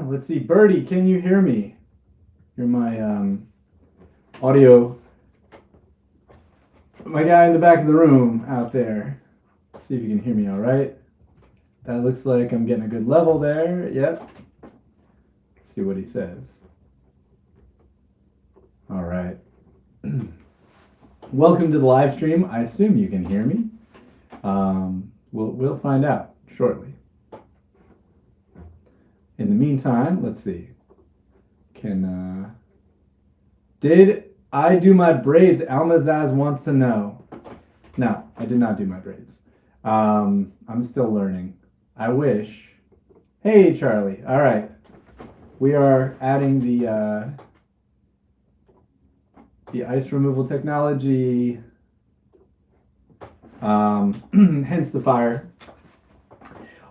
Let's see. Birdie, can you hear me? You're my audio. My guy in the back of the room out there. Let's see if you can hear me all right. That looks like I'm getting a good level there. Yep. Let's see what he says. All right. Welcome to the live stream. I assume you can hear me. We'll find out shortly. In the meantime, let's see. Did I do my braids? Almazaz wants to know. No, I did not do my braids. I'm still learning. I wish. Hey, Charlie. All right. We are adding the ice removal technology, hence the fire.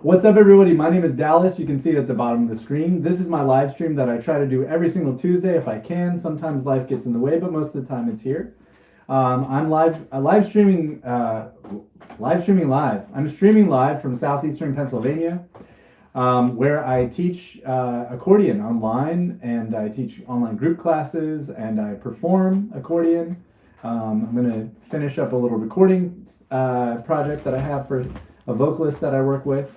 What's up, everybody? My name is Dallas. You can see it at the bottom of the screen. This is my live stream that I try to do every single Tuesday if I can. Sometimes life gets in the way, but most of the time it's here. I'm streaming live. I'm streaming live from southeastern Pennsylvania, where I teach accordion online, and I teach online group classes, and I perform accordion. I'm going to finish up a little recording project that I have for a vocalist that I work with.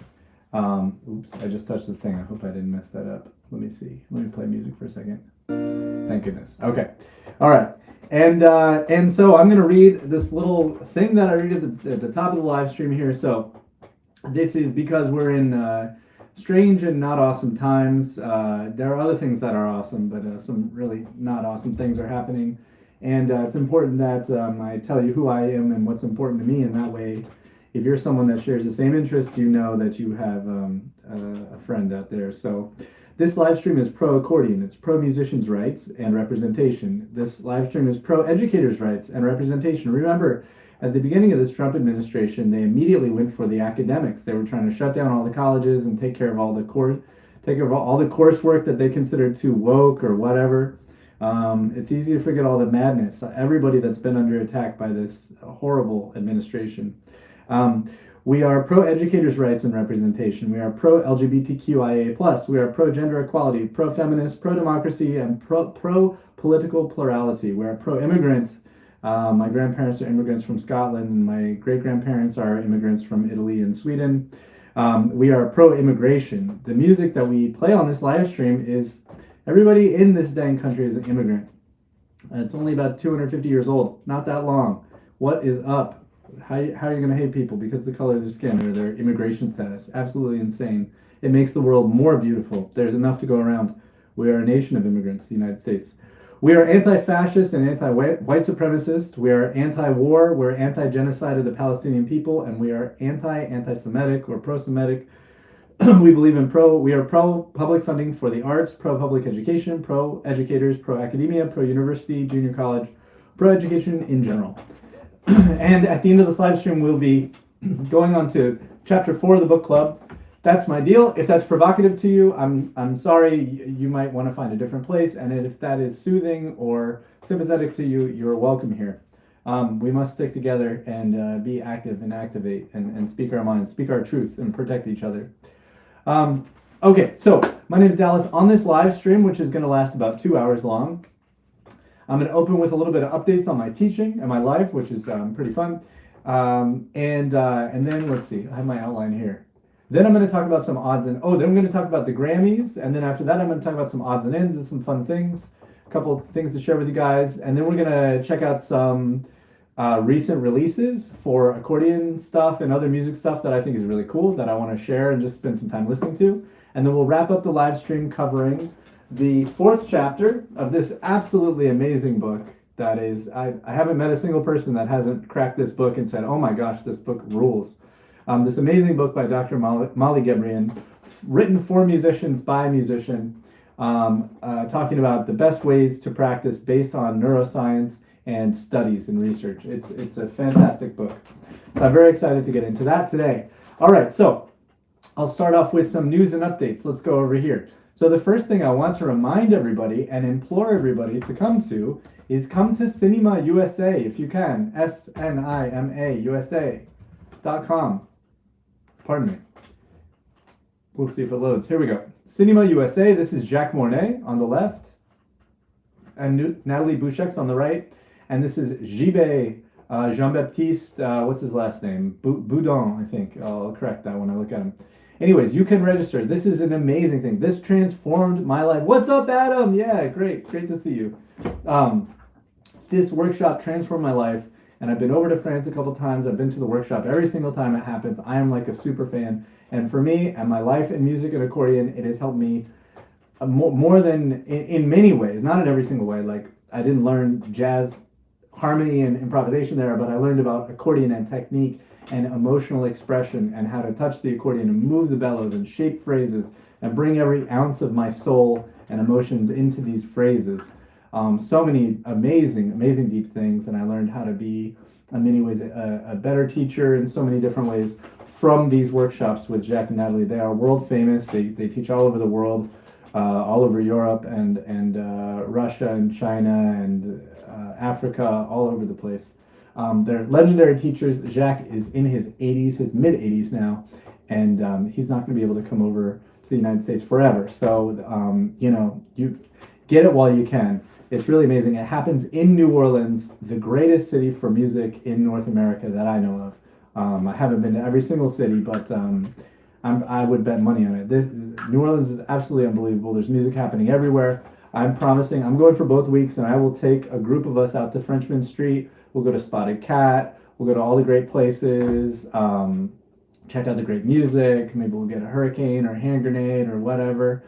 Oops, I just touched the thing. I hope I didn't mess that up. Let me see. Let me play music for a second. Thank goodness. Okay. All right. And so I'm going to read this little thing that I read at the top of the live stream here. So this is because we're in strange and not awesome times. There are other things that are awesome, but some really not awesome things are happening. And it's important that I tell you who I am and what's important to me. And that way, if you're someone that shares the same interest, you know that you have a friend out there. So this live stream is pro-accordion. It's pro-musicians' rights and representation. This live stream is pro-educators' rights and representation. Remember, at the beginning of this Trump administration, they immediately went for the academics. They were trying to shut down all the colleges and take care of all the coursework that they considered too woke or whatever. It's easy to forget all the madness. Everybody that's been under attack by this horrible administration. We are pro-educators' rights and representation. We are pro-LGBTQIA+. We are pro-gender equality, pro-feminist, pro-democracy, and pro-political plurality. We are pro-immigrant. My grandparents are immigrants from Scotland, and my great-grandparents are immigrants from Italy and Sweden. We are pro-immigration. The music that we play on this live stream is everybody in this dang country is an immigrant. It's only about 250 years old. Not that long. What is up? How are you going to hate people because of the color of their skin or their immigration status? Absolutely insane. It makes the world more beautiful. There's enough to go around. We are a nation of immigrants, the United States. We are anti-fascist and anti-white supremacist. We are anti-war. We're anti-genocide of the Palestinian people, and we are anti-Semitic or pro-Semitic. We are pro-public funding for the arts, pro-public education, pro-educators, pro-academia, pro-university, junior college, pro-education in general. And at the end of this live stream, we'll be going on to chapter 4 of the book club. That's my deal. If that's provocative to you, I'm sorry. You might want to find a different place. And if that is soothing or sympathetic to you, you're welcome here. We must stick together and be active and activate and speak our minds, speak our truth, and protect each other. Okay, so my name is Dallas. On this live stream, which is going to last about 2 hours long, I'm going to open with a little bit of updates on my teaching and my life, which is pretty fun. And then, let's see, I have my outline here. Then I'm going to talk about some odds and, then I'm going to talk about the Grammys. And then after that, I'm going to talk about some odds and ends and some fun things, a couple of things to share with you guys. And then we're going to check out some recent releases for accordion stuff and other music stuff that I think is really cool that I want to share and just spend some time listening to. And then we'll wrap up the live stream covering the 4th chapter of this absolutely amazing book that is, I haven't met a single person that hasn't cracked this book and said, oh my gosh, this book rules. This amazing book by Dr. Molly Gebrian, written for musicians by a musician, talking about the best ways to practice based on neuroscience and studies and research. It's a fantastic book. So I'm very excited to get into that today. All right, so I'll start off with some news and updates. Let's go over here. So the first thing I want to remind everybody and implore everybody to come to is come to Cinema USA if you can. SNIMA USA.com. Pardon me. We'll see if it loads. Here we go. Cinema USA, this is Jacques Mornay on the left, and Natalie Bouchek's on the right. And this is Gibet Jean-Baptiste, what's his last name? Boudon, I think. I'll correct that when I look at him. Anyways, you can register. This is an amazing thing. This transformed my life. What's up, Adam? Yeah, great to see you. This workshop transformed my life, and I've been over to France a couple times. I've been to the workshop every single time it happens. I am like a super fan. And for me and my life in music and accordion, it has helped me more than in many ways, not in every single way. Like, I didn't learn jazz harmony and improvisation there, but I learned about accordion and technique and emotional expression and how to touch the accordion and move the bellows and shape phrases and bring every ounce of my soul and emotions into these phrases. So many amazing deep things, and I learned how to be, in many ways, a better teacher in so many different ways from these workshops with Jack and Natalie. They are world famous. They teach all over the world, all over Europe and Russia and China and Africa, all over the place. They're legendary teachers. Jacques is in his 80s, his mid 80s now, and he's not going to be able to come over to the United States forever. So, you get it while you can. It's really amazing. It happens in New Orleans, the greatest city for music in North America that I know of. I haven't been to every single city, but I would bet money on it. New Orleans is absolutely unbelievable. There's music happening everywhere. I'm promising, I'm going for both weeks, and I will take a group of us out to Frenchman Street. We'll go to Spotted Cat. We'll go to all the great places, check out the great music. Maybe we'll get a hurricane or a hand grenade or whatever.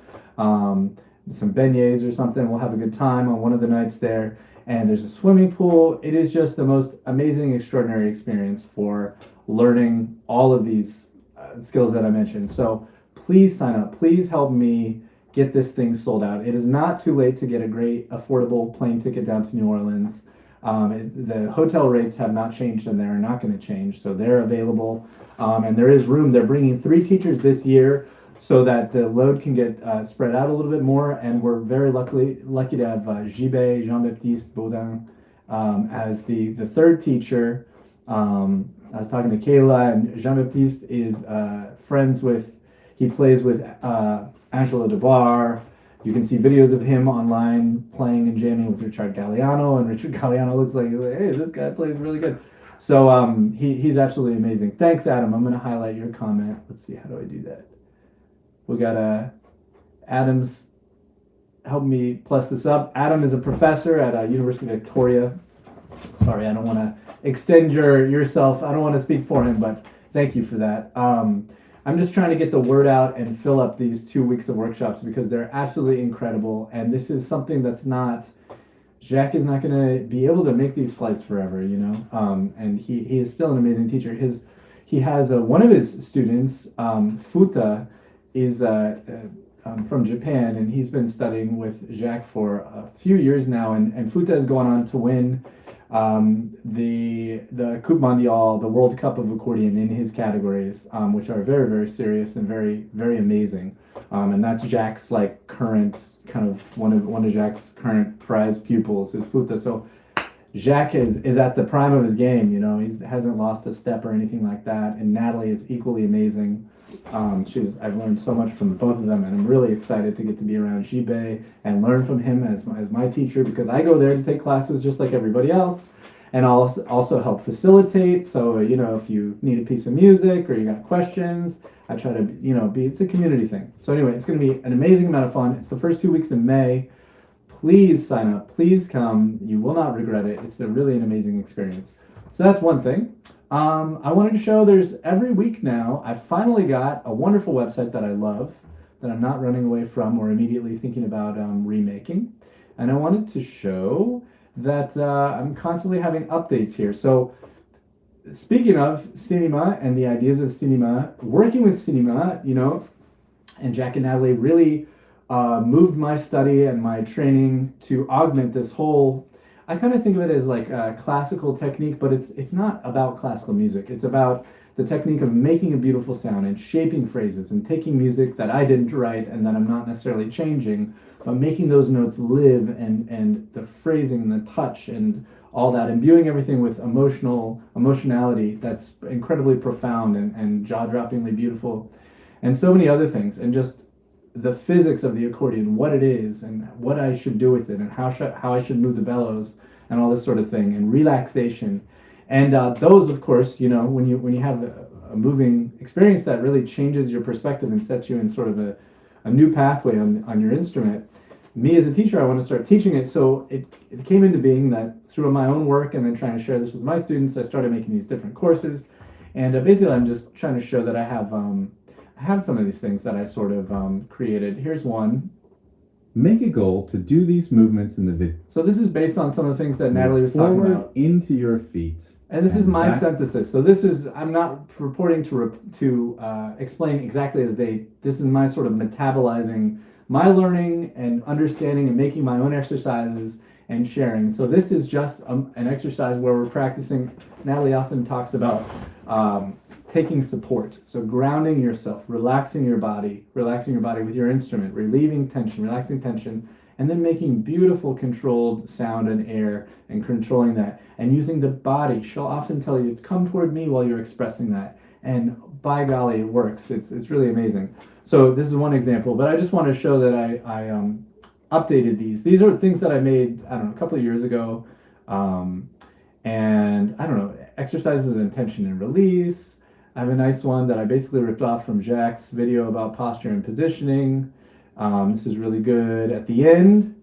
Some beignets or something. We'll have a good time on one of the nights there. And there's a swimming pool. It is just the most amazing, extraordinary experience for learning all of these skills that I mentioned. So please sign up. Please help me get this thing sold out. It is not too late to get a great, affordable plane ticket down to New Orleans. The hotel rates have not changed, and they're not going to change. So they're available. And there is room. They're bringing 3 teachers this year, so that the load can get spread out a little bit more, and we're very lucky to have Gibet Jean-Baptiste Baudin as the third teacher. I was talking to Kayla, and Jean-Baptiste is he plays with Angelo DeBar. You can see videos of him online playing and jamming with Richard Galliano, and Richard Galliano looks like, hey, this guy plays really good. So he's absolutely amazing. Thanks, Adam. I'm going to highlight your comment. Let's see, how do I do that? We got Adam's helping me plus this up. Adam is a professor at University of Victoria. Sorry, I don't want to extend yourself. I don't want to speak for him, but thank you for that. I'm just trying to get the word out and fill up these 2 weeks of workshops because they're absolutely incredible. And this is something that's not, Jacques is not going to be able to make these flights forever, and he is still an amazing teacher. He has one of his students, Futa, is from Japan, and he's been studying with Jacques for a few years now, and Futa has gone on to win the Coupe Mondiale, the World Cup of Accordion in his categories, which are very, very serious and very, very amazing. And that's Jacques' current kind of one of Jacques' current prize pupils is Futa. So Jacques is at the prime of his game. He hasn't lost a step or anything like that. And Natalie is equally amazing. I've learned so much from both of them, and I'm really excited to get to be around Gibet and learn from him as my teacher, because I go there to take classes just like everybody else, and I'll also help facilitate. So if you need a piece of music or you got questions, I try to it's a community thing. So anyway, it's going to be an amazing amount of fun. It's the first 2 weeks in May. Please sign up. Please come. You will not regret it. It's really an amazing experience. So that's one thing. I wanted to show there's every week now, I've finally got a wonderful website that I love, that I'm not running away from or immediately thinking about remaking. And I wanted to show that I'm constantly having updates here. So speaking of cinema and the ideas of cinema, working with cinema, and Jack and Natalie really moved my study and my training to augment this whole, I kind of think of it as like a classical technique, but it's not about classical music. It's about the technique of making a beautiful sound and shaping phrases and taking music that I didn't write and that I'm not necessarily changing, but making those notes live, and the phrasing and the touch and all that, imbuing everything with emotionality that's incredibly profound and jaw-droppingly beautiful, and so many other things, and just the physics of the accordion, what it is, and what I should do with it, and how I should move the bellows, and all this sort of thing, and relaxation. And those, of course, when you have a moving experience that really changes your perspective and sets you in sort of a new pathway on your instrument. Me as a teacher, I want to start teaching it. So it came into being that through my own work and then trying to share this with my students, I started making these different courses. And basically, I'm just trying to show that I have some of these things that I sort of created. Here's one. Make a goal to do these movements in the video. So this is based on some of the things that Natalie was talking about. Into your feet. And this is my synthesis. So I'm not purporting to explain exactly as this is my sort of metabolizing my learning and understanding and making my own exercises and sharing. So this is just an exercise where we're practicing. Natalie often talks about taking support. So grounding yourself, relaxing your body with your instrument, relieving tension, relaxing tension, and then making beautiful controlled sound and air and controlling that and using the body. She'll often tell you, come toward me while you're expressing that. And by golly, it works. It's really amazing. So this is one example, but I just want to show that I updated these. These are things that I made, I don't know, a couple of years ago. And I don't know, exercises of tension and release. I have a nice one that I basically ripped off from Jack's video about posture and positioning. This is really good. At the end,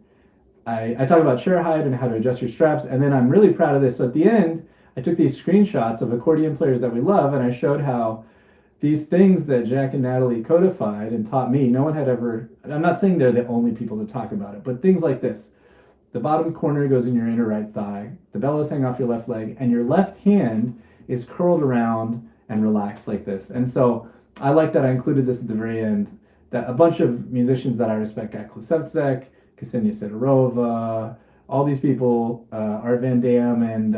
I talk about chair height and how to adjust your straps, and then I'm really proud of this. So at the end, I took these screenshots of accordion players that we love, and I showed how these things that Jack and Natalie codified and taught me, no one had ever, I'm not saying they're the only people to talk about it, but things like this. The bottom corner goes in your inner right thigh, the bellows hang off your left leg, and your left hand is curled around and relaxed like this. And so I like that I included this at the very end, that a bunch of musicians that I respect, Kat Klusevsek, Ksenia Sidorova, all these people, Art Van Dam, and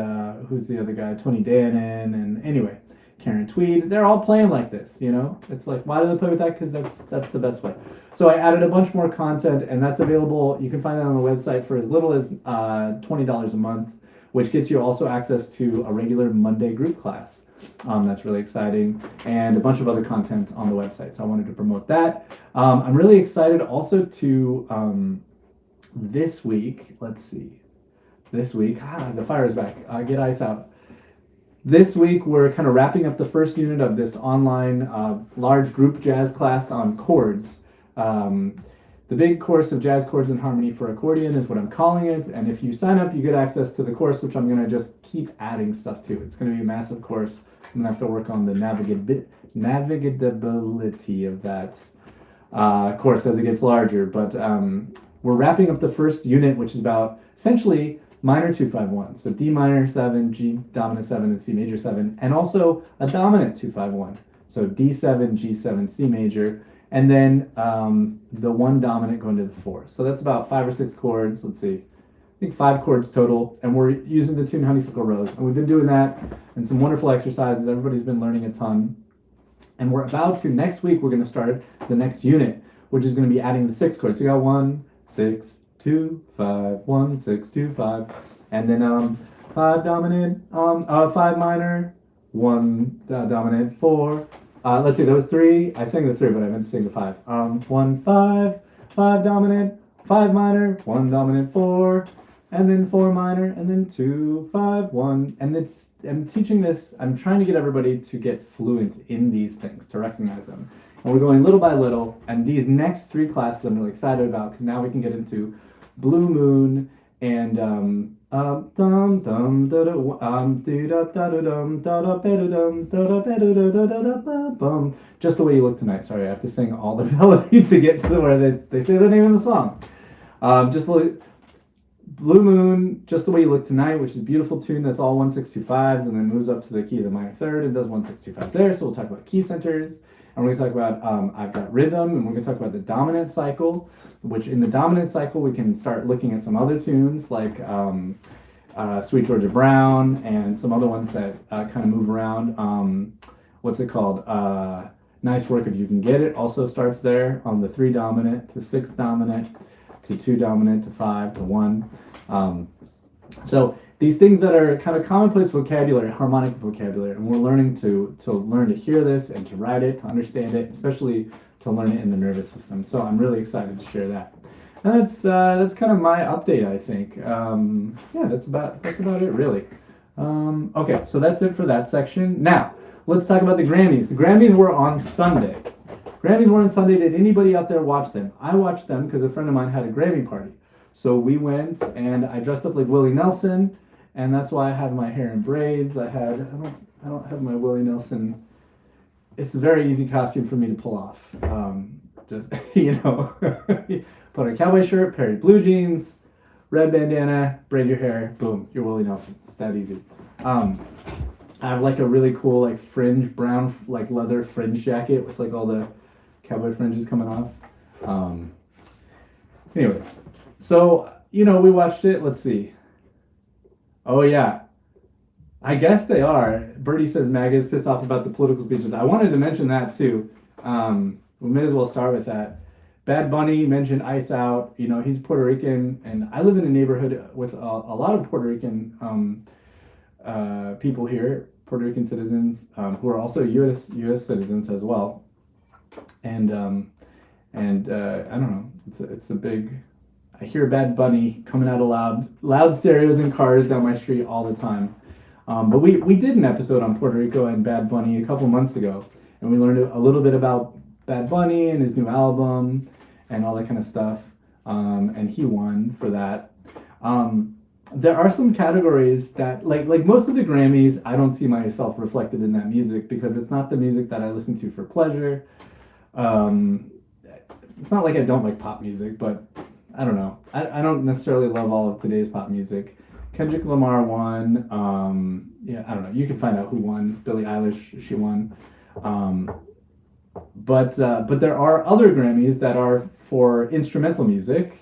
who's the other guy, Tony Dannon, and anyway, Karen Tweed, they're all playing like this, It's like, why do they play with that? Because that's the best way. So I added a bunch more content, and that's available. You can find that on the website for as little as $20 a month, which gets you also access to a regular Monday group class. That's really exciting, and a bunch of other content on the website. So I wanted to promote that. I'm really excited also to this week. Let's see. This week, the fire is back. Get ice out. This week, we're kind of wrapping up the first unit of this online large group jazz class on chords. The big course of jazz chords and harmony for accordion is what I'm calling it. And if you sign up, you get access to the course, which I'm going to just keep adding stuff to. It's going to be a massive course. I'm going to have to work on the navigability of that course as it gets larger. But we're wrapping up the first unit, which is about essentially minor 2-5-1. So D minor 7, G dominant 7, and C major 7, and also a dominant 2-5-1. So D7, G7, C major, and then the one dominant going to the 4. So that's about 5 or 6 chords. Let's see, I think 5 chords total, and we're using the tune Honeysuckle Rose. And we've been doing that and some wonderful exercises. Everybody's been learning a ton. And we're about to, next week, we're going to start the next unit, which is going to be adding the 6 chords. So you got 1, 6, 2, 5, 1, 6, 2, 5, and then 5 dominant, 5 minor, 1 dominant, 4. Let's see, there was 3. I sang the 3, but I meant to sing the 5. 1, 5, 5 dominant, 5 minor, 1 dominant, 4, and then 4 minor, and then 2, 5, 1. And I'm teaching this, I'm trying to get everybody to get fluent in these things, to recognize them. And we're going little by little, and these next 3 classes I'm really excited about, because now we can get into Blue Moon and Just the Way You Look Tonight. Sorry, I have to sing all the melody to get to where they say the name of the song. Blue Moon, Just the Way You Look Tonight, which is a beautiful tune that's all 1-6-2-5s and then moves up to the key of the minor third and does 1-6-2-5 there. So we'll talk about key centers, and we're going to talk about I've Got Rhythm, and we're going to talk about the dominant cycle, which in the dominant cycle we can start looking at some other tunes like Sweet Georgia Brown and some other ones that kind of move around. What's it called? Nice Work If You Can Get It also starts there on the 3 dominant to 6 dominant to 2 dominant to 5 to 1. So these things that are kind of commonplace vocabulary, harmonic vocabulary, and we're learning to learn to hear this and to write it, to understand it, especially learn it in the nervous system. So I'm really excited to share that. And that's kind of my update, I think. Yeah, that's about it, really. Okay, so that's it for that section. Now, let's talk about the Grammys. The Grammys were on Sunday. Did anybody out there watch them? I watched them because a friend of mine had a Grammy party. So we went, and I dressed up like Willie Nelson, and that's why I have my hair in braids. I don't have my Willie Nelson. It's a very easy costume for me to pull off. Just put on a cowboy shirt, pair of blue jeans, red bandana, braid your hair, boom, you're Willie Nelson. It's that easy. I have like a really cool like fringe brown like leather fringe jacket with like all the cowboy fringes coming off. Anyways, so we watched it. Let's see. Oh yeah, I guess they are. Birdie says MAGA is pissed off about the political speeches. I wanted to mention that too. We may as well start with that. Bad Bunny mentioned Ice Out. He's Puerto Rican, and I live in a neighborhood with a lot of Puerto Rican people here, Puerto Rican citizens who are also U.S. citizens as well. And I don't know. It's a big. I hear Bad Bunny coming out of loud stereos in cars down my street all the time. But we did an episode on Puerto Rico and Bad Bunny a couple months ago, and we learned a little bit about Bad Bunny and his new album and all that kind of stuff. And he won for that. There are some categories that, like most of the Grammys, I don't see myself reflected in that music because it's not the music that I listen to for pleasure. It's not like I don't like pop music, but I don't know. I don't necessarily love all of today's pop music. Kendrick Lamar won. Yeah, I don't know. You can find out who won. Billie Eilish, she won. But there are other Grammys that are for instrumental music.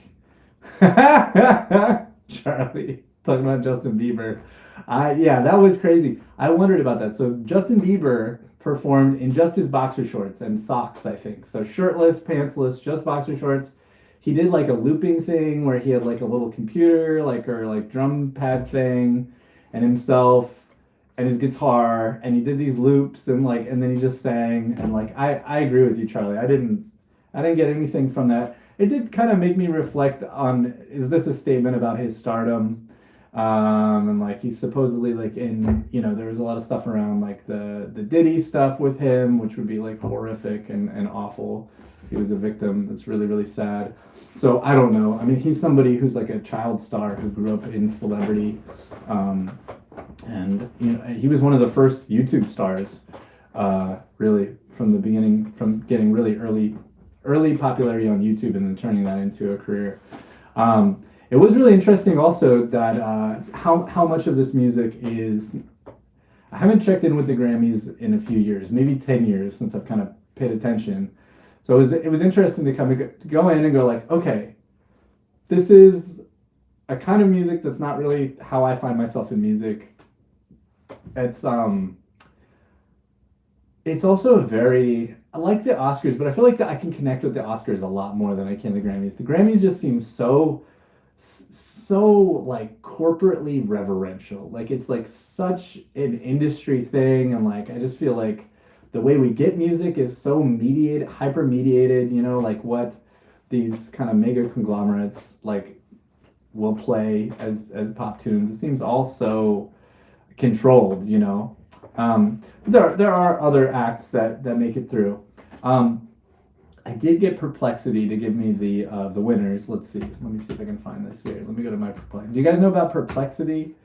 Charlie, talking about Justin Bieber. Yeah, that was crazy. I wondered about that. So Justin Bieber performed in just his boxer shorts and socks, I think. So shirtless, pantsless, just boxer shorts. He did like a looping thing where he had like a little computer, or like drum pad thing, and himself and his guitar, and he did these loops and then he just sang, and I agree with you, Charlie. I didn't get anything from that. It did kind of make me reflect on, is this a statement about his stardom? And he's supposedly in, there was a lot of stuff around the Diddy stuff with him, which would be horrific and awful. He was a victim. That's really, really sad. So I don't know. I mean, he's somebody who's a child star who grew up in celebrity. And he was one of the first YouTube stars, really from the beginning, from getting really early popularity on YouTube and then turning that into a career. It was really interesting also that how much of this music is. I haven't checked in with the Grammys in a few years, maybe 10 years since I've kind of paid attention. So it was interesting to go in and go okay, this is a kind of music that's not really how I find myself in music. It's also I like the Oscars, but I feel like I can connect with the Oscars a lot more than I can the Grammys. The Grammys just seem so corporately reverential. It's such an industry thing, and I just feel like the way we get music is so hyper mediated, what these kind of mega conglomerates will play as pop tunes. It seems all so controlled, There are other acts that make it through. I did get Perplexity to give me the winners. Let's see. Let me see if I can find this here. Let me go to my Perplexity. Do you guys know about Perplexity?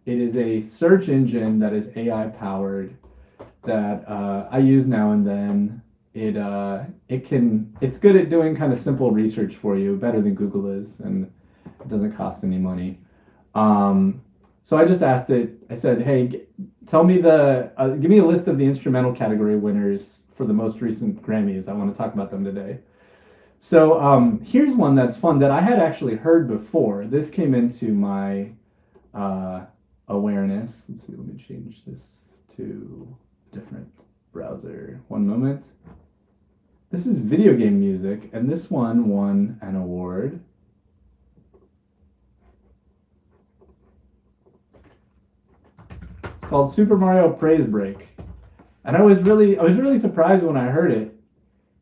It is a search engine that is AI powered that I use now and then. It's good at doing kind of simple research for you, better than Google is, and it doesn't cost any money. So I just asked it. I said, "Hey, tell me give me a list of the instrumental category winners for the most recent Grammys. I want to talk about them today." So here's one that's fun that I had actually heard before. This came into my awareness. Let's see. Let me change this to a different browser. One moment. This is video game music, and this one won an award. It's called Super Mario Praise Break. And I was really surprised when I heard it.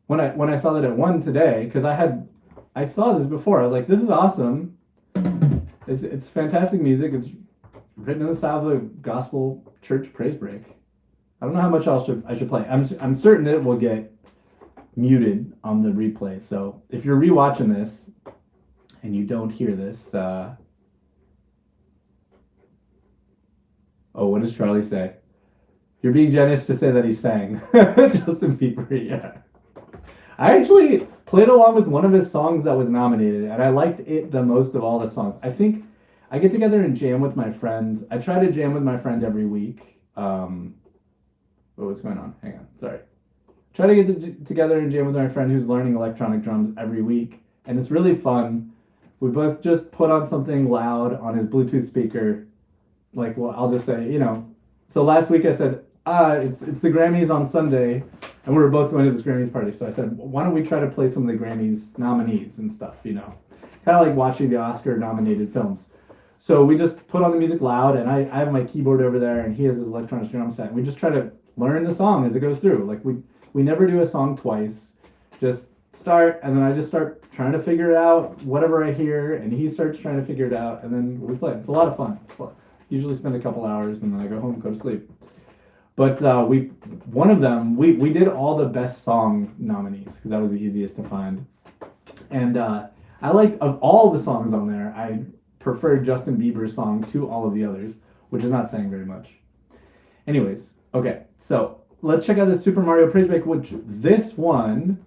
when I saw that it won today, because I saw this before. I was like, this is awesome. It's fantastic music. It's written in the style of a gospel church praise break. I don't know how much else I should play. I'm certain it will get muted on the replay. So if you're rewatching this and you don't hear this, oh, what does Charlie say? You're being generous to say that he sang. Justin Bieber, yeah. I actually played along with one of his songs that was nominated, and I liked it the most of all the songs. I think I get together and jam with my friend. I try to jam with my friend every week. What's going on? Hang on, sorry. Try to get together and jam with my friend who's learning electronic drums every week, and it's really fun. We both just put on something loud on his Bluetooth speaker. Like, well, I'll just say, So last week I said, it's the Grammys on Sunday, and we were both going to this Grammys party. So I said, why don't we try to play some of the Grammys nominees and stuff, Kind of like watching the Oscar-nominated films. So we just put on the music loud, and I have my keyboard over there, and he has his electronic drum set. And we just try to learn the song as it goes through. Like, we never do a song twice. Just start, and then I just start trying to figure it out, whatever I hear, and he starts trying to figure it out, and then we play. It's a lot of fun. Usually spend a couple hours, and then I go home, go to sleep. But one of them, we did all the best song nominees, because that was the easiest to find. And I liked, of all the songs on there, I preferred Justin Bieber's song to all of the others, which is not saying very much. Anyways, okay, so let's check out this Super Mario Praise Break, which this one,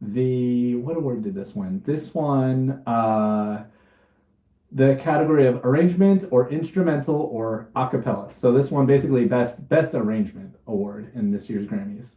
what award did this win? This one, the category of arrangement or instrumental or a cappella. So this one basically best arrangement award in this year's Grammys.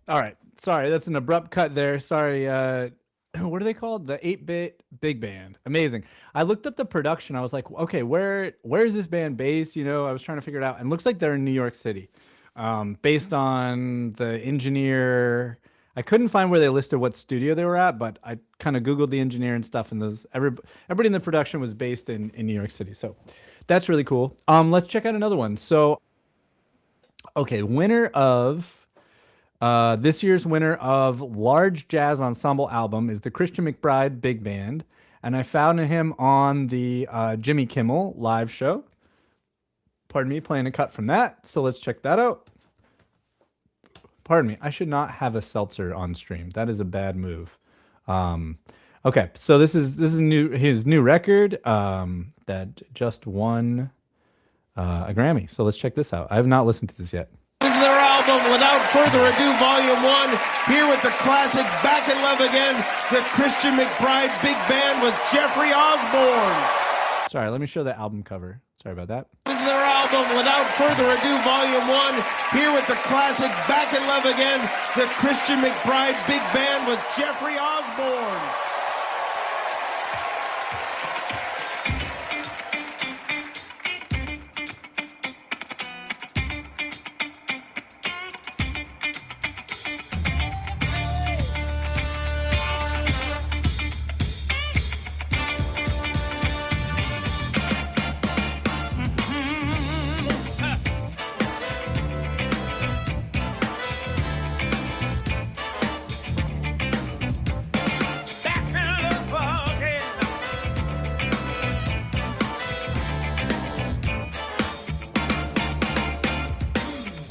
All right. Sorry, that's an abrupt cut there. Sorry. What are they called? The 8-bit big band. Amazing. I looked up the production. I was like, okay, where is this band based? You know, I was trying to figure it out, and it looks like they're in New York City. Based on the engineer, I couldn't find where they listed what studio they were at, but I kind of Googled the engineer and stuff, and everybody in the production was based in New York City. So that's really cool. Let's check out another one. So, okay, winner of this year's winner of Large Jazz Ensemble Album is the Christian McBride Big Band, and I found him on the Jimmy Kimmel live show. Pardon me, playing a cut from that. So let's check that out. Pardon me, I should not have a seltzer on stream. That is a bad move. Okay, so this is his new record that just won a Grammy. So let's check this out. I have not listened to this yet. This is their album, Without Further Ado, Volume 1. Here with the classic Back in Love Again, the Christian McBride Big Band with Jeffrey Osborne. Sorry, let me show the album cover. Sorry about that. This is their album, Without Further Ado, Volume 1. Here with the classic Back in Love Again, the Christian McBride Big Band with Jeffrey Osborne.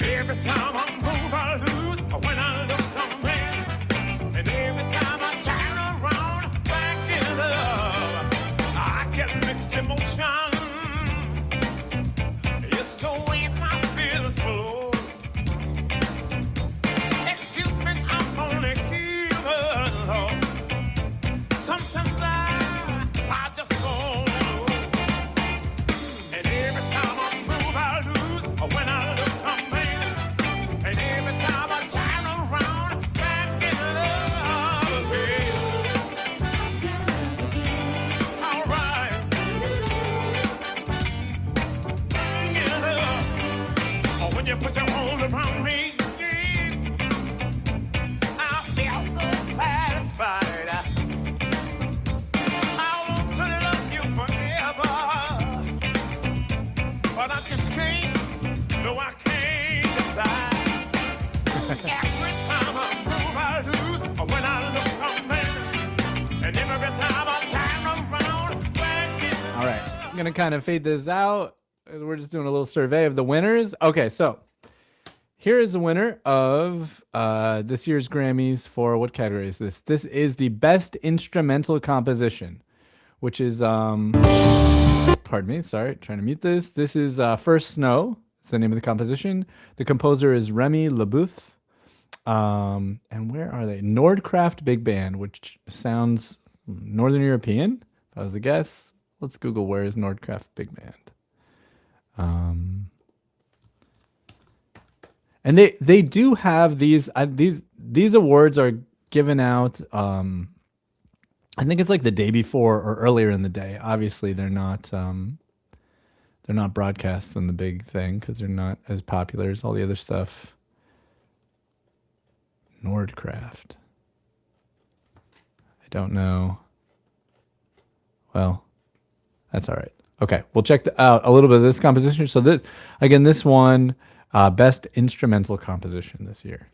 Every time I move, I lose. When I look somewhere, and every time I turn around, back in love, I get mixed emotion. It's the way my feelings flow. Excuse me, I'm only human. Sometimes I just don't know. And every time I move, I lose. When I look somewhere. And every time I turn around, back in love again. All right. In love. Oh, when you put your arms around me, I feel so satisfied. I want to love you forever, but I just can't. No, I can't decide. Every time I move, I lose. When I look from there, and every time I turn around, back in. All right, I'm going to kind of fade this out. We're just doing a little survey of the winners. Okay, so here is the winner of this year's Grammys for what category is this? This is the Best Instrumental Composition, which is, pardon me, sorry, trying to mute this. This is First Snow. It's the name of the composition. The composer is Remy LeBoeuf. And where are they? Nordkraft Big Band, which sounds Northern European, if I was to guess. Let's Google where is Nordkraft Big Band. And they do have these awards are given out. I think it's like the day before or earlier in the day. Obviously, they're not broadcast on the big thing because they're not as popular as all the other stuff. Nordkraft. I don't know. Well, that's all right. Okay, we'll check out a little bit of this composition. So this one, Best Instrumental Composition this year.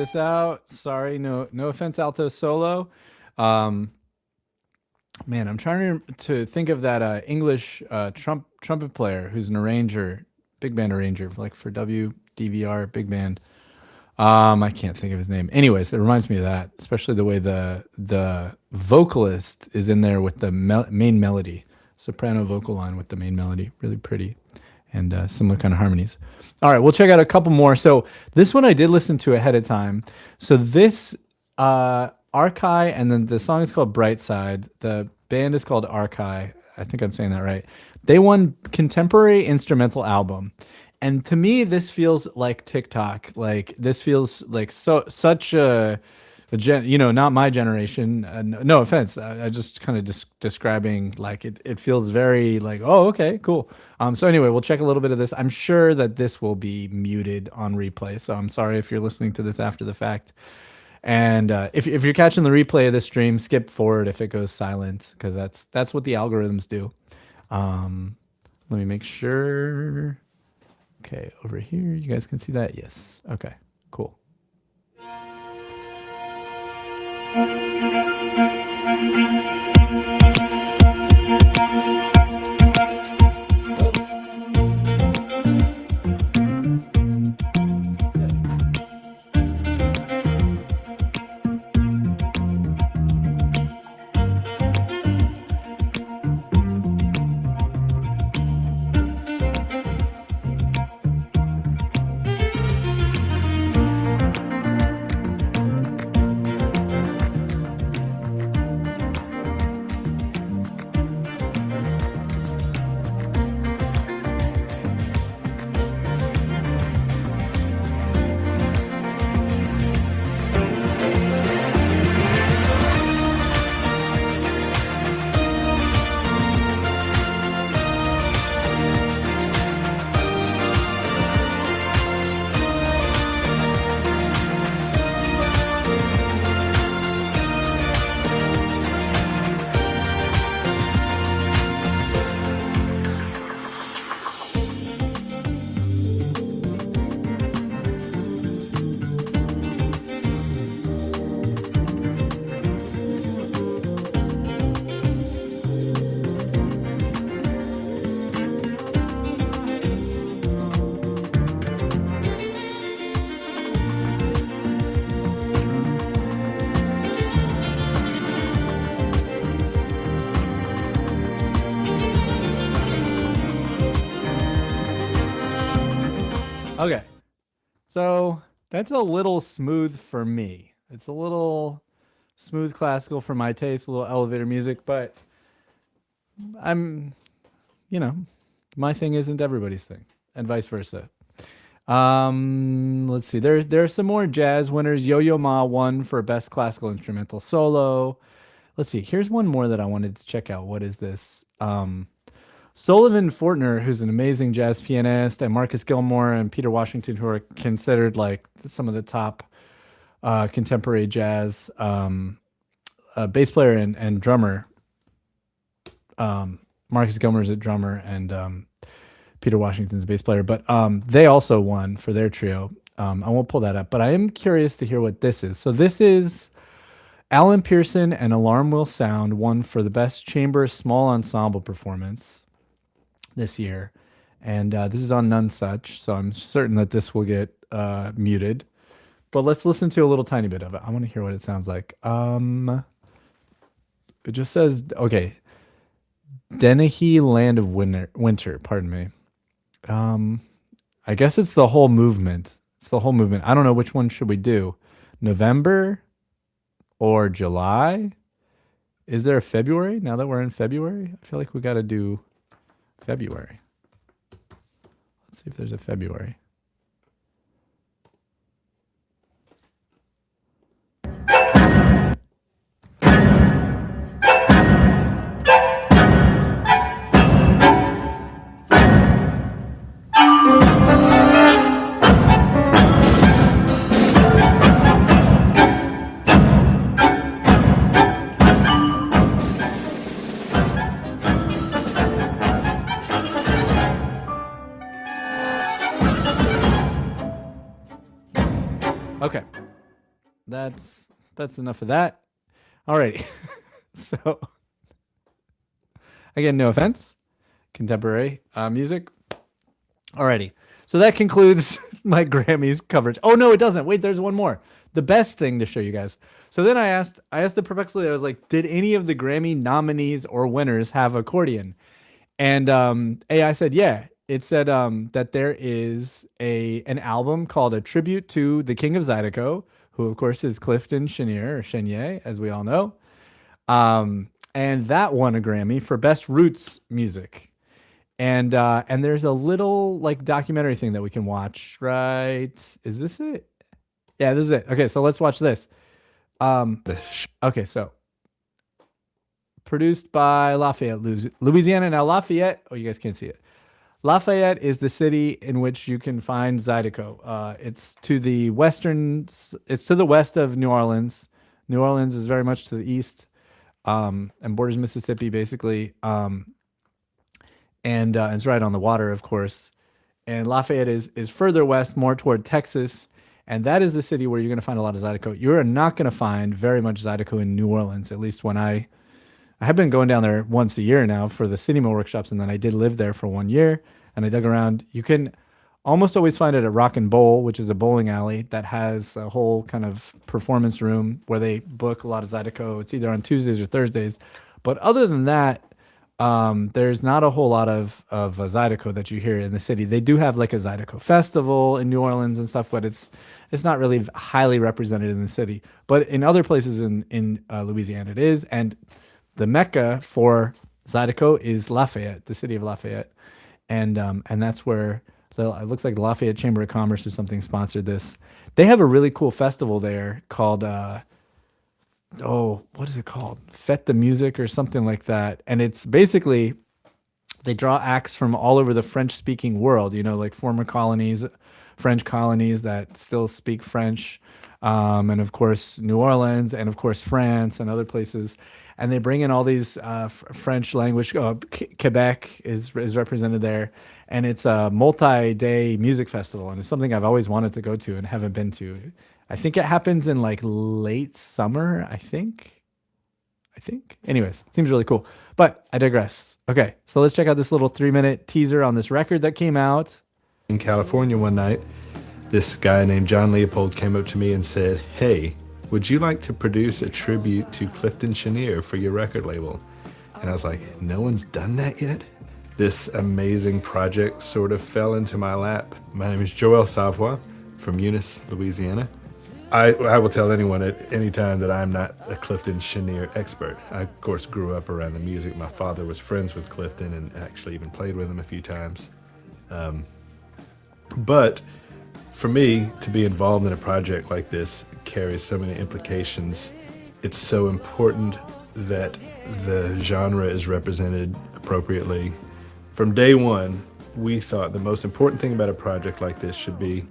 this out. Sorry, no offense, alto solo. Man, I'm trying to think of that English trumpet player who's an arranger, big band arranger, like for WDVR, big band. I can't think of his name. Anyways, it reminds me of that, especially the way the vocalist is in there with the main melody, soprano vocal line with the main melody, really pretty, and similar kind of harmonies. All right, we'll check out a couple more. So this one I did listen to ahead of time. So this Arkai, and then the song is called Bright Side. The band is called Arkai. I think I'm saying that right. They won Contemporary Instrumental Album. And to me, this feels like TikTok. Like this feels like such a not my generation. No offense. I just kind of describing like it feels very like, oh, okay, cool. So anyway, we'll check a little bit of this. I'm sure that this will be muted on replay. So I'm sorry if you're listening to this after the fact. And if you're catching the replay of this stream, skip forward if it goes silent, because that's what the algorithms do. Let me make sure. Okay, over here, you guys can see that? Yes. Okay, cool. Okay, so that's a little smooth for me. It's a little smooth classical for my taste, a little elevator music, but my thing isn't everybody's thing, and vice versa. Let's see. There are some more jazz winners. Yo-Yo Ma won for Best Classical Instrumental Solo. Let's see. Here's one more that I wanted to check out. What is this? Sullivan Fortner, who's an amazing jazz pianist, and Marcus Gilmore and Peter Washington, who are considered like some of the top contemporary jazz bass player and drummer. Marcus Gilmore is a drummer, and Peter Washington's a bass player. But they also won for their trio. I won't pull that up, but I am curious to hear what this is. So this is Alan Pearson and Alarm Will Sound won for the Best Chamber Small Ensemble Performance this year, and this is on None Such, so I'm certain that this will get muted, but let's listen to a little tiny bit of it. I want to hear what it sounds like. It just says, okay, Dennehy Land of Winter, pardon me. I guess it's the whole movement. I don't know, which one should we do, November or July? Is there a February? Now that we're in February, I feel like we got to do February. Let's see if there's a February. that's enough of that. Alrighty. So again, no offense. Contemporary music. Alrighty. So that concludes my Grammys coverage. Oh no, it doesn't. Wait, there's one more. The best thing to show you guys. So then I asked the perplexity, I was like, did any of the Grammy nominees or winners have accordion? And AI said, yeah. It said that there is an album called A Tribute to the King of Zydeco, who of course is Clifton Chenier, or Chenier, as we all know. And that won a Grammy for Best Roots Music. And there's a little like documentary thing that we can watch, right? Is this it? Yeah, this is it. Okay, so let's watch this. Okay, so produced by Lafayette, Louisiana. Now Lafayette, oh, you guys can't see it. Lafayette is the city in which you can find Zydeco. It's to the west of New Orleans. New Orleans is very much to the east, and borders Mississippi basically. And it's right on the water, of course. And Lafayette is further west, more toward Texas. And that is the city where you're going to find a lot of Zydeco. You're not going to find very much Zydeco in New Orleans, at least when I have been going down there once a year now for the cinema workshops, and then I did live there for 1 year, and I dug around. You can almost always find it at Rock and Bowl, which is a bowling alley that has a whole kind of performance room where they book a lot of Zydeco. It's either on Tuesdays or Thursdays. But other than that, there's not a whole lot of Zydeco that you hear in the city. They do have like a Zydeco festival in New Orleans and stuff, but it's not really highly represented in the city. But in other places in Louisiana it is, and the mecca for Zydeco is Lafayette, the city of Lafayette, and that's where it looks like the Lafayette Chamber of Commerce or something sponsored this. They have a really cool festival there called what is it called? Fête de Musique or something like that. And it's basically, they draw acts from all over the French-speaking world, like former colonies, French colonies that still speak French, and of course New Orleans, and of course France and other places. And they bring in all these French language. Quebec is represented there. And it's a multi-day music festival. And it's something I've always wanted to go to and haven't been to. I think it happens in like late summer, I think. Anyways, seems really cool. But I digress. Okay, so let's check out this little 3-minute teaser on this record that came out. In California one night, this guy named John Leopold came up to me and said, "Hey, would you like to produce a tribute to Clifton Chenier for your record label?" And I was like, no one's done that yet? This amazing project sort of fell into my lap. My name is Joel Savoy from Eunice, Louisiana. I will tell anyone at any time that I'm not a Clifton Chenier expert. I, of course, grew up around the music. My father was friends with Clifton and actually even played with him a few times. But for me, to be involved in a project like this carries so many implications. It's so important that the genre is represented appropriately. From day one, we thought the most important thing about a project like this should be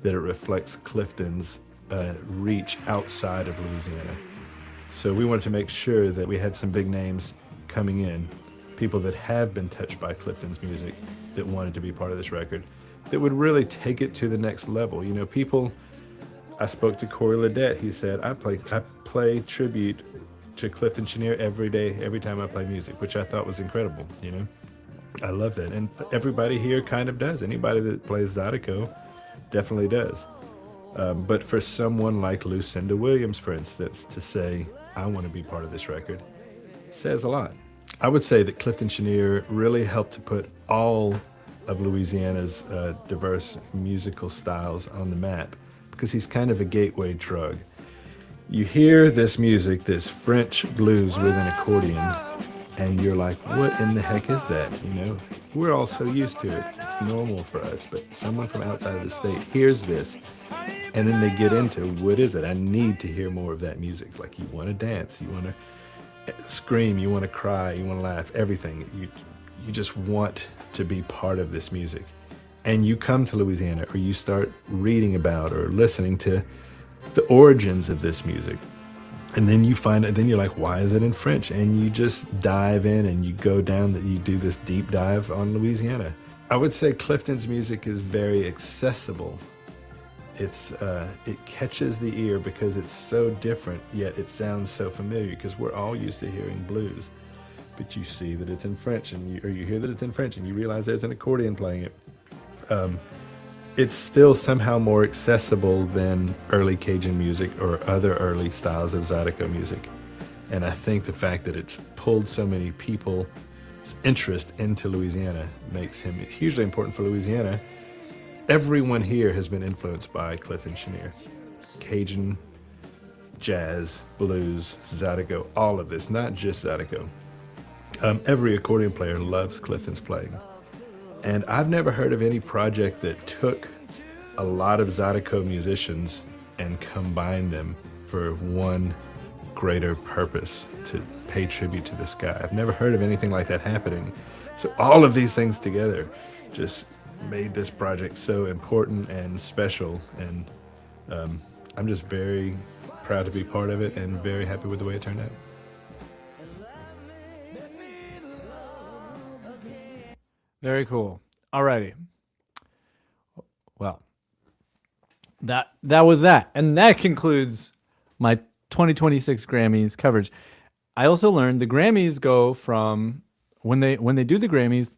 that it reflects Clifton's reach outside of Louisiana. So we wanted to make sure that we had some big names coming in, people that have been touched by Clifton's music that wanted to be part of this record, that would really take it to the next level. I spoke to Corey Ledette. He said, I play tribute to Clifton Chenier every day, every time I play music, which I thought was incredible, I love that. And everybody here kind of does. Anybody that plays Zydeco definitely does. But for someone like Lucinda Williams, for instance, to say, I want to be part of this record, says a lot. I would say that Clifton Chenier really helped to put all of Louisiana's diverse musical styles on the map, because he's kind of a gateway drug. You hear this music, this French blues with an accordion, and you're like, what in the heck is that? We're all so used to it. It's normal for us, but someone from outside of the state hears this, and then they get into, what is it? I need to hear more of that music. Like, you want to dance, you want to scream, you want to cry, you want to laugh, everything. You just want to be part of this music. And you come to Louisiana, or you start reading about or listening to the origins of this music. And then you find it, then you're like, why is it in French? And you just dive in and you go down, you do this deep dive on Louisiana. I would say Clifton's music is very accessible it catches the ear because it's so different, yet it sounds so familiar because we're all used to hearing blues. But you see that it's in French, or you hear that it's in French, and you realize there's an accordion playing it. It's still somehow more accessible than early Cajun music or other early styles of Zydeco music. And I think the fact that it's pulled so many people's interest into Louisiana makes him hugely important for Louisiana. Everyone here has been influenced by Clifton Chenier. Cajun, jazz, blues, Zydeco, all of this, not just Zydeco. Every accordion player loves Clifton's playing. And I've never heard of any project that took a lot of Zydeco musicians and combined them for one greater purpose, to pay tribute to this guy. I've never heard of anything like that happening. So all of these things together just made this project so important and special. And I'm just very proud to be part of it and very happy with the way it turned out. Very cool. Alrighty. Well, that was that. And that concludes my 2026 Grammys coverage. I also learned the Grammys go from when they do the Grammys,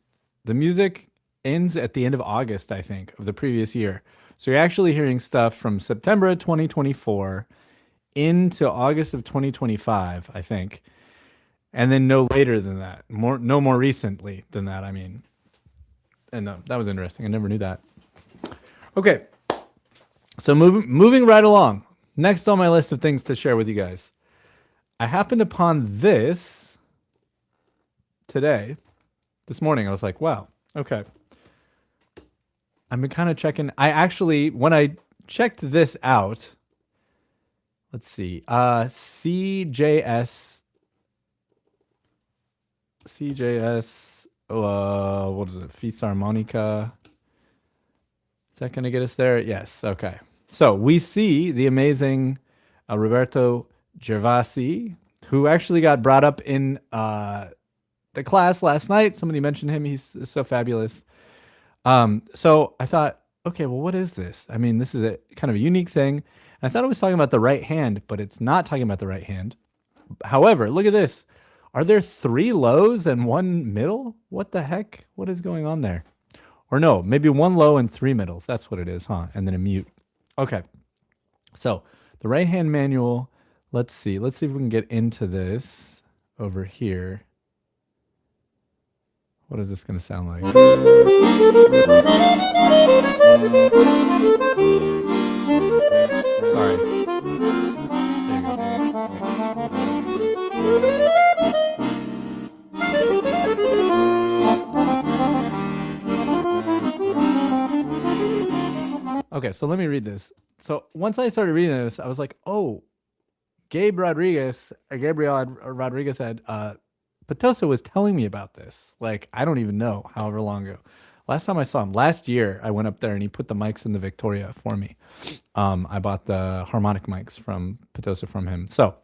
the music ends at the end of August, I think, of the previous year. So you're actually hearing stuff from September of 2024 into August of 2025, I think. And then no later than that. No more recently than that, I mean. And that was interesting. I never knew that. Okay. So moving right along. Next on my list of things to share with you guys. I happened upon this today. This morning, I was like, wow, okay. I've been kind of checking. When I checked this out, let's see. CJS. What is it? Fisarmonica. Is that going to get us there? Yes. Okay. So we see the amazing Roberto Gervasi, who actually got brought up in the class last night. Somebody mentioned him. He's so fabulous. So I thought, okay, well, what is this? I mean, this is a kind of a unique thing. And I thought it was talking about the right hand, but it's not talking about the right hand. However, look at this. Are there 3 lows and 1 middle? What the heck? What is going on there? Or no, maybe 1 low and 3 middles. That's what it is, huh? And then a mute. Okay. So the right hand manual, let's see. Let's see if we can get into this over here. What is this going to sound like? Sorry. There you go. Okay, so let me read this. So once I started reading this, I was like, oh, Gabriel Rodriguez said, Petoso was telling me about this. Like, I don't even know, however long ago. Last time I saw him, last year, I went up there and he put the mics in the Victoria for me. I bought the harmonic mics from Petoso from him. So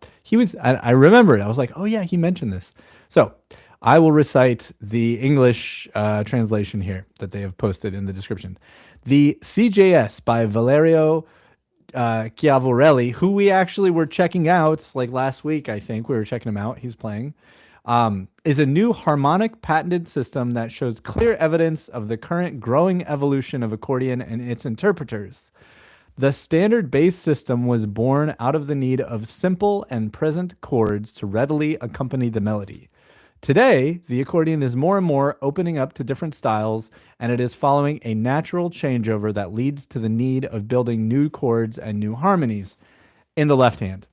I remembered. I was like, oh yeah, he mentioned this. So I will recite the English translation here that they have posted in the description. The CJS by Valerio Chiavorelli, who we actually were checking out like last week, I think. We were checking him out. He's playing. Is a new harmonic patented system that shows clear evidence of the current growing evolution of accordion and its interpreters. The standard bass system was born out of the need of simple and present chords to readily accompany the melody. Today, the accordion is more and more opening up to different styles, and it is following a natural changeover that leads to the need of building new chords and new harmonies in the left hand.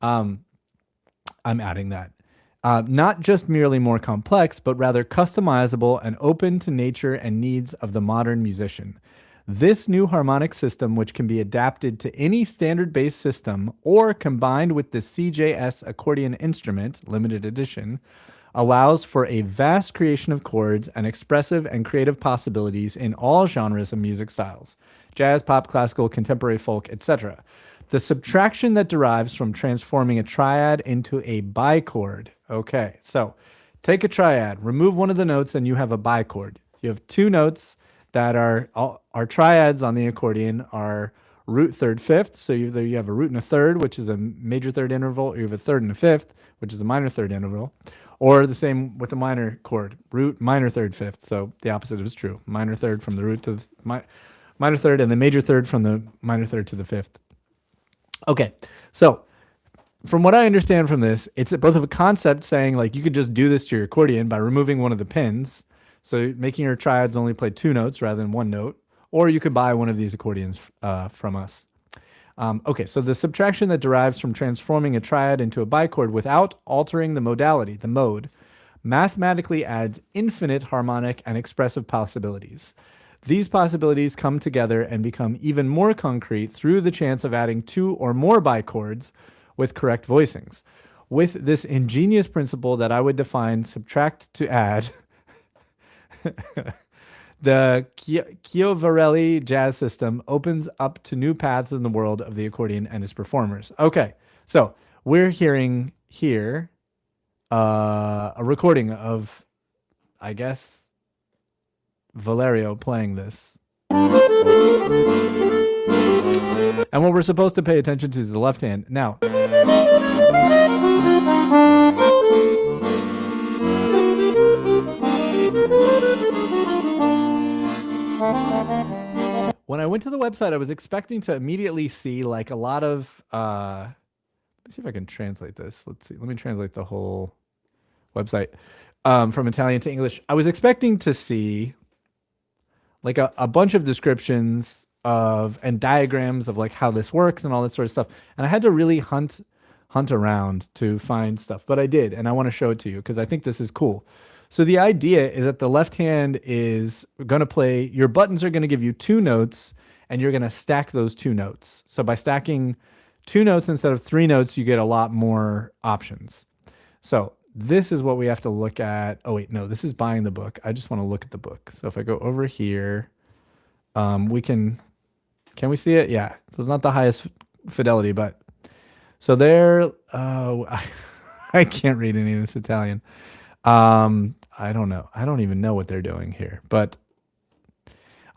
I'm adding that. Not just merely more complex, but rather customizable and open to nature and needs of the modern musician. This new harmonic system, which can be adapted to any standard bass system or combined with the CJS accordion instrument, limited edition, allows for a vast creation of chords and expressive and creative possibilities in all genres of music styles: jazz, pop, classical, contemporary, folk, etc. The subtraction that derives from transforming a triad into a bichord. Okay, so take a triad, remove one of the notes, and you have a bichord. You have 2 notes that are triads on the accordion, are root, third, fifth. So either you have a root and a third, which is a major third interval, or you have a third and a fifth, which is a minor third interval. Or the same with a minor chord, root, minor third, fifth. So the opposite is true. Minor third from the root to the minor third, and the major third from the minor third to the fifth. Okay, so from what I understand from this, it's both of a concept saying like you could just do this to your accordion by removing one of the pins, so making your triads only play two notes rather than one note, or you could buy one of these accordions from us. Okay, so the subtraction that derives from transforming a triad into a bichord without altering the modality, the mode, mathematically adds infinite harmonic and expressive possibilities. These possibilities come together and become even more concrete through the chance of adding two or more bichords with correct voicings. With this ingenious principle that I would define subtract to add, the Chiavarelli jazz system opens up to new paths in the world of the accordion and its performers. Okay, so we're hearing here a recording of, I guess, Valerio playing this. And what we're supposed to pay attention to is the left hand. Now, when I went to the website, I was expecting to immediately see like a lot of, let's see if I can translate this. Let's see. Let me translate the whole website from Italian to English. I was expecting to see like a bunch of descriptions of and diagrams of like how this works and all that sort of stuff. And I had to really hunt around to find stuff, but I did, and I want to show it to you because I think this is cool. So the idea is that the left hand is going to play, your buttons are going to give you two notes, and you're going to stack those two notes. So by stacking two notes instead of three notes, you get a lot more options. So this is what we have to look at. Oh wait, no, this is buying the book. I just want to look at the book. So if I go over here, we can we see it? Yeah. So it's not the highest fidelity, but so there, I can't read any of this Italian. I don't know. I don't even know what they're doing here, but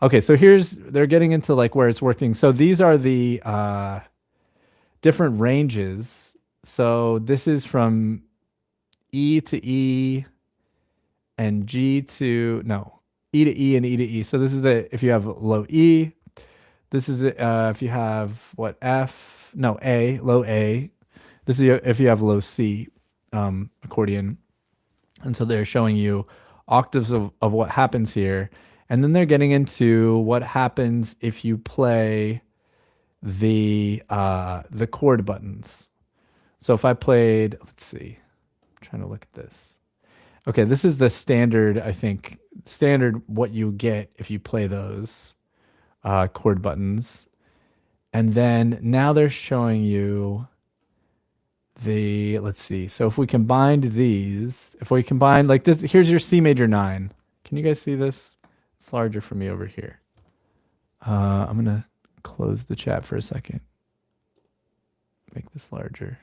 okay. So they're getting into like where it's working. So these are the, different ranges. So this is from E to E and E to E and E to E. So this is if you have low E, this is, if you have low A, this is if you have low C, accordion. And so they're showing you octaves of what happens here. And then they're getting into what happens if you play the chord buttons. So if I played, let's see, I'm trying to look at this. Okay, this is the standard, I think, what you get if you play those chord buttons. And then now they're showing you let's see. So if we combined these, like this, here's your C major 9. Can you guys see this? It's larger for me over here. I'm going to close the chat for a second. Make this larger.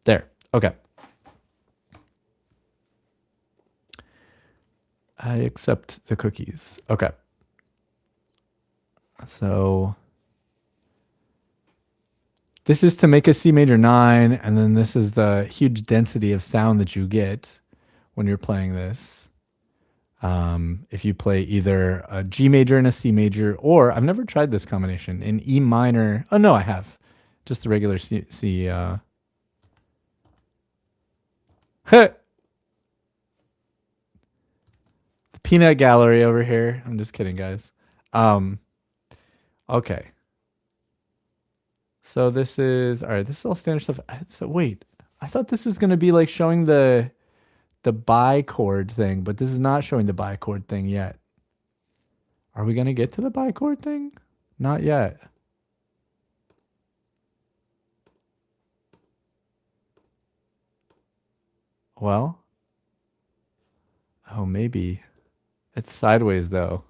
There. Okay. I accept the cookies. Okay. So this is to make a C major 9, and then this is the huge density of sound that you get when you're playing this. If you play either a G major and a C major, or I've never tried this combination, in E minor. Oh no, I have. Just the regular C. The peanut gallery over here. I'm just kidding, guys. Okay. So this is, all right, this is all standard stuff. So wait, I thought this was going to be like showing the bichord thing, but this is not showing the bichord thing yet. Are we going to get to the bichord thing? Not yet. Well, oh, maybe. It's sideways though.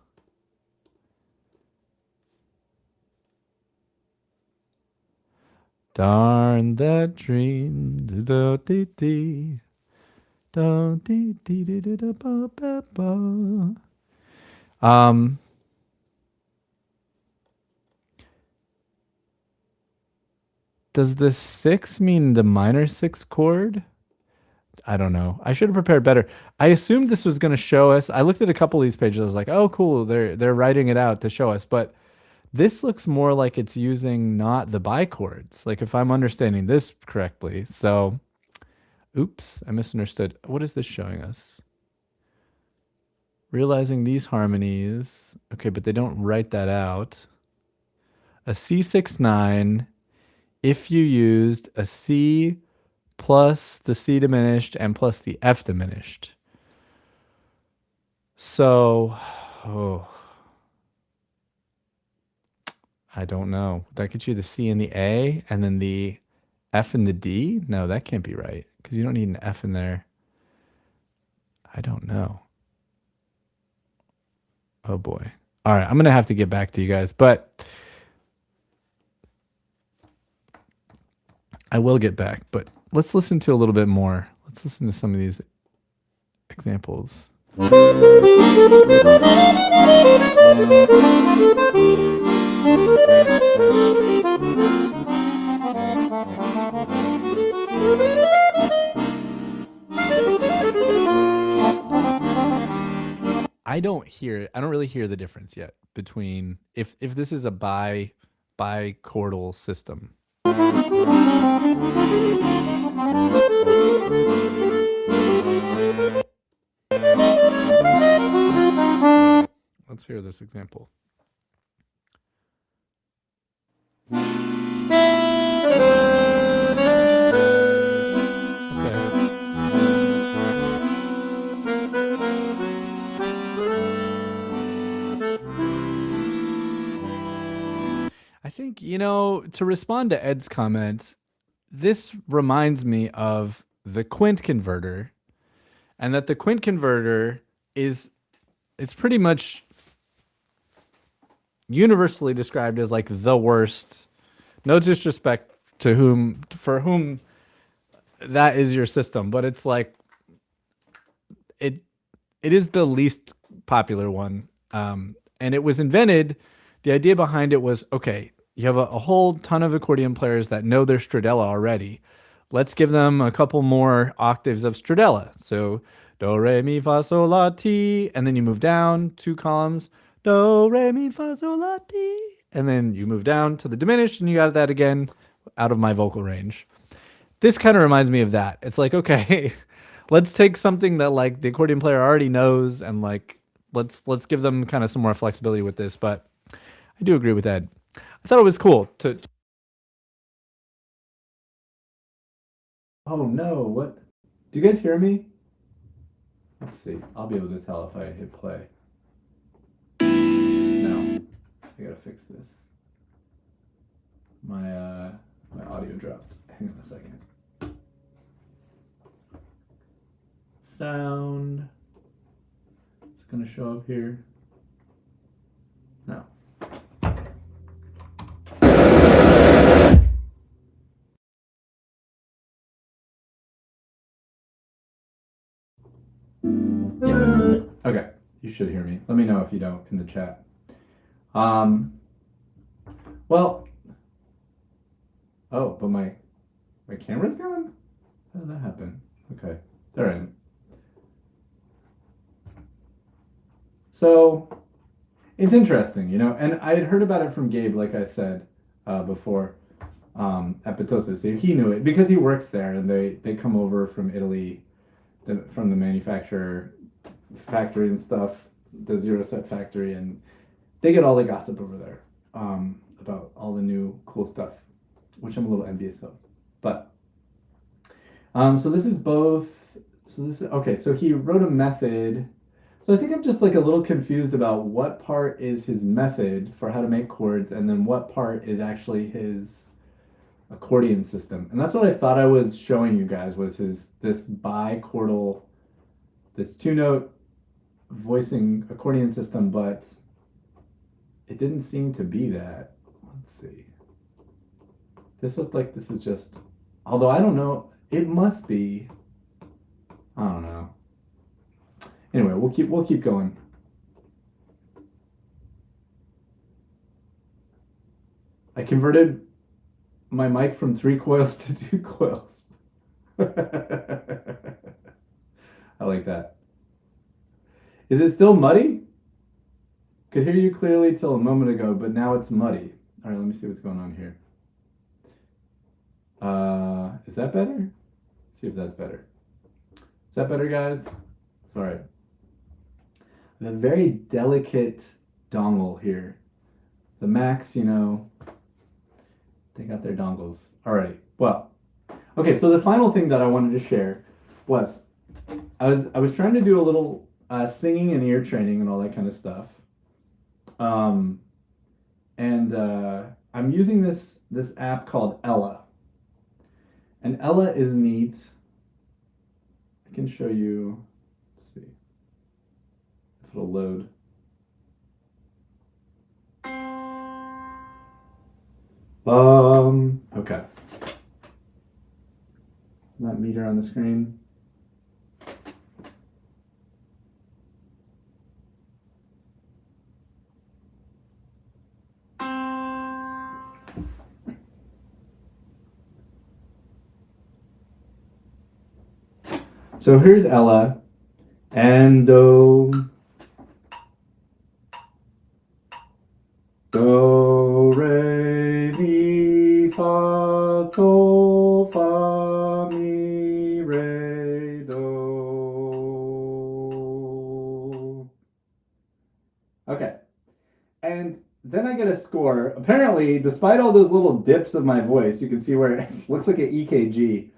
Darn that dream. Does the 6 mean the minor 6 chord? I don't know. I should have prepared better. I assumed this was going to show us. I looked at a couple of these pages. I was like, "Oh, cool. They're writing it out to show us." But this looks more like it's using not the bichords. Like if I'm understanding this correctly. So, oops, I misunderstood. What is this showing us? Realizing these harmonies. Okay, but they don't write that out. A C6-9 if you used a C plus the C diminished and plus the F diminished. So, I don't know. That gets you the C and the A and then the F and the D? No, that can't be right because you don't need an F in there. I don't know. Oh boy. All right, I'm going to have to get back to you guys, but I will get back. But let's listen to a little bit more. Let's listen to some of these examples. I don't really hear the difference yet between if this is a bichordal system. Let's hear this example. I think, to respond to Ed's comment, this reminds me of the quint converter, and that the quint converter it's pretty much universally described as like the worst. No disrespect to for whom that is your system, but it's like it is the least popular one. And it was invented. The idea behind it was, okay, you have a whole ton of accordion players that know their stradella already. Let's give them a couple more octaves of stradella. So do, re, mi, fa, sol, la, ti. And then you move down 2 columns. Do, re, mi, fa, sol, la, ti. And then you move down to the diminished and you got that again out of my vocal range. This kind of reminds me of that. It's like, okay, let's take something that like the accordion player already knows and like let's give them kind of some more flexibility with this. But I do agree with Ed. I thought it was cool to. Oh no! What? Do you guys hear me? Let's see. I'll be able to tell if I hit play. No, I gotta fix this. My audio dropped. Hang on a second. Sound. It's gonna show up here. No. Yes. Okay. You should hear me. Let me know if you don't in the chat. Well. Oh, but my camera's gone? How did that happen? Okay. There I am. So it's interesting, and I had heard about it from Gabe, like I said before, at Petosa. So he knew it because he works there, and they come over from Italy, from the manufacturer factory and stuff, the Zero Set factory, and they get all the gossip over there about all the new cool stuff, which I'm a little envious of. But so this is both. So this is okay. So he wrote a method. So I think I'm just like a little confused about what part is his method for how to make chords, and then what part is actually his accordion system. And that's what I thought I was showing you guys was this bichordal, this 2-note voicing accordion system, but it didn't seem to be that. Let's see. This looked like this is just, although I don't know, it must be. I don't know. Anyway, we'll keep going. I converted my mic from 3 coils to 2 coils. I like that. Is it still muddy? Could hear you clearly till a moment ago, but now it's muddy. All right, let me see what's going on here. Is that better? Let's see if that's better. Is that better, guys? Sorry. A very delicate dongle here. The Macs, you know, they got their dongles. Alrighty. Well, okay. So the final thing that I wanted to share was I was trying to do a little singing and ear training and all that kind of stuff. And I'm using this app called Ella. And Ella is neat. I can show you. Let's see if it'll load. Okay. That meter on the screen. So here's Ella, and do, re, mi, fa, sol, fa, mi, re, do. Okay, and then I get a score. Apparently, despite all those little dips of my voice, you can see where it looks like an EKG.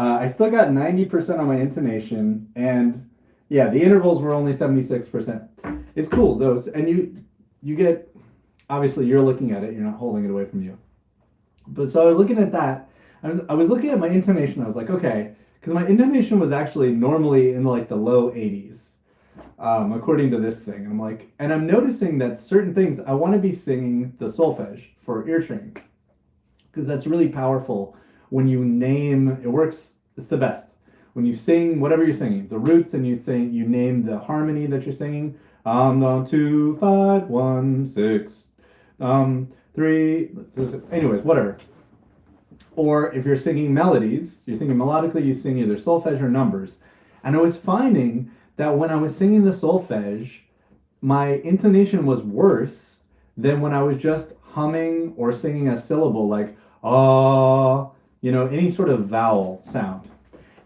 I still got 90% on my intonation, and yeah, the intervals were only 76%. It's cool, those, and you get, obviously you're looking at it, you're not holding it away from you. But so I was looking at that, I was looking at my intonation, I was like, okay, because my intonation was actually normally in like the low 80s, according to this thing. I'm like, and I'm noticing that certain things, I want to be singing the solfege for ear training, because that's really powerful. When you name, it works, it's the best. When you sing whatever you're singing, the roots, and you name the harmony that you're singing. 2, 5, 1, 6, 3. Anyways, whatever. Or if you're singing melodies, you're thinking melodically, you sing either solfege or numbers. And I was finding that when I was singing the solfege, my intonation was worse than when I was just humming or singing a syllable like ah, any sort of vowel sound.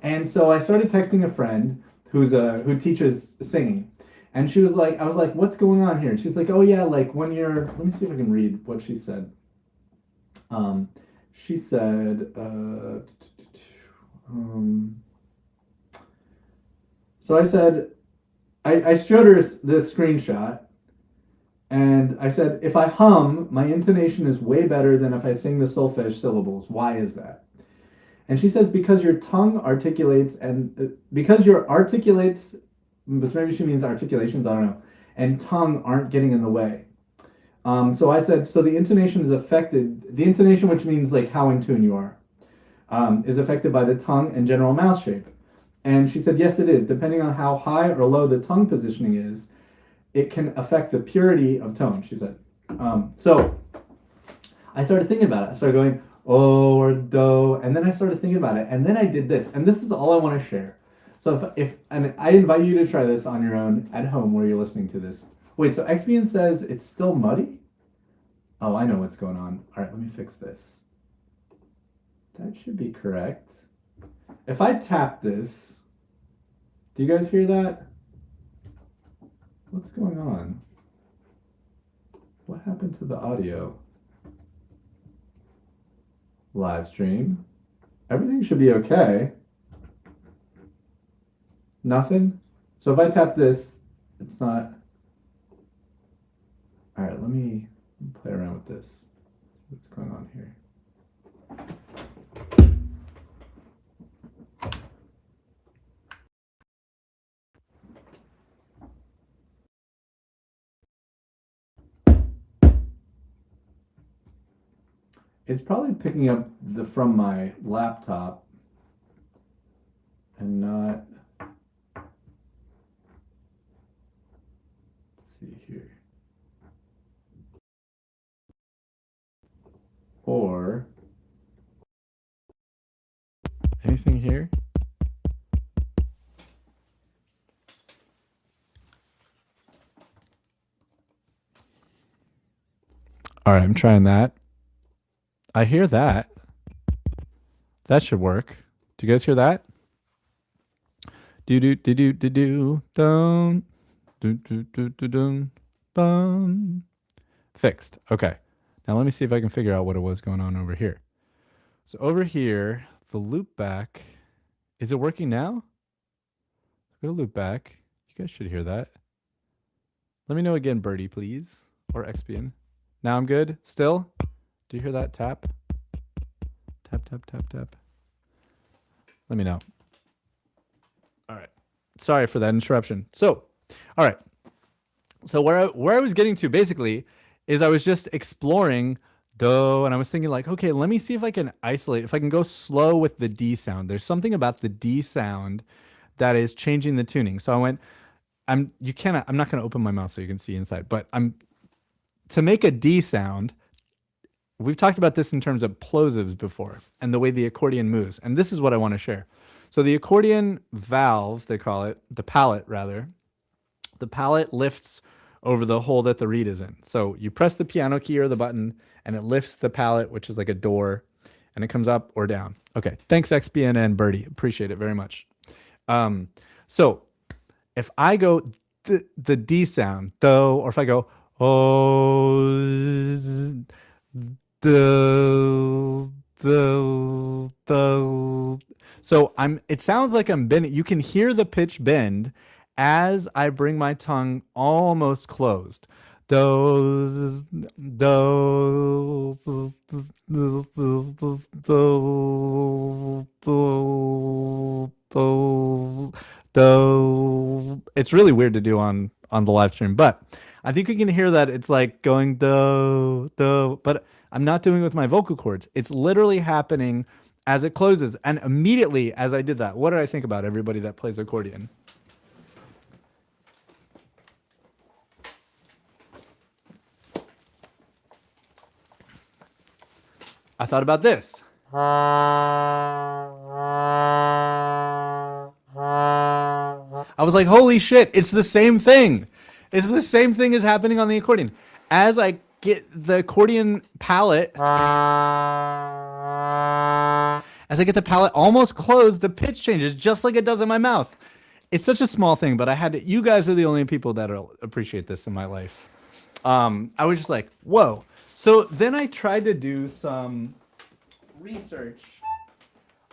And so I started texting a friend who teaches singing, and she was like, I was like, what's going on here? And she's like, oh yeah, like when you're, let me see if I can read what she said. She said, so I said, I showed her this screenshot, and I said, if I hum, my intonation is way better than if I sing the solfege syllables. Why is that? And she says, because your tongue articulates, and because your articulates, but maybe she means articulations, I don't know, and tongue aren't getting in the way. So I said, so the intonation is affected, the intonation, which means like how in tune you are, is affected by the tongue and general mouth shape. And she said, yes, it is. Depending on how high or low the tongue positioning is, it can affect the purity of tone, she said. So I started thinking about it. I started going, oh, or do, and then I started thinking about it. And then I did this, and this is all I want to share. So and I invite you to try this on your own at home where you're listening to this. Wait, so XBN says it's still muddy? Oh, I know what's going on. All right, let me fix this. That should be correct. If I tap this, do you guys hear that? What's going on? What happened to the audio? Live stream. Everything should be okay. Nothing? So if I tap this, it's not. All right, let me play around with this. What's going on here? It's probably picking up from my laptop and not. Let's see here. Or Anything here? All right, I'm trying that. I hear that. That should work. Do you guys hear that? Do do do do do do dun do do do do dun bum. Fixed. Okay. Now let me see if I can figure out what it was going on over here. So over here, the loop back. Is it working now? Go to loop back. You guys should hear that. Let me know again, Birdie, please. Or XPN. Now I'm good. Still? Do you hear that tap? Tap, tap, tap, tap. Let me know. All right. Sorry for that interruption. So, all right. So where I was getting to basically is I was just exploring do, and I was thinking like, okay, let me see if I can isolate, if I can go slow with the D sound. There's something about the D sound that is changing the tuning. So I went, I'm not going to open my mouth so you can see inside, but to make a D sound, we've talked about this in terms of plosives before and the way the accordion moves. And this is what I want to share. So the accordion valve, they call it, the palette rather, the palette lifts over the hole that the reed is in. So you press the piano key or the button and it lifts the palette, which is like a door, and it comes up or down. Okay, thanks XBN and Birdie. Appreciate it very much. So if I go the D sound, do, or if I go oh, do, so it sounds like I'm bending. You can hear the pitch bend as I bring my tongue almost closed. Do, do, do, do, do. It's really weird to do on the live stream, but I think you can hear that it's like going do, do, but I'm not doing it with my vocal cords. It's literally happening as it closes. And immediately as I did that, what did I think about everybody that plays accordion? I thought about this. I was like, holy shit, it's the same thing. It's the same thing as happening on the accordion. As I get the accordion palette, almost closed, the pitch changes just like it does in my mouth. It's such a small thing, but I had to, you guys are the only people that'll appreciate this in my life. I was just like, whoa. So then I tried to do some research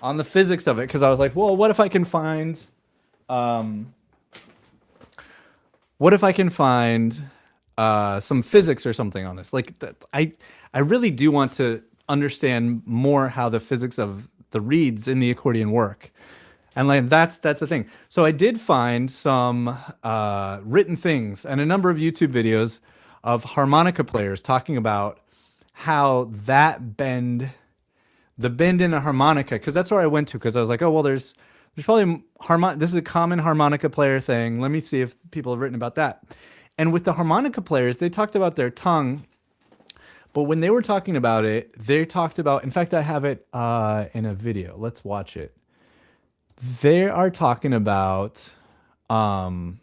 on the physics of it because I was like, well, what if I can find some physics or something on this? Like, I really do want to understand more how the physics of the reeds in the accordion work. And like that's the thing. So I did find some written things and a number of YouTube videos of harmonica players talking about how that bend, the bend in a harmonica, because that's where I went to, because I was like, oh, well, there's probably this is a common harmonica player thing. Let me see if people have written about that. And with the harmonica players, they talked about their tongue, but when they were talking about it, they talked about, in fact, I have it in a video. Let's watch it. They are talking about that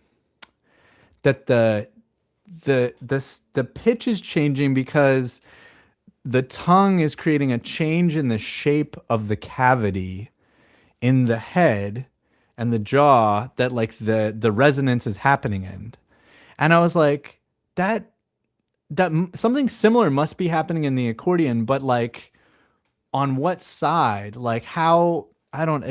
the pitch is changing because the tongue is creating a change in the shape of the cavity in the head and the jaw that like the resonance is happening in. And I was like, that something similar must be happening in the accordion, but like on what side? Like how, I don't,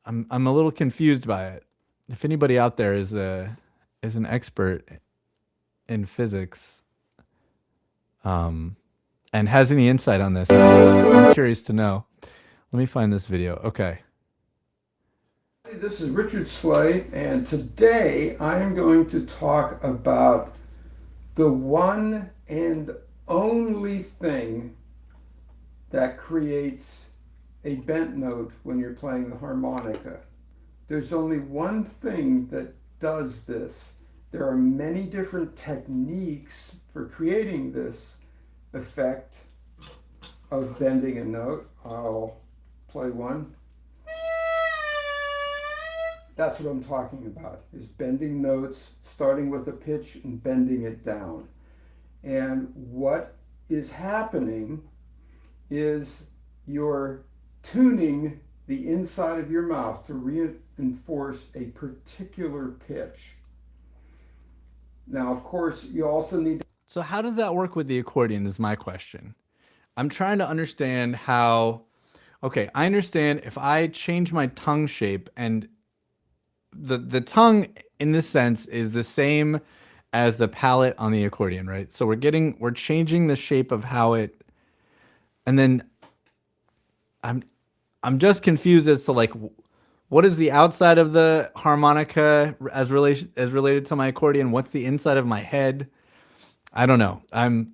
I'm a little confused by it. If anybody out there is an expert in physics, and has any insight on this, I'm curious to know. Let me find this video. Okay. This is Richard Slay, and today I am going to talk about the one and only thing that creates a bent note when you're playing the harmonica. There's only one thing that does this. There are many different techniques for creating this effect of bending a note. I'll play one. That's what I'm talking about, is bending notes, starting with a pitch and bending it down. And what is happening is you're tuning the inside of your mouth to reinforce a particular pitch. Now, of course, you also need to... So how does that work with the accordion is my question. I'm trying to understand how, okay, I understand if I change my tongue shape, and the tongue in this sense is the same as the palate on the accordion, right? So we're changing the shape of how it, and then I'm just confused as to like, what is the outside of the harmonica as related to my accordion? What's the inside of my head? I don't know. I'm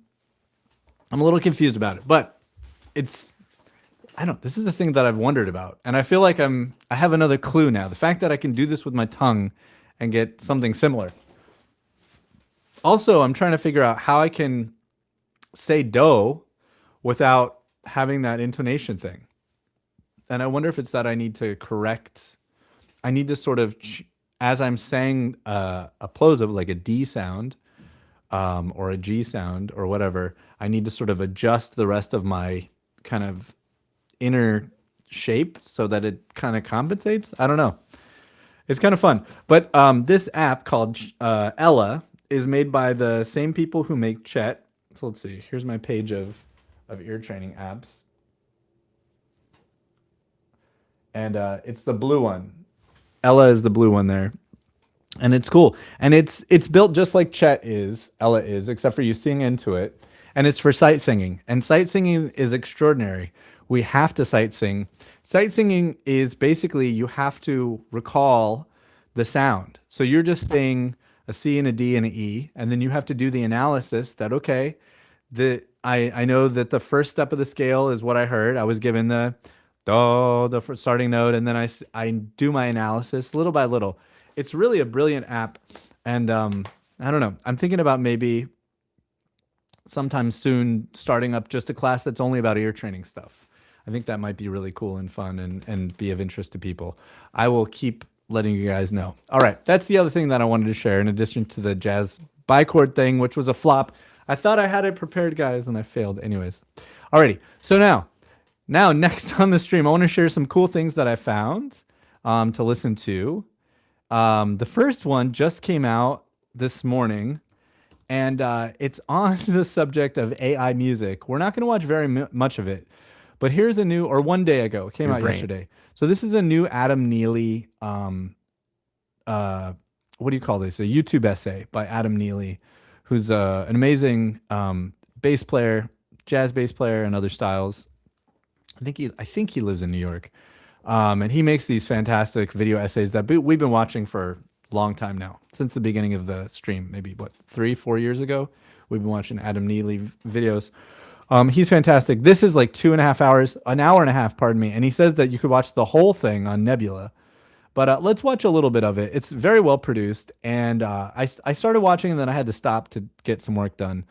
a little confused about it, but this is the thing that I've wondered about. And I feel like I have another clue now. The fact that I can do this with my tongue and get something similar. Also, I'm trying to figure out how I can say do without having that intonation thing. And I wonder if it's that I need to sort of, as I'm saying a plosive, like a D sound, or a G sound or whatever, I need to sort of adjust the rest of my kind of inner shape so that it kind of compensates. I don't know. It's kind of fun. But this app called Ella is made by the same people who make Chet. So let's see. Here's my page of ear training apps. And it's the blue one. Ella is the blue one there. And it's cool. And it's built just like Chet is, Ella is, except for you sing into it. And it's for sight singing. And sight singing is extraordinary. We have to sight sing. Sight singing is basically you have to recall the sound. So you're just saying a C and a D and an E, and then you have to do the analysis that, okay, I know that the first step of the scale is what I heard. I was given the do, the starting note, and then I do my analysis little by little. It's really a brilliant app, and I don't know. I'm thinking about maybe sometime soon starting up just a class that's only about ear training stuff. I think that might be really cool and fun and be of interest to people. I will keep letting you guys know. All right, that's the other thing that I wanted to share in addition to the jazz bichord thing, which was a flop. I thought I had it prepared, guys, and I failed. Anyways, alrighty. So now next on the stream, I want to share some cool things that I found to listen to. The first one just came out this morning, and it's on the subject of AI music. We're not going to watch very much of it, but here's a new, or one day ago, it came out yesterday. So this is a new Adam Neely, what do you call this? A YouTube essay by Adam Neely, who's an amazing bass player, jazz bass player, and other styles. I think he lives in New York. And he makes these fantastic video essays that we've been watching for a long time now, since the beginning of the stream, maybe 3-4 years ago. We've been watching Adam Neely videos. He's fantastic. This is like 2.5 hours, an hour and a half, pardon me. And he says that you could watch the whole thing on Nebula. But let's watch a little bit of it. It's very well produced. And I started watching and then I had to stop to get some work done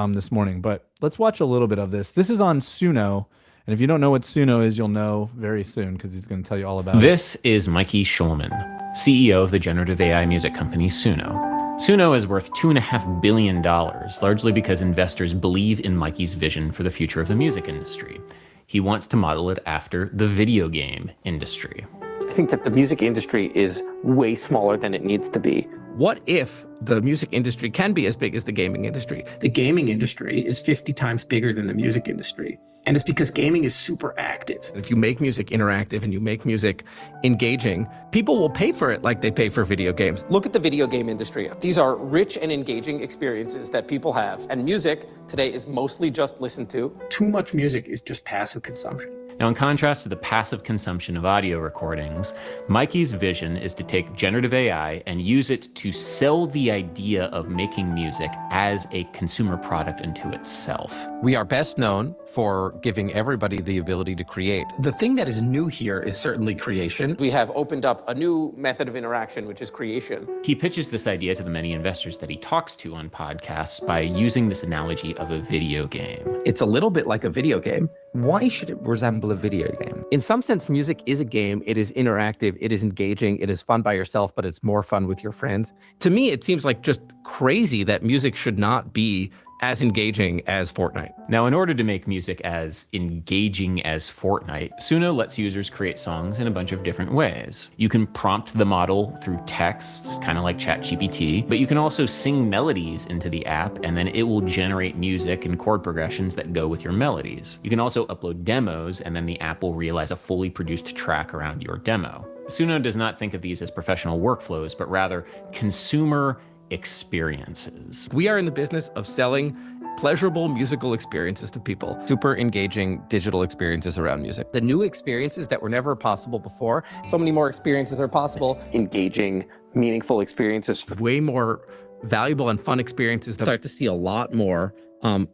this morning. But let's watch a little bit of this. This is on Suno. And if you don't know what Suno is, you'll know very soon because he's going to tell you all about it. This is Mikey Schulman, CEO of the generative AI music company Suno. Suno is worth $2.5 billion, largely because investors believe in Mikey's vision for the future of the music industry. He wants to model it after the video game industry. I think that the music industry is way smaller than it needs to be. What if the music industry can be as big as the gaming industry? The gaming industry is 50 times bigger than the music industry. And it's because gaming is super active. If you make music interactive and you make music engaging, people will pay for it like they pay for video games. Look at the video game industry. These are rich and engaging experiences that people have. And music today is mostly just listened to. Too much music is just passive consumption. Now, in contrast to the passive consumption of audio recordings, Mikey's vision is to take generative AI and use it to sell the idea of making music as a consumer product unto itself. We are best known for giving everybody the ability to create. The thing that is new here is certainly creation. We have opened up a new method of interaction, which is creation. He pitches this idea to the many investors that he talks to on podcasts by using this analogy of a video game. It's a little bit like a video game. Why should it resemble a video game? In some sense, music is a game. It is interactive. It is engaging. It is fun by yourself, but it's more fun with your friends. To me, it seems like just crazy that music should not be as engaging as Fortnite. Now, in order to make music as engaging as Fortnite, Suno lets users create songs in a bunch of different ways. You can prompt the model through text, kind of like ChatGPT, but you can also sing melodies into the app, and then it will generate music and chord progressions that go with your melodies. You can also upload demos, and then the app will realize a fully produced track around your demo. Suno does not think of these as professional workflows, but rather consumer experiences. We are in the business of selling pleasurable musical experiences to people, super engaging digital experiences around music. The new experiences that were never possible before, so many more experiences are possible. Engaging, meaningful experiences. Way more valuable and fun experiences. Start to see a lot more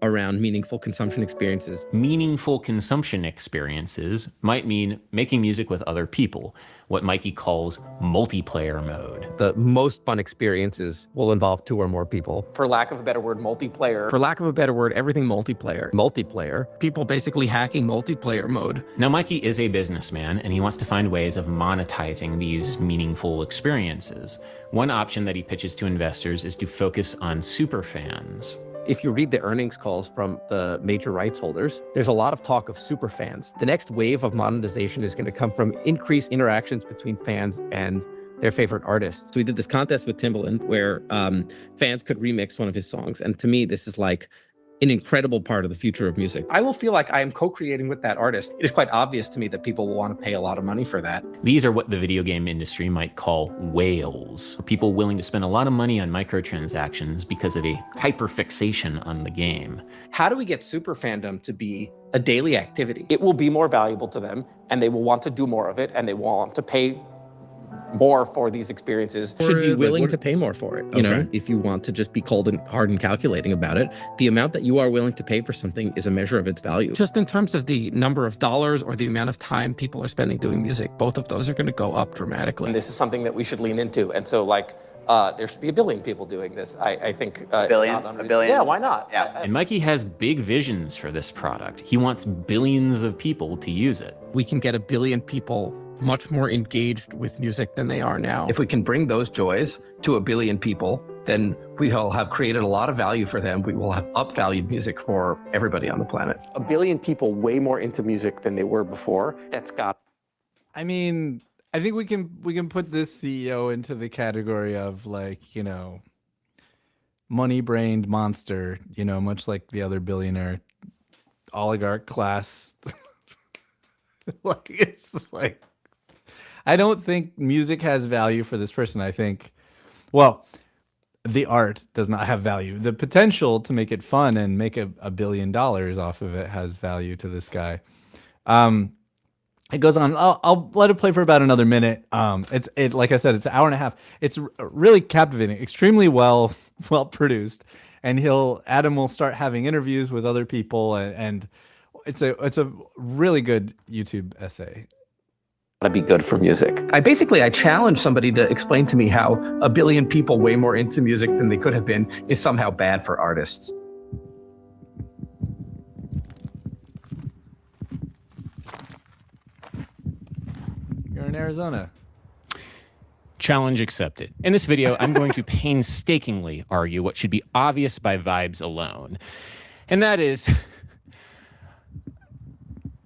around meaningful consumption experiences. Meaningful consumption experiences might mean making music with other people, what Mikey calls multiplayer mode. The most fun experiences will involve 2 or more people. For lack of a better word, multiplayer. For lack of a better word, everything multiplayer. Multiplayer. People basically hacking multiplayer mode. Now, Mikey is a businessman, and he wants to find ways of monetizing these meaningful experiences. One option that he pitches to investors is to focus on superfans. If you read the earnings calls from the major rights holders, there's a lot of talk of super fans. The next wave of monetization is going to come from increased interactions between fans and their favorite artists. So we did this contest with Timbaland where fans could remix one of his songs. And to me, this is like an incredible part of the future of music. I will feel like I am co-creating with that artist. It is quite obvious to me that people will want to pay a lot of money for that. These are what the video game industry might call whales, people willing to spend a lot of money on microtransactions because of a hyperfixation on the game. How do we get super fandom to be a daily activity? It will be more valuable to them, and they will want to do more of it, and they will want to pay more for these experiences. Should be willing to pay more for it. You know, if you want to just be cold and hard and calculating about it, the amount that you are willing to pay for something is a measure of its value. Just in terms of the number of dollars or the amount of time people are spending doing music, both of those are going to go up dramatically. And this is something that we should lean into. And so like, there should be 1 billion people doing this. I think a billion? Yeah, why not? Yeah. And Mikey has big visions for this product. He wants billions of people to use it. We can get 1 billion people much more engaged with music than they are now. If we can bring those joys to 1 billion people, then we will have created a lot of value for them. We will have upvalued music for everybody on the planet. 1 billion people way more into music than they were before. That's got... I mean, I think we can put this CEO into the category of, like, you know, money-brained monster, you know, much like the other billionaire oligarch class. Like, it's like, I don't think music has value for this person. I think, well, the art does not have value. The potential to make it fun and make $1 billion off of it has value to this guy. It goes on. I'll let it play for about another minute. It's like I said, it's an hour and a half. It's really captivating, extremely well produced, and Adam will start having interviews with other people, and it's a really good YouTube essay. To be good for music. I challenge somebody to explain to me how 1 billion people way more into music than they could have been is somehow bad for artists. You're in Arizona. Challenge accepted. In this video, I'm going to painstakingly argue what should be obvious by vibes alone. And that is,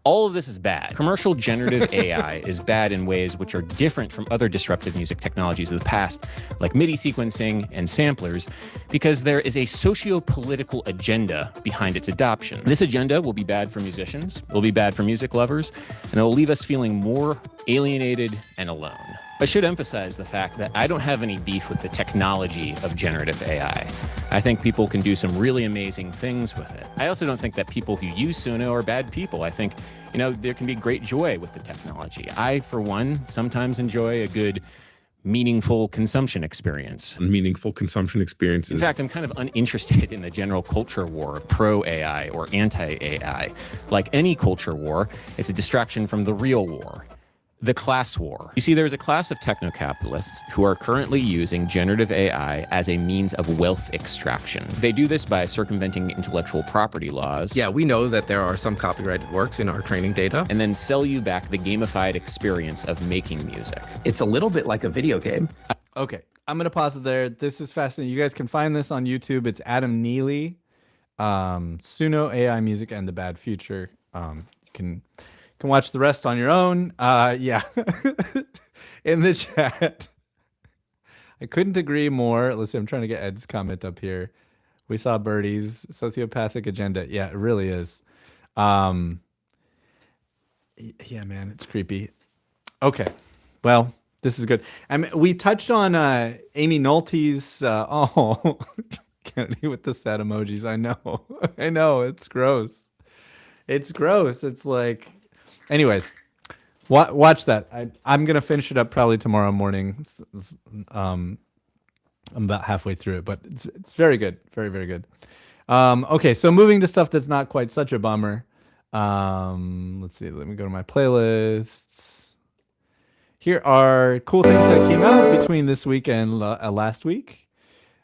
all of this is bad. Commercial generative AI is bad in ways which are different from other disruptive music technologies of the past, like MIDI sequencing and samplers, because there is a socio-political agenda behind its adoption. This agenda will be bad for musicians, it will be bad for music lovers, and it will leave us feeling more alienated and alone. I should emphasize the fact that I don't have any beef with the technology of generative AI. I think people can do some really amazing things with it. I also don't think that people who use Suno are bad people. I think, you know, there can be great joy with the technology. I, for one, sometimes enjoy a good meaningful consumption experience. Meaningful consumption experiences. In fact, I'm kind of uninterested in the general culture war of pro-AI or anti-AI. Like any culture war, it's a distraction from the real war. The class war. You see, there is a class of techno-capitalists who are currently using generative AI as a means of wealth extraction. They do this by circumventing intellectual property laws. Yeah, we know that there are some copyrighted works in our training data. And then sell you back the gamified experience of making music. It's a little bit like a video game. Okay, I'm gonna pause it there. This is fascinating. You guys can find this on YouTube. It's Adam Neely, Suno AI Music and the Bad Future. You can watch the rest on your own. Yeah, in the chat. I couldn't agree more. Let's see, I'm trying to get Ed's comment up here. We saw Birdie's sociopathic agenda. Yeah, it really is. Yeah, man, it's creepy. Okay, well, this is good. I mean, we touched on Amy Nolte's. Oh, Kennedy with the sad emojis. I know, I know, it's gross. It's gross. It's like. Anyways, watch that. I'm gonna finish it up probably tomorrow morning. I'm about halfway through it, but it's very good, very, very good. Okay, so moving to stuff that's not quite such a bummer. Let's see. Let me go to my playlists. Here are cool things that came out between this week and last week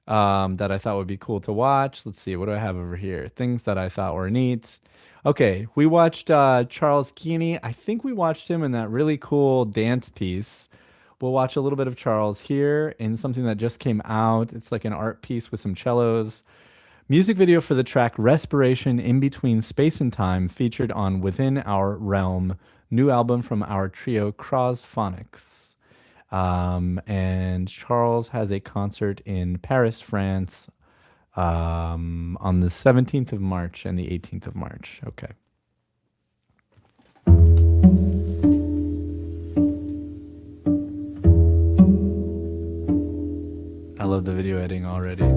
that I thought would be cool to watch. Let's see. What do I have over here? Things that I thought were neat. Okay, we watched Charles Keeney. I think we watched him in that really cool dance piece. We'll watch a little bit of Charles here in something that just came out. It's like an art piece with some cellos. Music video for the track Respiration in Between Space and Time featured on Within Our Realm, new album from our trio Phonics. And Charles has a concert in Paris, France, on the 17th of March and the 18th of March. Okay. I love the video editing already.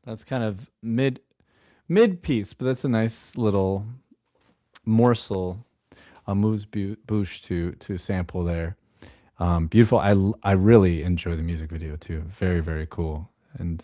That's kind of mid piece, but that's a nice little morsel, amuse-bouche to sample there. Beautiful. I really enjoy the music video too. Very, very cool and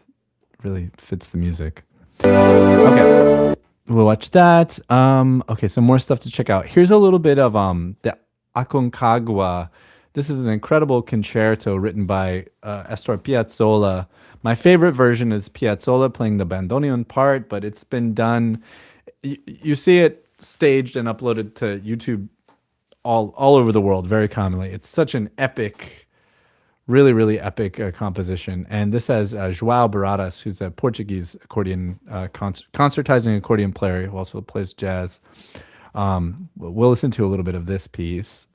really fits the music. Okay, we'll watch that. Okay, so more stuff to check out. Here's a little bit of the Aconcagua. This is an incredible concerto written by Astor Piazzolla. My favorite version is Piazzolla playing the bandoneon part, but it's been done. You see it staged and uploaded to YouTube all over the world very commonly. It's such an epic, really, really epic composition. And this has João Baradas, who's a Portuguese accordion, concertizing accordion player who also plays jazz. We'll listen to a little bit of this piece.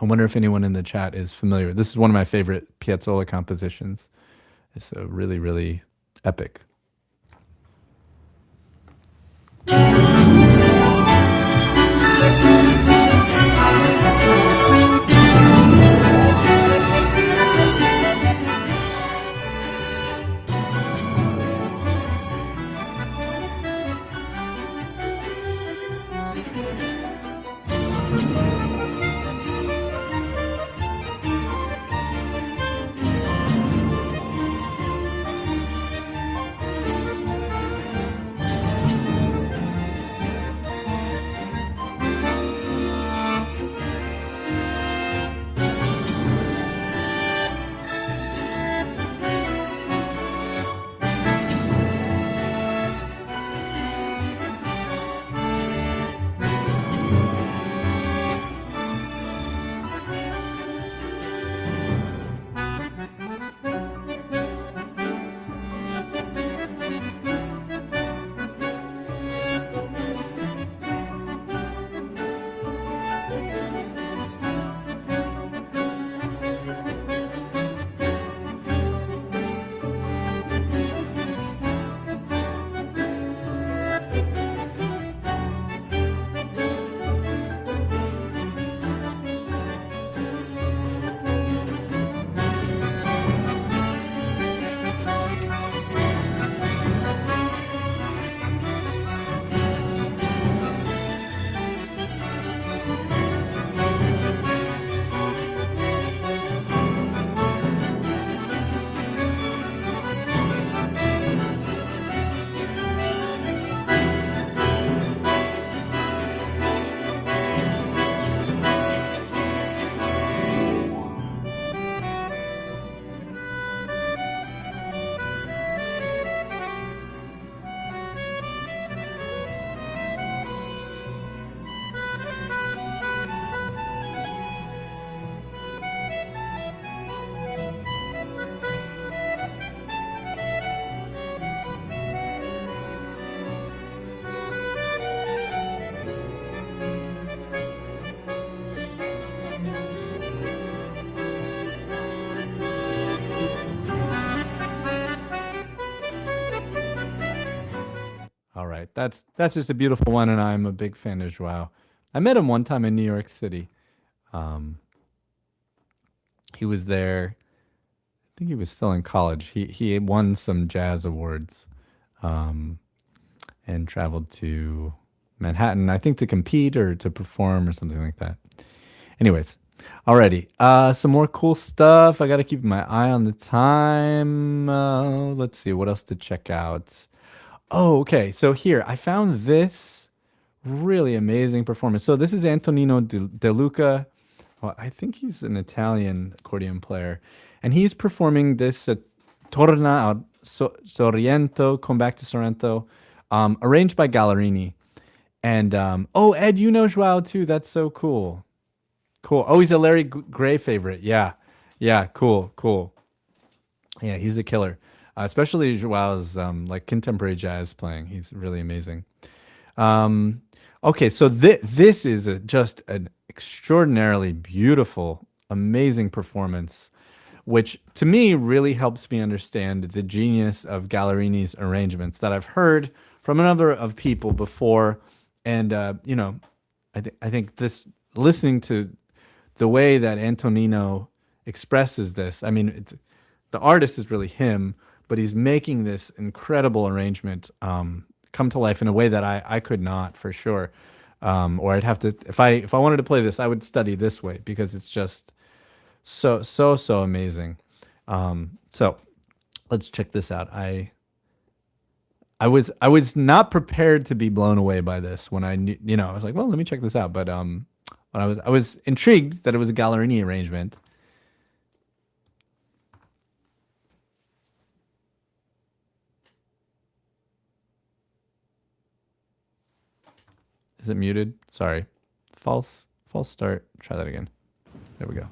I wonder if anyone in the chat is familiar. This is one of my favorite Piazzolla compositions. It's a really, really epic. right. That's just a beautiful one, and I'm a big fan of Joao. I met him one time in New York City. He was there. I think he was still in college. He won some jazz awards, and traveled to Manhattan, I think, to compete or to perform or something like that. Anyways, alrighty. Some more cool stuff. I gotta keep my eye on the time. Let's see what else to check out. Oh, okay. So here I found this really amazing performance. So this is Antonino De Luca. Well, I think he's an Italian accordion player, and he's performing this Torna al Sorrento, Come Back to Sorrento, arranged by Gallerini. And oh, Ed, you know Joao too. That's so cool. Cool. Oh, he's a Larry Gray favorite. Yeah. Yeah. Cool. Cool. Yeah, he's a killer. Especially Joao's like contemporary jazz playing. He's really amazing. Okay, so this is just an extraordinarily beautiful, amazing performance, which to me really helps me understand the genius of Gallerini's arrangements that I've heard from a number of people before. And you know, I think this, listening to the way that Antonino expresses this, I mean, the artist is really him, but he's making this incredible arrangement come to life in a way that I could not, for sure. Or I'd have to, if I wanted to play this, I would study this way, because it's just so amazing. So let's check this out. I was not prepared to be blown away by this when I knew, I was like, well, let me check this out. But I was intrigued that it was a Gallerini arrangement. Is it muted? Sorry. False start. Try that again. There we go.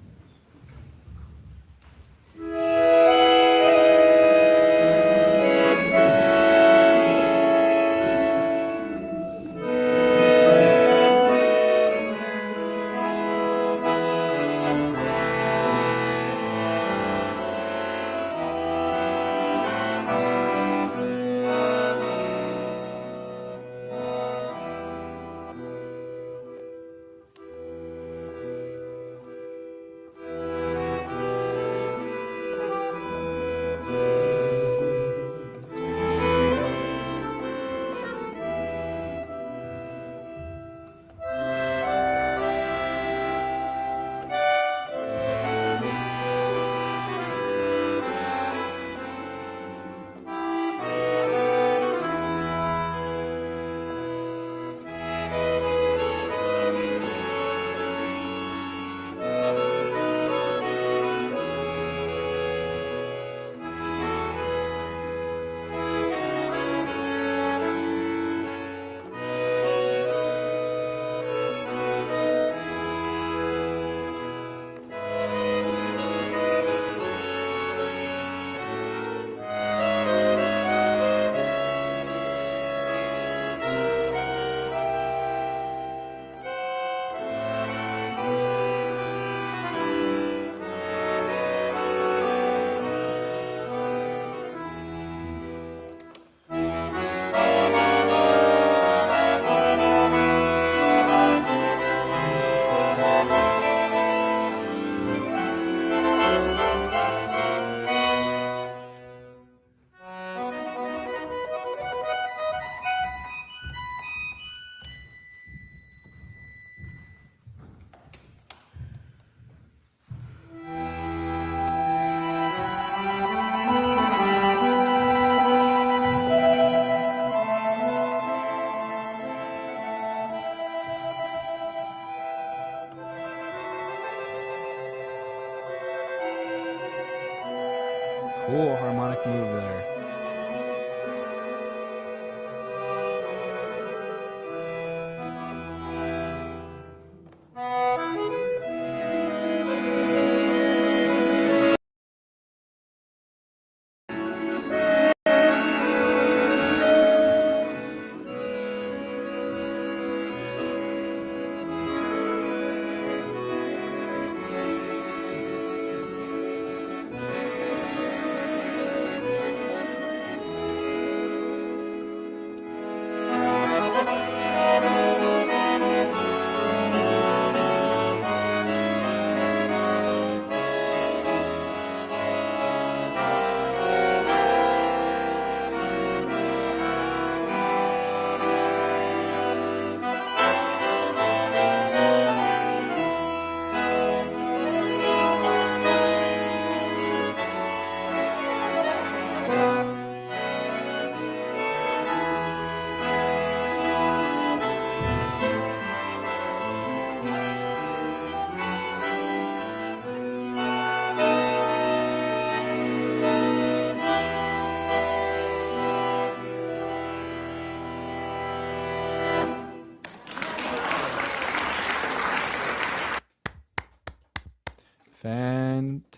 Cool harmonic move there.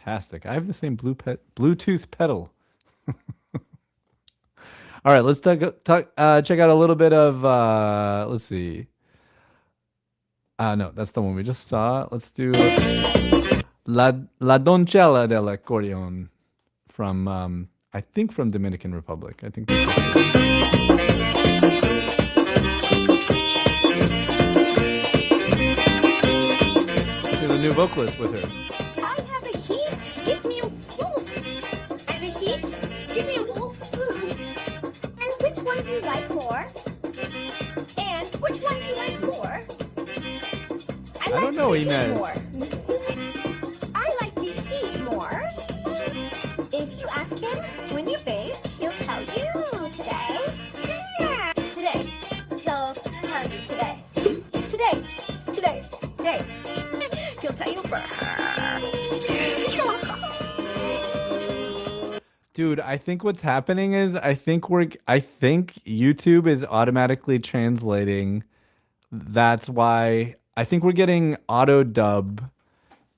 fantastic. I have the same Bluetooth pedal. All right, let's check out a little bit of, let's see. No, that's the one we just saw. Let's do La Doncella dell'Accordion from, I think from Dominican Republic. I think that's what it is. She's a new vocalist with her. I have a heat. Give me a wolf. I have a heat. Give me a wolf. And which one do you like more? And which one do you like more? I don't know, Inez. I like the heat more. If you ask him when you bathed, he'll tell you today. Yeah. Today. He'll tell you today. Today. Today. Today. He'll tell you for her. Dude, I think what's happening is I think YouTube is automatically translating. That's why I think we're getting auto dub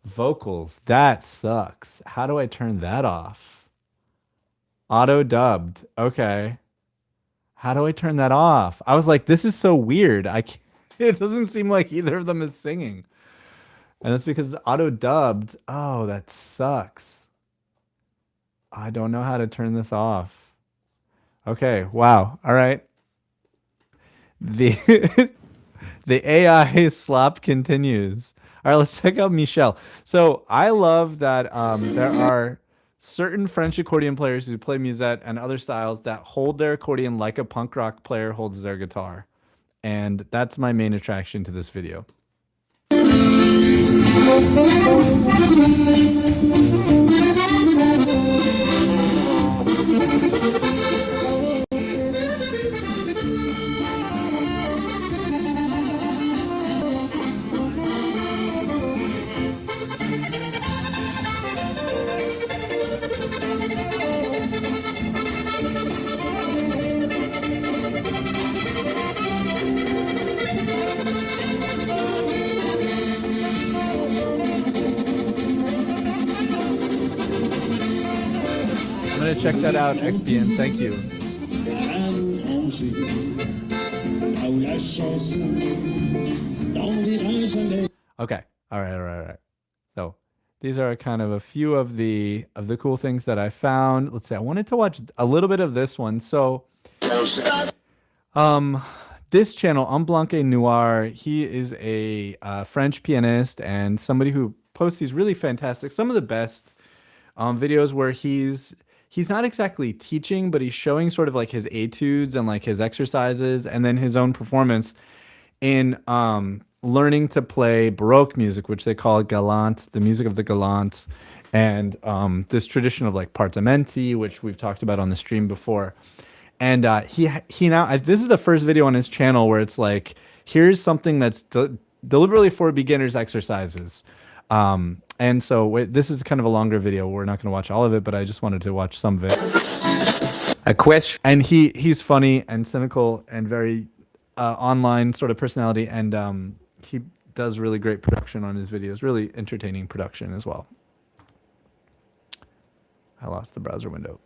vocals. That sucks. How do I turn that off? Auto dubbed. Okay. How do I turn that off? I was like, this is so weird. I can't, it doesn't seem like either of them is singing. And that's because it's auto dubbed. Oh, that sucks. I don't know how to turn this off. Okay. Wow. All right. The the AI slop continues. All right, let's check out Michel. So I love that there are certain French accordion players who play musette and other styles that hold their accordion like a punk rock player holds their guitar. And that's my main attraction to this video. I'm gonna check that out, XPN. Thank you. Okay. All right. So these are kind of a few of the cool things that I found. Let's see. I wanted to watch a little bit of this one. So this channel, Un Blanc et Noir, he is a French pianist and somebody who posts these really fantastic, some of the best videos where he's not exactly teaching, but he's showing sort of like his etudes and like his exercises and then his own performance in learning to play Baroque music, which they call galant, the music of the galant, and this tradition of like partimenti, which we've talked about on the stream before. And he now, this is the first video on his channel where it's like, here's something that's deliberately for beginners exercises. And so this is kind of a longer video. We're not going to watch all of it, but I just wanted to watch some of it. A question. And he's funny and cynical and very online sort of personality. And he does really great production on his videos, really entertaining production as well. I lost the browser window.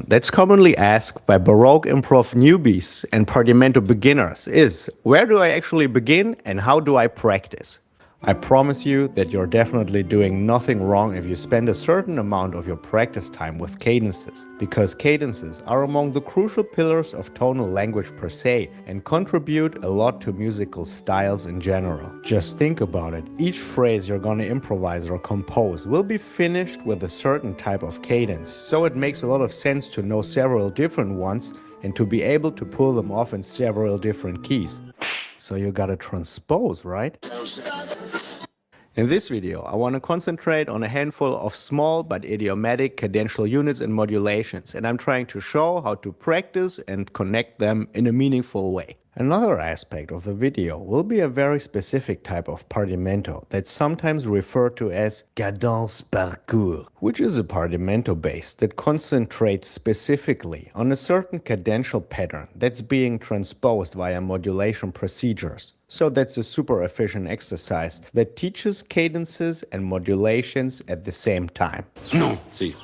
That's commonly asked by Baroque improv newbies and Partimento beginners is, where do I actually begin and how do I practice? I promise you that you're definitely doing nothing wrong if you spend a certain amount of your practice time with cadences, because cadences are among the crucial pillars of tonal language per se and contribute a lot to musical styles in general. Just think about it, each phrase you're gonna improvise or compose will be finished with a certain type of cadence, so it makes a lot of sense to know several different ones and to be able to pull them off in several different keys. So you gotta transpose, right? In this video, I want to concentrate on a handful of small but idiomatic cadential units and modulations, and I'm trying to show how to practice and connect them in a meaningful way. Another aspect of the video will be a very specific type of partimento that's sometimes referred to as cadence parcours, which is a partimento base that concentrates specifically on a certain cadential pattern that's being transposed via modulation procedures. So that's a super efficient exercise that teaches cadences and modulations at the same time. No, see.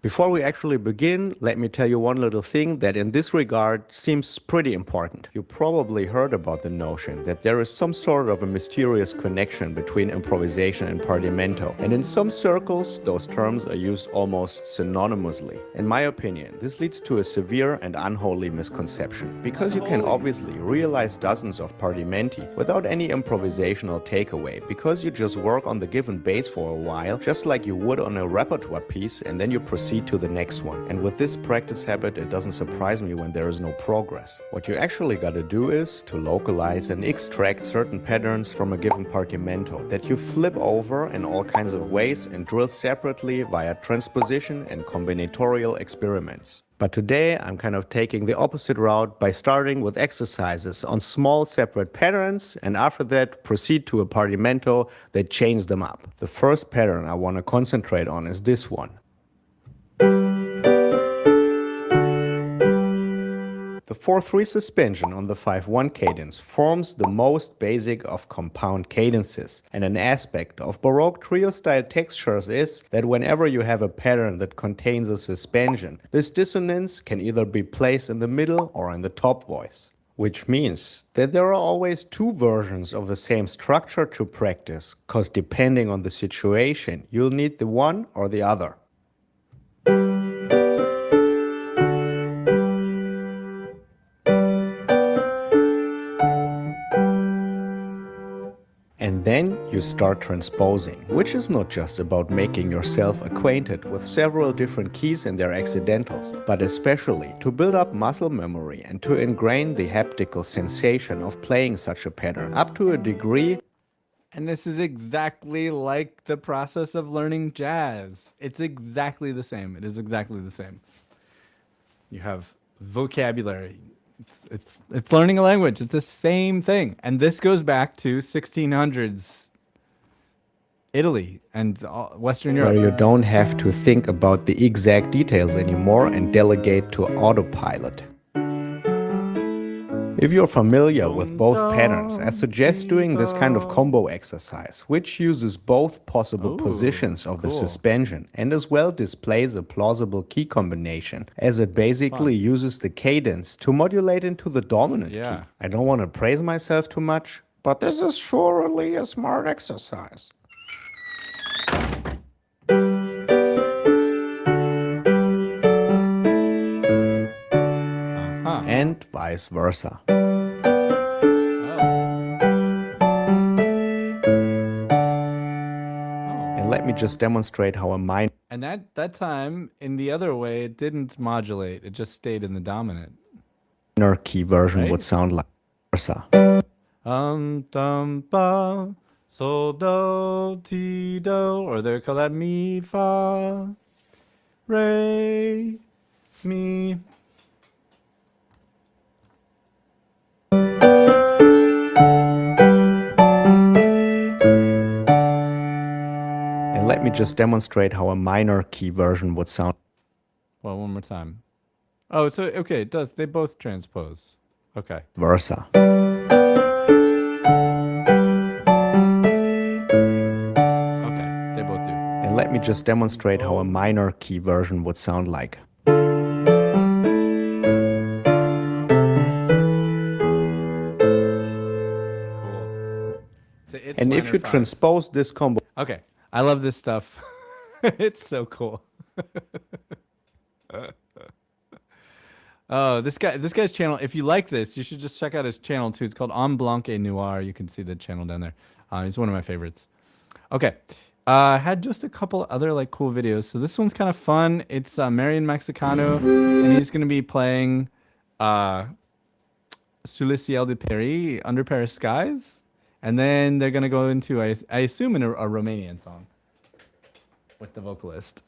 Before we actually begin, let me tell you one little thing that in this regard seems pretty important. You probably heard about the notion that there is some sort of a mysterious connection between improvisation and partimento, and in some circles those terms are used almost synonymously. In my opinion, this leads to a severe and unholy misconception, because you can obviously realize dozens of partimenti without any improvisational takeaway, because you just work on the given bass for a while, just like you would on a repertoire piece, and then you proceed to the next one. And with this practice habit, it doesn't surprise me when there is no progress. What you actually gotta do is to localize and extract certain patterns from a given partimento that you flip over in all kinds of ways and drill separately via transposition and combinatorial experiments. But today I'm kind of taking the opposite route by starting with exercises on small separate patterns, and after that proceed to a partimento that changes them up. The first pattern I want to concentrate on is this one. The 4/3 suspension on the 5/1 cadence forms the most basic of compound cadences, and an aspect of Baroque trio-style textures is that whenever you have a pattern that contains a suspension, this dissonance can either be placed in the middle or in the top voice. Which means that there are always two versions of the same structure to practice, cause depending on the situation, you'll need the one or the other. And then you start transposing, which is not just about making yourself acquainted with several different keys and their accidentals, but especially to build up muscle memory and to ingrain the haptical sensation of playing such a pattern up to a degree. And this is exactly like the process of learning jazz. It's exactly the same. It is exactly the same. You have vocabulary. It's learning a language. It's the same thing. And this goes back to 1600s Italy and Western Europe. Where you don't have to think about the exact details anymore and delegate to autopilot. If you're familiar with both patterns, I suggest doing this kind of combo exercise, which uses both possible positions of the suspension and as well displays a plausible key combination, as it basically uses the cadence to modulate into the dominant key. I don't want to praise myself too much, but this is surely a smart exercise. And vice versa. And let me just demonstrate how a minor. And that time, in the other way, it didn't modulate. It just stayed in the dominant. Minor key version would sound like versa. Dum ba, sol do ti do, or they call that mi fa, re, mi. Let me just demonstrate how a minor key version would sound. Well, one more time. Oh, so okay, it does. They both transpose. Okay. Versa. Okay, they both do. And let me just demonstrate how a minor key version would sound like. Cool. And if you transpose this combo. Okay. I love this stuff. It's so cool. Oh, this guy's channel. If you like this, you should just check out his channel too. It's called En Blanc et Noir. You can see the channel down there. He's one of my favorites. Okay. I had just a couple other like cool videos. So this one's kind of fun. It's Marian Mexicano, and he's going to be playing Sous le ciel de Paris, Under Paris Skies. And then they're going to go into, I assume, a Romanian song with the vocalist.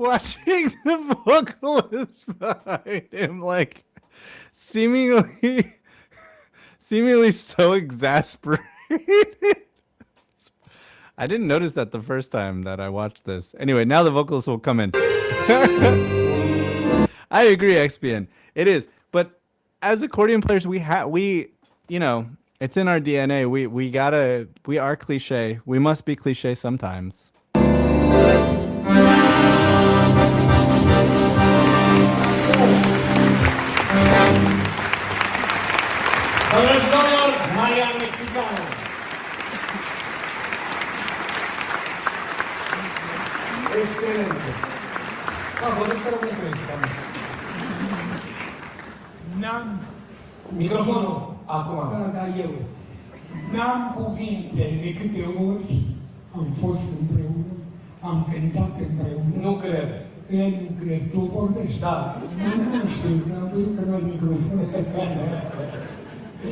watching the vocalist behind him, like seemingly so exasperated. I didn't notice that the first time that I watched this. Anyway, now the vocalist will come in. I agree, XPN. It is, but as accordion players, you know, it's in our DNA. We are cliche. We must be cliche sometimes. N-am microfonul acum. Da, eu. N-am cuvinte de câte ori am fost împreună, am cântat împreună. Nu cred. Nu cred. Tu vorbești? Da. Nu știu, n-am văzut că n-ai microfon.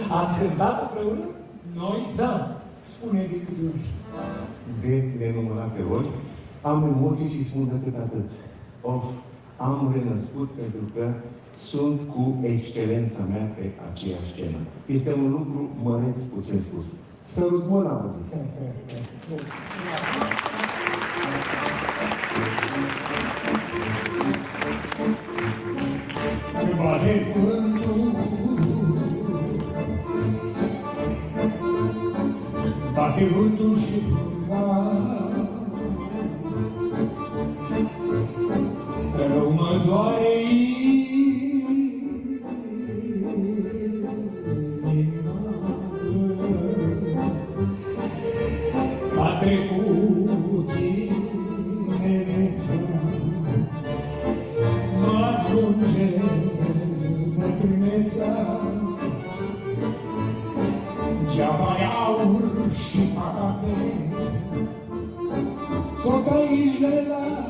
Ați cântat împreună? Noi? Da. Spune de câte ori. De nenumărate ori. Am emoții și spun decât atât. Am renăscut pentru că sunt cu excelența mea pe aceeași scenă. Este un lucru măreț puțin spus. Sărut mâna, vă zic. Bate vântul, bate vântul și frunza, rău mă doare inima, a trecut tinerețea, mă ajunge bătrânețea, geaba aur și pagate, tot aici le las.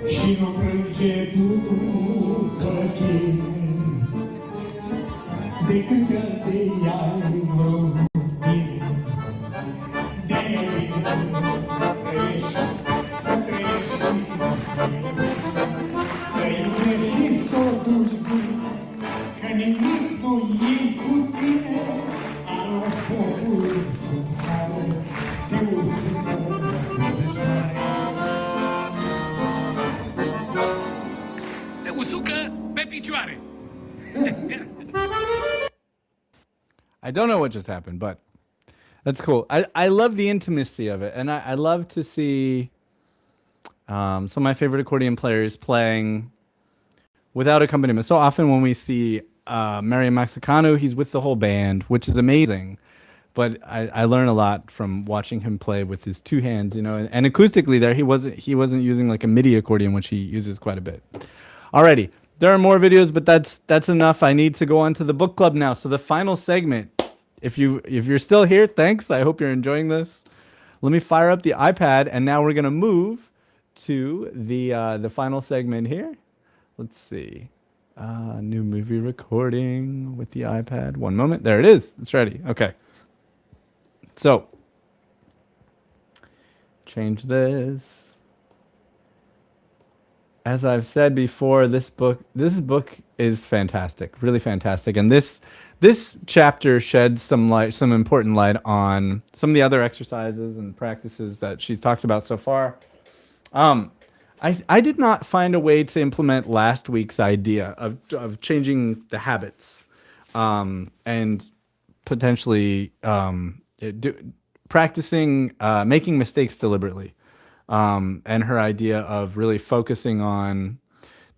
Și nu plânge după tine, de când te ai vrut bine. De-aia e bine să trăiești, să iubești și să o duci bine, că nimic nu iei cu tine, al focului sub care te uscă. I don't know what just happened, but that's cool. I love the intimacy of it, and I love to see some of my favorite accordion players playing without accompaniment. So often when we see Mario Maxicano, he's with the whole band, which is amazing. But I learn a lot from watching him play with his two hands, you know, and acoustically there he wasn't using like a MIDI accordion, which he uses quite a bit. Alrighty. There are more videos, but that's enough. I need to go on to the book club now. So the final segment, if you're still here, thanks. I hope you're enjoying this. Let me fire up the iPad, and now we're gonna move to the final segment here. Let's see, new movie recording with the iPad. One moment, there it is. It's ready. Okay. So change this. As I've said before, this book is fantastic, really fantastic. And this chapter sheds some important light on some of the other exercises and practices that she's talked about so far. I did not find a way to implement last week's idea of changing the habits and potentially practicing making mistakes deliberately. And her idea of really focusing on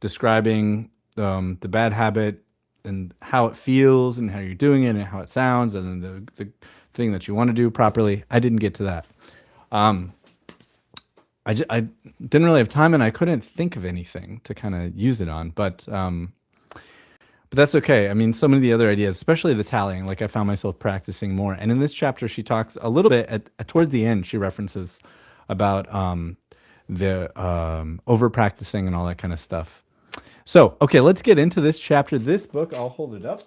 describing the bad habit and how it feels and how you're doing it and how it sounds and then the thing that you want to do properly. I didn't get to that. I didn't really have time and I couldn't think of anything to kind of use it on, but that's okay. I mean, so many of the other ideas, especially the tallying, like I found myself practicing more. And in this chapter, she talks a little bit towards the end, she references about the over practicing and all that kind of stuff. So, okay, let's get into this chapter. This book, I'll hold it up.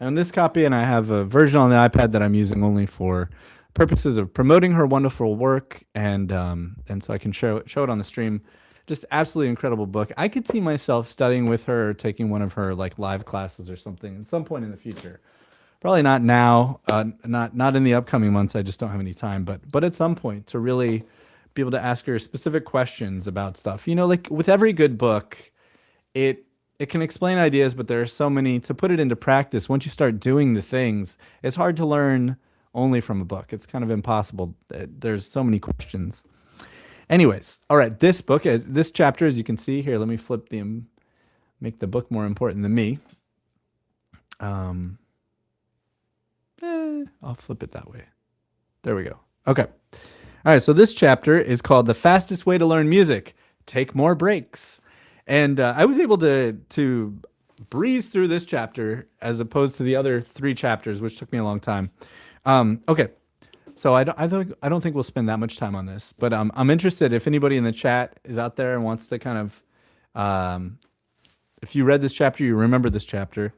And this copy, and I have a version on the iPad that I'm using only for purposes of promoting her wonderful work, and so I can show it on the stream. Just absolutely incredible book. I could see myself studying with her, or taking one of her like live classes or something at some point in the future. Probably not now, not in the upcoming months. I just don't have any time. But at some point, to really be able to ask her specific questions about stuff. You know, like with every good book, it can explain ideas, but there are so many to put it into practice. Once you start doing the things, it's hard to learn only from a book. It's kind of impossible. There's so many questions. Anyways, all right, this chapter, as you can see here, let me flip make the book more important than me. I'll flip it that way. There we go. Okay. All right, so this chapter is called The Fastest Way to Learn Music, Take More Breaks. And I was able to breeze through this chapter as opposed to the other 3 chapters, which took me a long time. Okay, so I don't think we'll spend that much time on this, but I'm interested if anybody in the chat is out there and wants to kind of, if you read this chapter, you remember this chapter.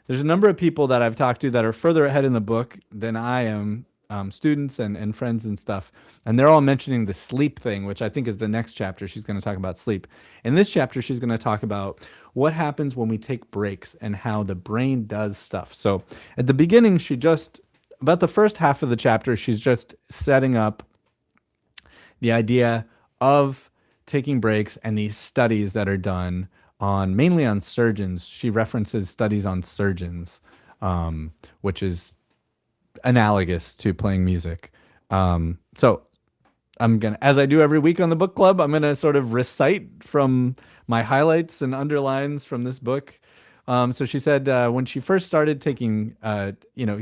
There's a number of people that I've talked to that are further ahead in the book than I am, students and friends and stuff, and they're all mentioning the sleep thing, which I think is the next chapter. She's going to talk about sleep. In this chapter, she's going to talk about what happens when we take breaks and how the brain does stuff. So at the beginning, about the first half of the chapter, she's just setting up the idea of taking breaks and these studies that are done mainly on surgeons. She references studies on surgeons, which is analogous to playing music. So I'm going to, as I do every week on the book club, I'm going to sort of recite from my highlights and underlines from this book. So she said when she first started taking,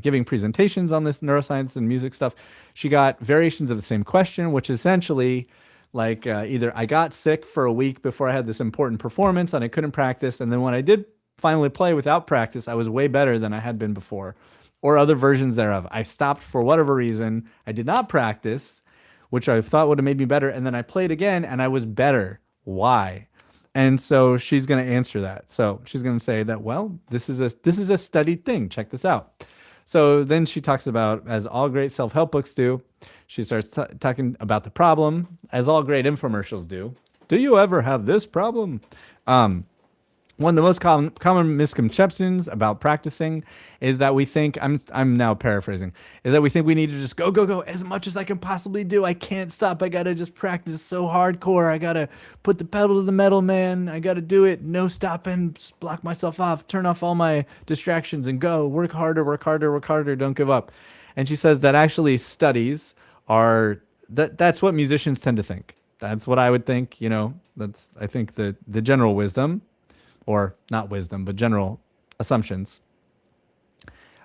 giving presentations on this neuroscience and music stuff, she got variations of the same question, which essentially like either I got sick for a week before I had this important performance and I couldn't practice. And then when I did finally play without practice, I was way better than I had been before, or other versions thereof. I stopped for whatever reason. I did not practice, which I thought would have made me better. And then I played again and I was better. Why? And so she's going to answer that. So she's going to say that, well, this is a studied thing. Check this out. So then she talks about, as all great self-help books do, she starts talking about the problem, as all great infomercials do. Do you ever have this problem? One of the most common misconceptions about practicing is that we think, I'm now paraphrasing, is that we think we need to just go as much as I can possibly do. I can't stop. I got to just practice so hardcore. I got to put the pedal to the metal, man. I got to do it. No stopping, just block myself off, turn off all my distractions and go. Work harder, work harder, work harder. Don't give up. And she says that actually studies are, that's what musicians tend to think. That's what I would think, that's, I think, the general wisdom. Or not wisdom, but general assumptions.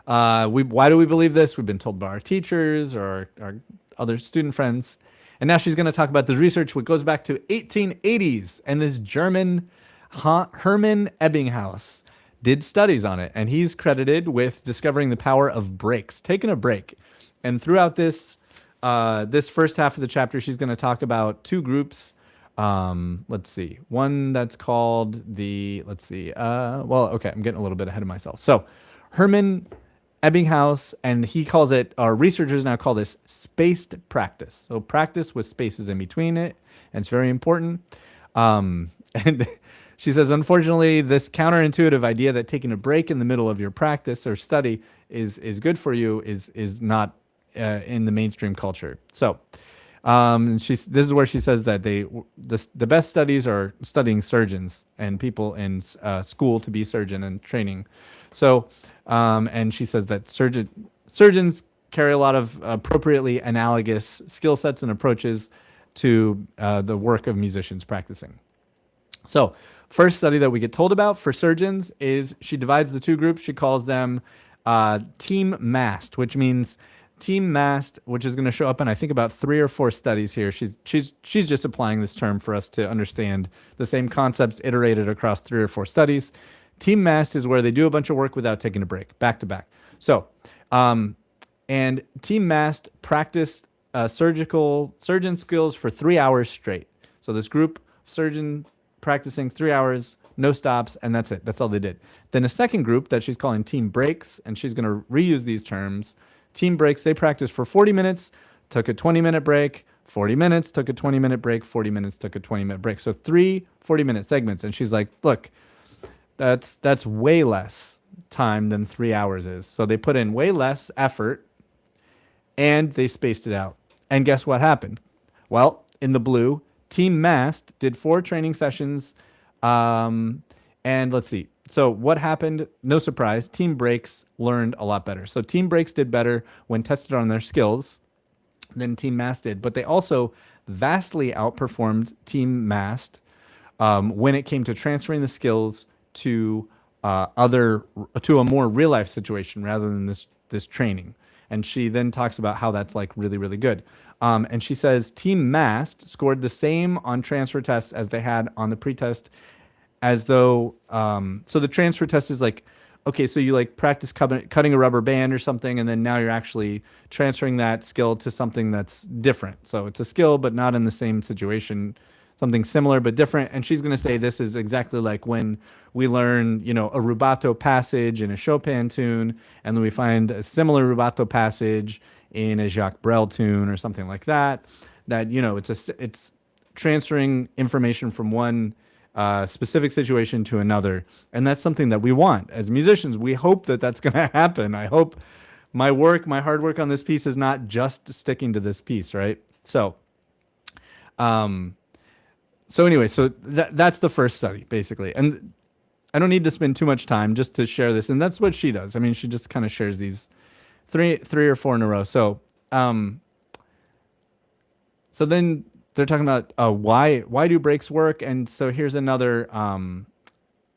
Why do we believe this? We've been told by our teachers or our other student friends. And now she's going to talk about the research, which goes back to 1880s. And this German Hermann Ebbinghaus did studies on it. And he's credited with discovering the power of breaks, taking a break. And throughout this first half of the chapter, she's going to talk about 2 groups. Let's see. One that's called I'm getting a little bit ahead of myself. So Hermann Ebbinghaus, and he calls it, our researchers now call this spaced practice. So practice with spaces in between it, and it's very important. And she says, unfortunately, this counterintuitive idea that taking a break in the middle of your practice or study is good for you is not in the mainstream culture. So this is where she says that the best studies are studying surgeons and people in school to be surgeon and training. So, and she says that surgeons carry a lot of appropriately analogous skill sets and approaches to the work of musicians practicing. So, first study that we get told about for surgeons is she divides the 2 groups. She calls them team mast, which means team mast, which is going to show up in I think about 3 or 4 studies here. She's just applying this term for us to understand the same concepts iterated across 3 or 4 studies. Team mast is where they do a bunch of work without taking a break, back to back. So, and team mast practiced surgeon skills for 3 hours straight. So this group surgeon practicing 3 hours no stops, and that's it. That's all they did. Then a second group that she's calling team breaks, and she's going to reuse these terms. Team breaks, they practiced for 40 minutes, took a 20-minute break, 40 minutes, took a 20-minute break, 40 minutes, took a 20-minute break. So 3 40-minute segments. And she's like, look, that's way less time than 3 hours is. So they put in way less effort and they spaced it out. And guess what happened? Well, in the blue, Team Mast did 4 training sessions. And let's see. So what happened? No surprise. Team Breaks learned a lot better. So Team Breaks did better when tested on their skills than Team Mast did. But they also vastly outperformed Team Mast when it came to transferring the skills to to a more real life situation rather than this training. And she then talks about how that's like really, really good. And she says Team Mast scored the same on transfer tests as they had on the pretest, as though so the transfer test is like, okay, so you like practice cutting a rubber band or something, and then now you're actually transferring that skill to something that's different. So it's a skill, but not in the same situation, something similar but different. And she's going to say this is exactly like when we learn, a rubato passage in a Chopin tune, and then we find a similar rubato passage in a Jacques Brel tune or something like that. That it's transferring information from one specific situation to another, and that's something that we want as musicians. We hope that that's going to happen. I hope my hard work on this piece is not just sticking to this piece, right? So anyway, that's the first study basically, and I don't need to spend too much time just to share this, and that's what she does. I mean, she just kind of shares these three or four in a row. So then they're talking about why do breaks work, and so here's another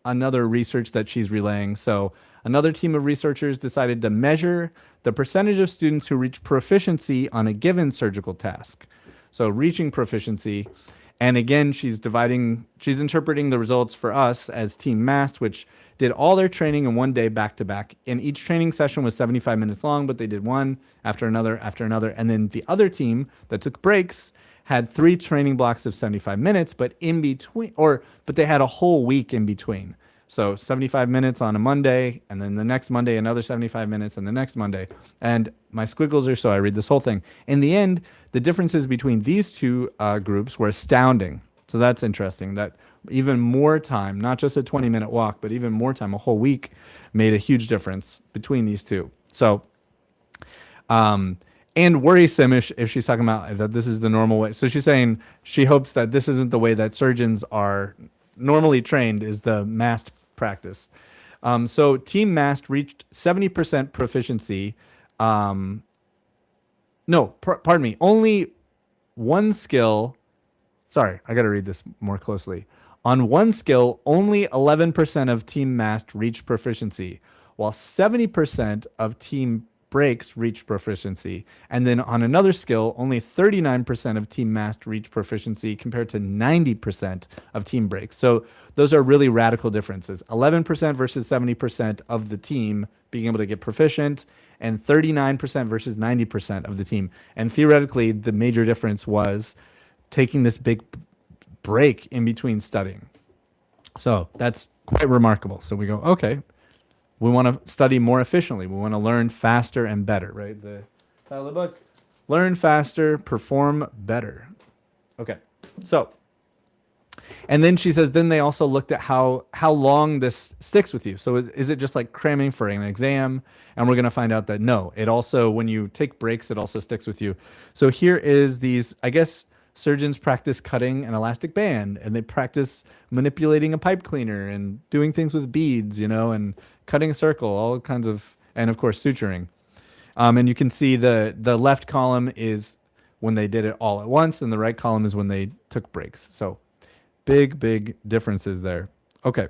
research that she's relaying. So another team of researchers decided to measure the percentage of students who reach proficiency on a given surgical task. So reaching proficiency, and again, she's interpreting the results for us as Team Mast, which did all their training in one day back to back. And each training session was 75 minutes long, but they did one after another. And then the other team that took breaks had 3 training blocks of 75 minutes, but they had a whole week in between. So 75 minutes on a Monday, and then the next Monday, another 75 minutes, and the next Monday. And my squiggles are so I read this whole thing. In the end, the differences between these two groups were astounding. So that's interesting, that even more time, not just a 20-minute walk, but even more time, a whole week, made a huge difference between these two. So, and worrisome if she's talking about that this is the normal way. So she's saying she hopes that this isn't the way that surgeons are normally trained, is the Mast practice. So Team Mast reached 70% proficiency. Pardon me, only one skill. Sorry, I got to read this more closely. On one skill, only 11% of Team Mast reached proficiency, while 70% of Team Breaks reached proficiency. And then on another skill, only 39% of Team Mast reached proficiency compared to 90% of Team Breaks. So those are really radical differences. 11% versus 70% of the team being able to get proficient, and 39% versus 90% of the team. And theoretically, the major difference was taking this big break in between studying. So that's quite remarkable. So we go, okay, we want to study more efficiently. We want to learn faster and better, right? The title of the book, Learn Faster, Perform Better. Okay, so, and then she says, then they also looked at how long this sticks with you. So is it just like cramming for an exam? And we're going to find out that no, it also, when you take breaks, it also sticks with you. So here is these, I guess, surgeons practice cutting an elastic band, and they practice manipulating a pipe cleaner and doing things with beads, and cutting a circle, all kinds of, and of course suturing. And you can see the left column is when they did it all at once, and the right column is when they took breaks. So big differences there. Okay.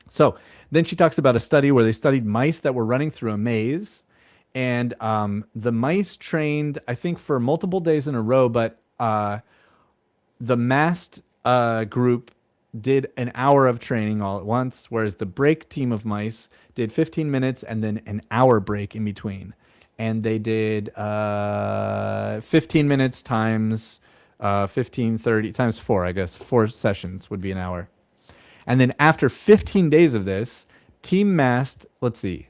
So then she talks about a study where they studied mice that were running through a maze, and the mice trained, I think, for multiple days in a row, but the Mast group did an hour of training all at once, whereas the break team of mice did 15 minutes and then an hour break in between. And they did 15 minutes times 15, 30, times 4, I guess. 4 sessions would be an hour. And then after 15 days of this, Team Mast, let's see.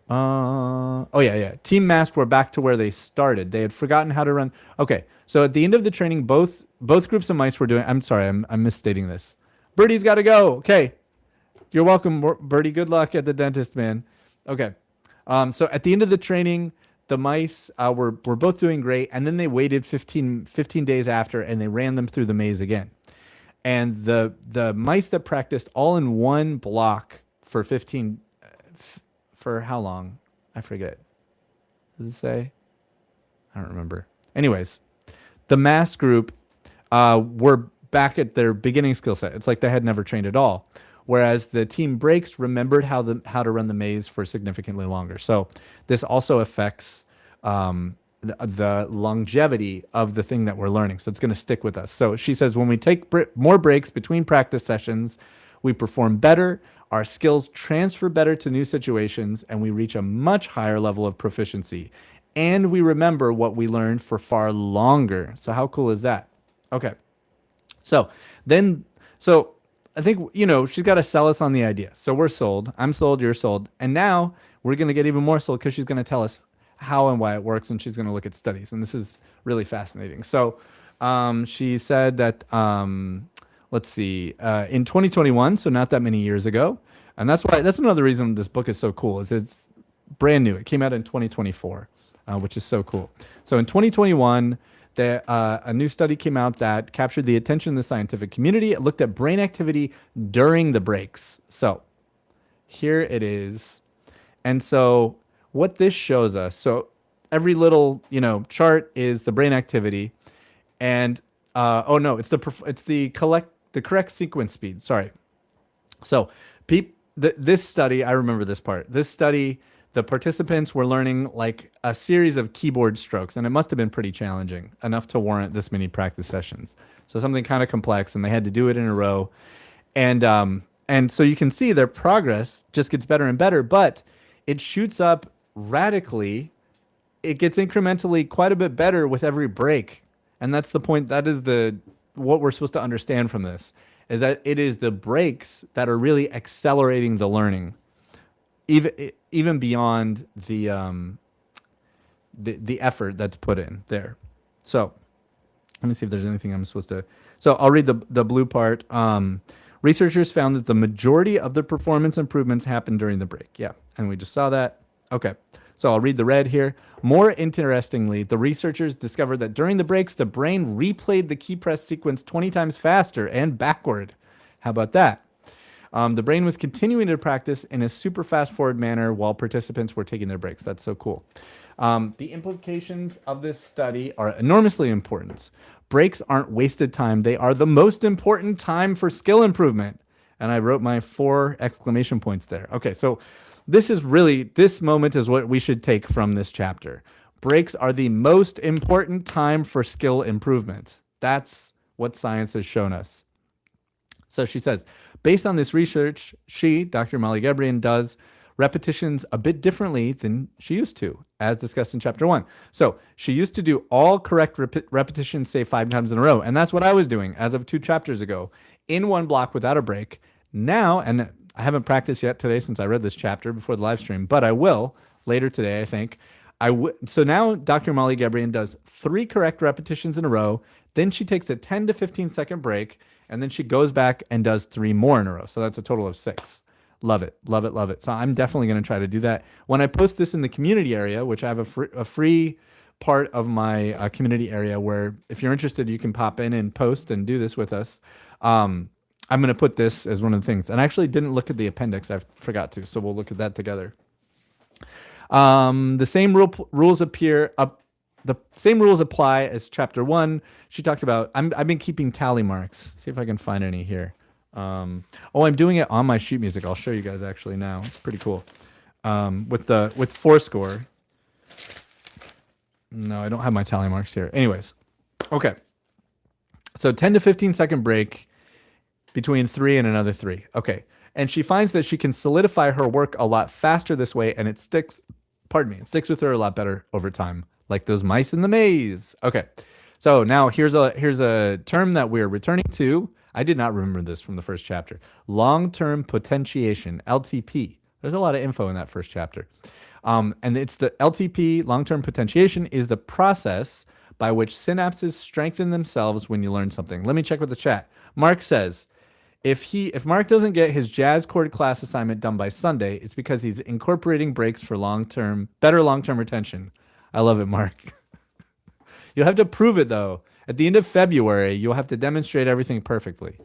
Team Mast were back to where they started. They had forgotten how to run. Okay, so at the end of the training, both groups of mice were doing. I'm sorry, I'm misstating this. Birdie's got to go. Okay, you're welcome, Birdie. Good luck at the dentist, man. Okay, so at the end of the training, the mice were both doing great, and then they waited 15 days after, and they ran them through the maze again. And the mice that practiced all in one block for 15. For how long? I forget. Does it say? I don't remember. Anyways, the mass group were back at their beginning skill set. It's like they had never trained at all. Whereas the team breaks remembered how to run the maze for significantly longer. So this also affects the longevity of the thing that we're learning. So it's going to stick with us. So she says when we take more breaks between practice sessions, we perform better, our skills transfer better to new situations, and we reach a much higher level of proficiency. And we remember what we learned for far longer. So how cool is that? Okay. So I think, she's got to sell us on the idea. So we're sold. I'm sold. You're sold. And now we're going to get even more sold because she's going to tell us how and why it works, and she's going to look at studies. And this is really fascinating. So she said that... let's see, in 2021, so not that many years ago. And that's another reason this book is so cool, is it's brand new. It came out in 2024, which is so cool. So in 2021, a new study came out that captured the attention of the scientific community. It looked at brain activity during the breaks. So here it is. And so what this shows us, so every little, chart is the brain activity. And it's the correct sequence speed. Sorry. So this study, I remember this part. This study, the participants were learning like a series of keyboard strokes, and it must have been pretty challenging, enough to warrant this many practice sessions. So something kind of complex, and they had to do it in a row. And so you can see their progress just gets better and better, but it shoots up radically. It gets incrementally quite a bit better with every break. And that's the point. That is what we're supposed to understand from this, is that it is the breaks that are really accelerating the learning, even beyond the effort that's put in there. So let me see if there's anything I'm supposed to. So I'll read the blue part. Researchers found that the majority of the performance improvements happened during the break. Yeah, and we just saw that. Okay. So I'll read the red here. More interestingly, the researchers discovered that during the breaks, the brain replayed the key press sequence 20 times faster and backward. How about that? The brain was continuing to practice in a super fast forward manner while participants were taking their breaks. That's so cool. The implications of this study are enormously important. Breaks aren't wasted time. They are the most important time for skill improvement. And I wrote my 4 exclamation points there. Okay, so this moment is what we should take from this chapter. Breaks are the most important time for skill improvement. That's what science has shown us. So she says, based on this research, Dr. Molly Gebrian, does repetitions a bit differently than she used to, as discussed in chapter 1. So she used to do all correct repetitions, say 5 times in a row. And that's what I was doing as of 2 chapters ago, in one block without a break. Now, and I haven't practiced yet today since I read this chapter before the live stream, but I will later today, I think. So now Dr. Molly Gebrian does 3 correct repetitions in a row. Then she takes a 10 to 15 second break, and then she goes back and does 3 more in a row. So that's a total of 6. Love it, love it, love it. So I'm definitely going to try to do that. When I post this in the community area, which I have a free part of my community area where if you're interested, you can pop in and post and do this with us. I'm going to put this as one of the things. And I actually didn't look at the appendix. I forgot to. So we'll look at that together. The same rules the same rules apply as chapter 1. She talked about, I've been keeping tally marks. See if I can find any here. I'm doing it on my sheet music. I'll show you guys actually now. It's pretty cool. With Fourscore. No, I don't have my tally marks here. Anyways. Okay. So 10 to 15 second break between 3 and another 3. Okay. And she finds that she can solidify her work a lot faster this way, and it sticks with her a lot better over time, like those mice in the maze. Okay. So now here's a term that we're returning to. I did not remember this from the first chapter. Long-term potentiation, LTP. There's a lot of info in that first chapter. And it's the LTP, long-term potentiation, is the process by which synapses strengthen themselves when you learn something. Let me check with the chat. Mark says, if Mark doesn't get his jazz chord class assignment done by Sunday, it's because he's incorporating breaks for better long-term retention. I love it, Mark. You'll have to prove it though. At the end of February, you'll have to demonstrate everything perfectly.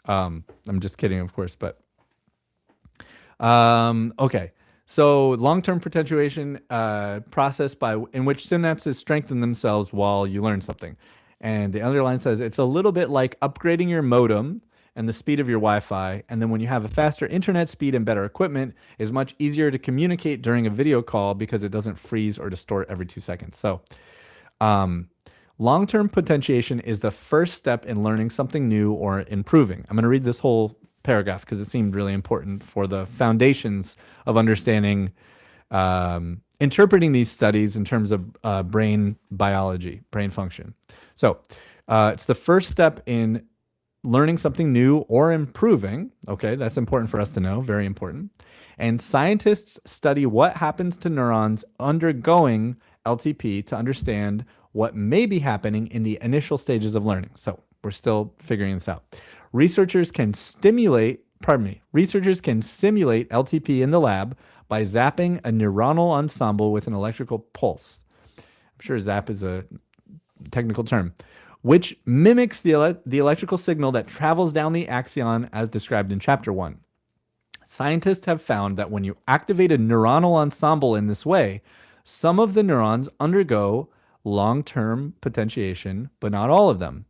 I'm just kidding, of course, but okay. So long-term potentiation process in which synapses strengthen themselves while you learn something. And the underline says it's a little bit like upgrading your modem and the speed of your Wi-Fi. And then when you have a faster internet speed and better equipment, it's much easier to communicate during a video call because it doesn't freeze or distort every 2 seconds. So long-term potentiation is the first step in learning something new or improving. I'm going to read this whole paragraph because it seemed really important for the foundations of understanding, interpreting these studies in terms of brain biology, brain function. So it's the first step in learning something new or improving. Okay, that's important for us to know, very important. And scientists study what happens to neurons undergoing LTP to understand what may be happening in the initial stages of learning. So we're still figuring this out. Researchers can simulate LTP in the lab by zapping a neuronal ensemble with an electrical pulse. I'm sure zap is a technical term, which mimics the electrical signal that travels down the axon as described in chapter 1. Scientists have found that when you activate a neuronal ensemble in this way, some of the neurons undergo long-term potentiation, but not all of them.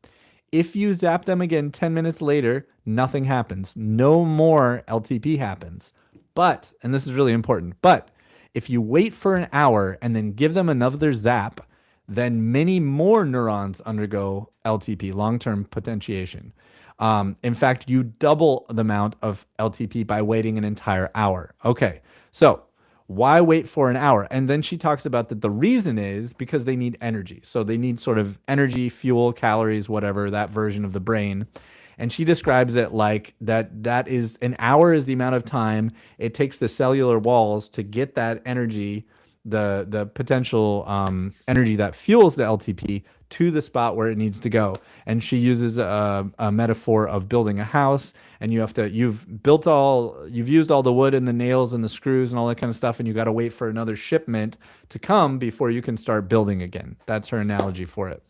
If you zap them again 10 minutes later, nothing happens. No more LTP happens. But, and this is really important, but if you wait for an hour and then give them another zap, then many more neurons undergo LTP, long-term potentiation. In fact, you double the amount of LTP by waiting an entire hour. Okay, so why wait for an hour? And then she talks about that the reason is because they need energy. So they need sort of energy, fuel, calories, whatever, that version of the brain. And she describes it like that is an hour is the amount of time it takes the cellular walls to get that energy, the potential energy that fuels the LTP to the spot where it needs to go. And she uses a metaphor of building a house, and you've used all the wood and the nails and the screws and all that kind of stuff, and you got to wait for another shipment to come before you can start building again. That's her analogy for it.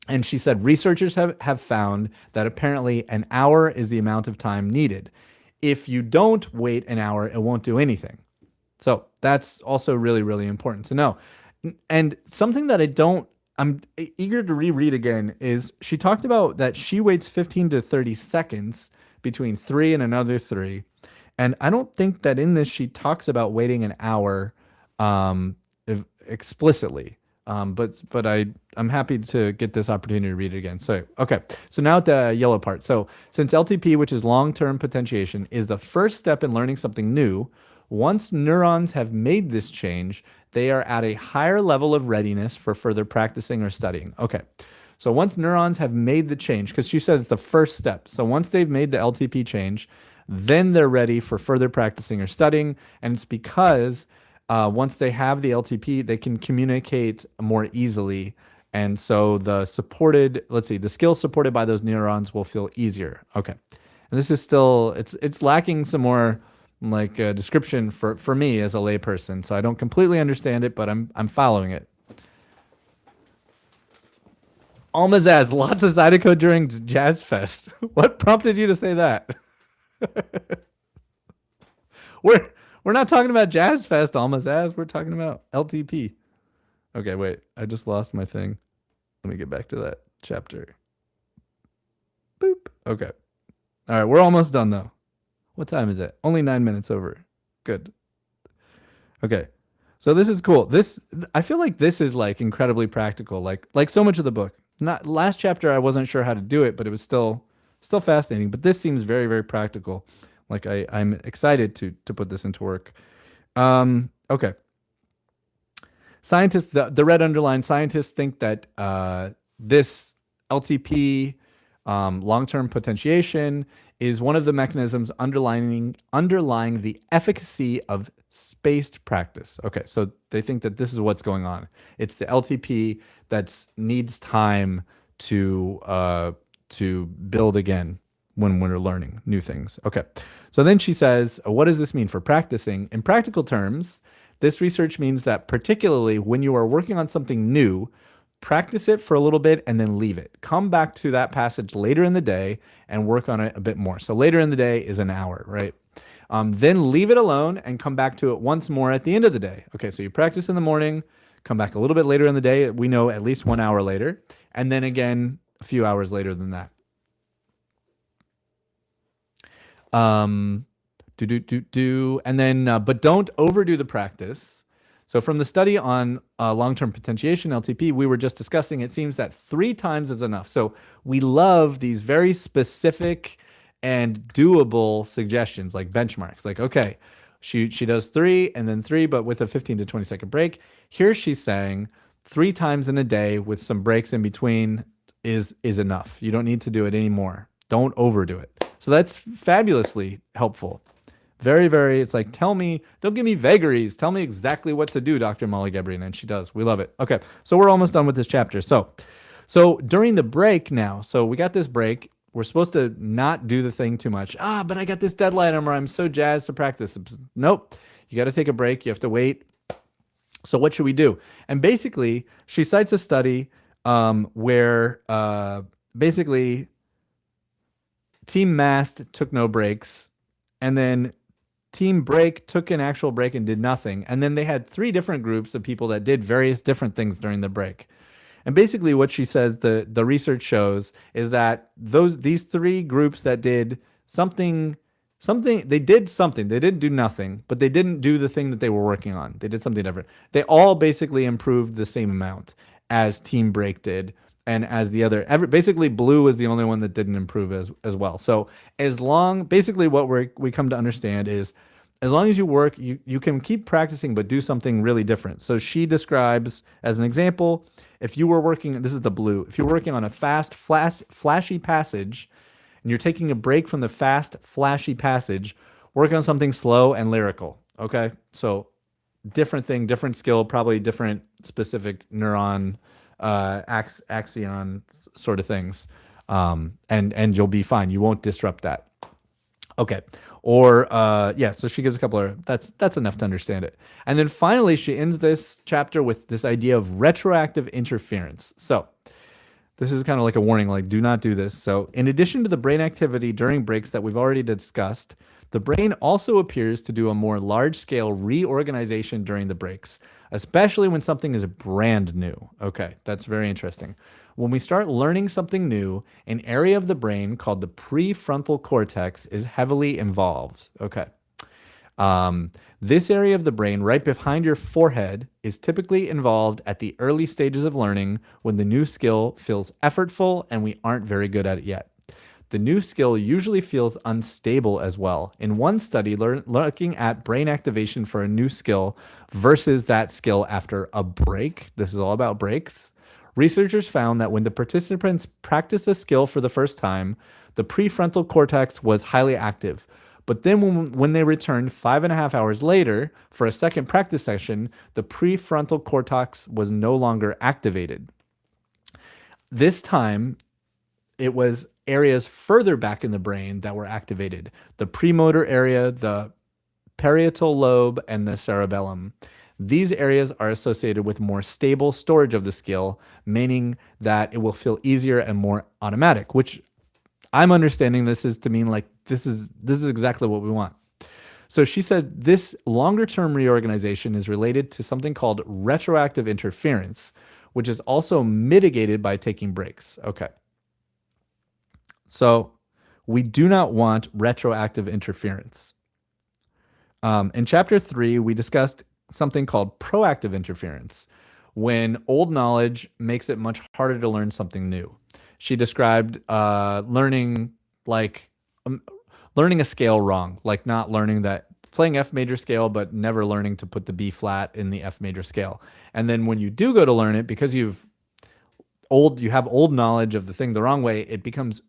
And she said researchers have found that apparently an hour is the amount of time needed. If you don't wait an hour, it won't do anything. So that's also really, really important to know. And something that I'm eager to reread again is she talked about that she waits 15 to 30 seconds between 3 and another 3. And I don't think that in this she talks about waiting an hour explicitly. But I'm happy to get this opportunity to read it again. So, okay. So now at the yellow part. So since LTP, which is long-term potentiation, is the first step in learning something new, once neurons have made this change, they are at a higher level of readiness for further practicing or studying. Okay. So once neurons have made the change, because she says it's the first step. So once they've made the LTP change, then they're ready for further practicing or studying. And it's because once they have the LTP, they can communicate more easily. And so the skills supported by those neurons will feel easier. Okay. And this is still, it's lacking some more like a description for me as a layperson. So I don't completely understand it, but I'm following it. Almazaz, lots of Zydeco during Jazz Fest. What prompted you to say that? We're not talking about Jazz Fest, Almazaz. We're talking about LTP. Okay, wait. I just lost my thing. Let me get back to that chapter. Boop. Okay. All right, we're almost done though. What time is it? Only 9 minutes over. Good. Okay. So this is cool. I feel like this is like incredibly practical, like so much of the book. Not last chapter I wasn't sure how to do it, but it was still fascinating. But this seems very, very practical. Like I'm excited to put this into work. Okay. Scientists, the red underline, scientists think that this LTP Long-term potentiation is one of the mechanisms underlying the efficacy of spaced practice. Okay, so they think that this is what's going on. It's the LTP that needs time to build again when we're learning new things. Okay, so then she says, what does this mean for practicing? In practical terms, this research means that particularly when you are working on something new, practice it for a little bit and then leave it. Come back to that passage later in the day and work on it a bit more. So later in the day is an hour, right? Then leave it alone and come back to it once more at the end of the day. Okay, so you practice in the morning, come back a little bit later in the day. We know at least 1 hour later, and then again a few hours later than that. And then, but don't overdo the practice. So from the study on long-term potentiation, LTP, we were just discussing, it seems that 3 times is enough. So we love these very specific and doable suggestions, like benchmarks. Like, okay, she does 3 and then 3, but with a 15 to 20 second break. Here she's saying 3 times in a day with some breaks in between is enough. You don't need to do it anymore. Don't overdo it. So that's fabulously helpful. Very, very, it's like, don't give me vagaries. Tell me exactly what to do, Dr. Molly Gebrian. And she does. We love it. Okay, so we're almost done with this chapter. So during the break now, so we got this break. We're supposed to not do the thing too much. But I got this deadline or I'm so jazzed to practice. Nope, you got to take a break. You have to wait. So what should we do? And basically, she cites a study where basically Team Mast took no breaks, and then Team Break took an actual break and did nothing. And then they had 3 different groups of people that did various different things during the break. And basically what she says the research shows is that these 3 groups that did something, they did something. They didn't do nothing, but they didn't do the thing that they were working on. They did something different. They all basically improved the same amount as Team Break did. And as the other, basically blue is the only one that didn't improve as well. So basically what we come to understand is, as long as you work, you can keep practicing, but do something really different. So she describes, as an example, if you were working, this is the blue, if you're working on a fast, flashy passage, and you're taking a break from the fast, flashy passage, work on something slow and lyrical, okay? So different thing, different skill, probably different specific neuron axion sort of things, and you'll be fine. You won't disrupt that. Okay. Or so she gives a couple of that's enough to understand it. And then finally she ends this chapter with this idea of retroactive interference. So this is kind of like a warning, like do not do this. So in addition to the brain activity during breaks that we've already discussed, the brain also appears to do a more large-scale reorganization during the breaks, especially when something is brand new. Okay, that's very interesting. When we start learning something new, an area of the brain called the prefrontal cortex is heavily involved. Okay. This area of the brain right behind your forehead is typically involved at the early stages of learning when the new skill feels effortful and we aren't very good at it yet. The new skill usually feels unstable as well. In one study, looking at brain activation for a new skill versus that skill after a break, this is all about breaks, researchers found that when the participants practiced a skill for the first time, the prefrontal cortex was highly active. But then when they returned 5.5 hours later for a second practice session, the prefrontal cortex was no longer activated. This time, it was areas further back in the brain that were activated. The premotor area, the parietal lobe, and the cerebellum. These areas are associated with more stable storage of the skill, meaning that it will feel easier and more automatic, which I'm understanding this is to mean like this is exactly what we want. So she said this longer-term reorganization is related to something called retroactive interference, which is also mitigated by taking breaks. Okay. So we do not want retroactive interference. In chapter 3, we discussed something called proactive interference, when old knowledge makes it much harder to learn something new. She described learning a scale wrong, like not learning that playing F major scale, but never learning to put the B flat in the F major scale. And then when you do go to learn it, because you have old knowledge of the thing the wrong way, it becomes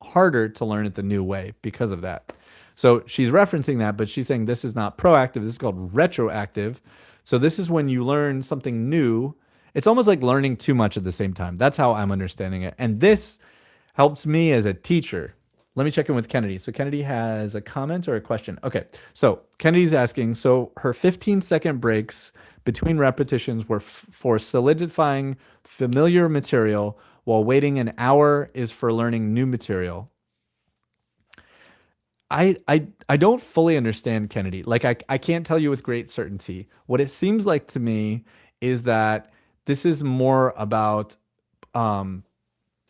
harder to learn it the new way because of that. So she's referencing that, but she's saying this is not proactive. This is called retroactive. So this is when you learn something new. It's almost like learning too much at the same time. That's how I'm understanding it. And this helps me as a teacher. Let me check in with Kennedy. So Kennedy has a comment or a question. Okay. So Kennedy's asking, so her 15-second breaks between repetitions were for solidifying familiar material while waiting an hour is for learning new material. I don't fully understand Kennedy. Like I can't tell you with great certainty. What it seems like to me is that this is more about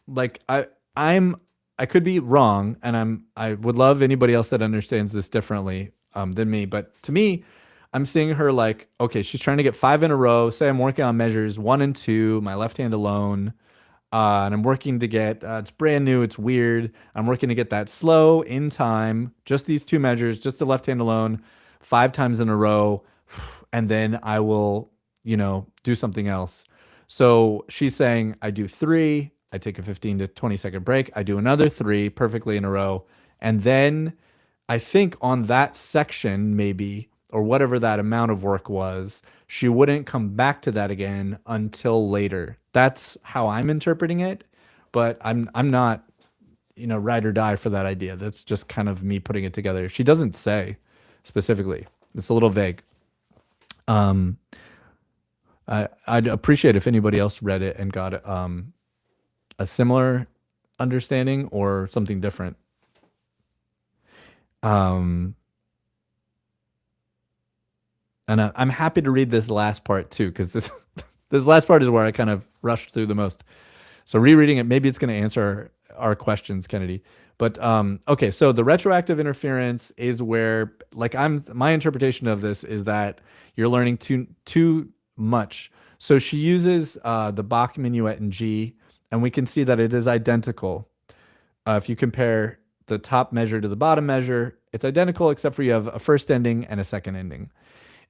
like I could be wrong, and I would love anybody else that understands this differently than me. But to me, I'm seeing her like, okay, she's trying to get 5 in a row. Say I'm working on measures 1 and 2, my left hand alone. And I'm working to get, it's brand new, it's weird. I'm working to get that slow in time, just these 2 measures, just the left hand alone, 5 times in a row. And then I will, do something else. So she's saying I do 3, I take a 15 to 20-second break. I do another 3 perfectly in a row. And then I think on that section, maybe, or whatever that amount of work was, she wouldn't come back to that again until later. That's how I'm interpreting it, but I'm not, ride or die for that idea. That's just kind of me putting it together. She doesn't say specifically. It's a little vague. I'd appreciate if anybody else read it and got a similar understanding or something different. And I'm happy to read this last part too, because this this last part is where I kind of rushed through the most. So rereading it, maybe it's going to answer our questions, Kennedy. But okay, so the retroactive interference is where, like, my interpretation of this is that you're learning too much. So she uses the Bach minuet in G, and we can see that it is identical. If you compare the top measure to the bottom measure, it's identical except for you have a first ending and a second ending.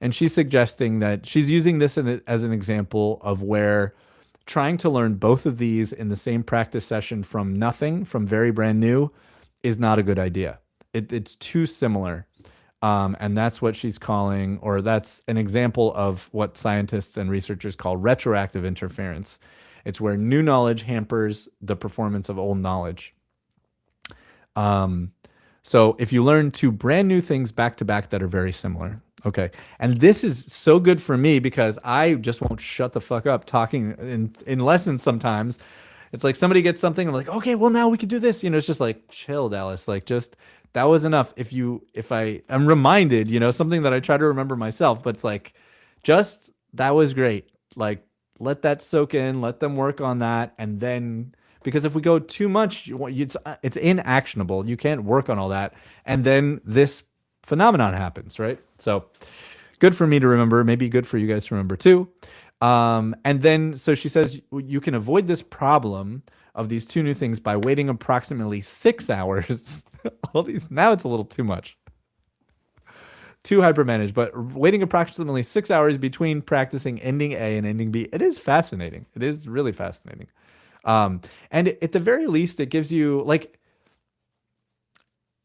And she's suggesting that she's using this as an example of where trying to learn both of these in the same practice session from nothing, from very brand new, is not a good idea. It's too similar. And that's what she's calling, or that's an example of what scientists and researchers call retroactive interference. It's where new knowledge hampers the performance of old knowledge. So if you learn 2 brand new things back to back that are very similar, okay. And this is so good for me because I just won't shut the fuck up talking in lessons sometimes. It's like somebody gets something, I'm like, okay, well now we can do this. It's just like, chill, Dallas. Like, just, that was enough. If I'm reminded, something that I try to remember myself, but it's like, just, that was great. Like, let that soak in, let them work on that. And then, because if we go too much, it's inactionable. You can't work on all that. And then this phenomenon happens, right? So good for me to remember, maybe good for you guys to remember too. And then, so she says you can avoid this problem of these 2 new things by waiting approximately 6 hours. All these, now it's a little too much. Too hypermanaged, but waiting approximately 6 hours between practicing ending A and ending B. It is fascinating. It is really fascinating. And at the very least, it gives you like,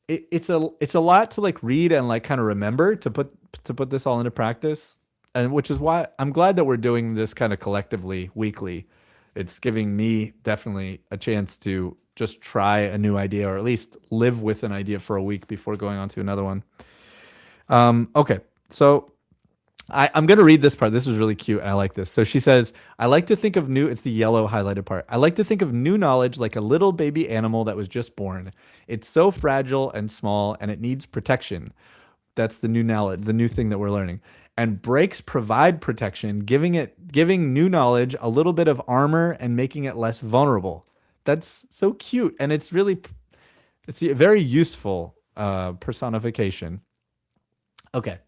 it's a lot to like read and like kind of remember to put this all into practice. And which is why I'm glad that we're doing this kind of collectively weekly. It's giving me definitely a chance to just try a new idea, or at least live with an idea for a week before going on to another one. Okay. So I'm going to read this part. This is really cute. And I like this. So she says, I like to think of it's the yellow highlighted part. I like to think of new knowledge like a little baby animal that was just born. It's so fragile and small and it needs protection. That's the new knowledge, the new thing that we're learning. And breaks provide protection, giving new knowledge a little bit of armor and making it less vulnerable. That's so cute. And it's a very useful personification. Okay.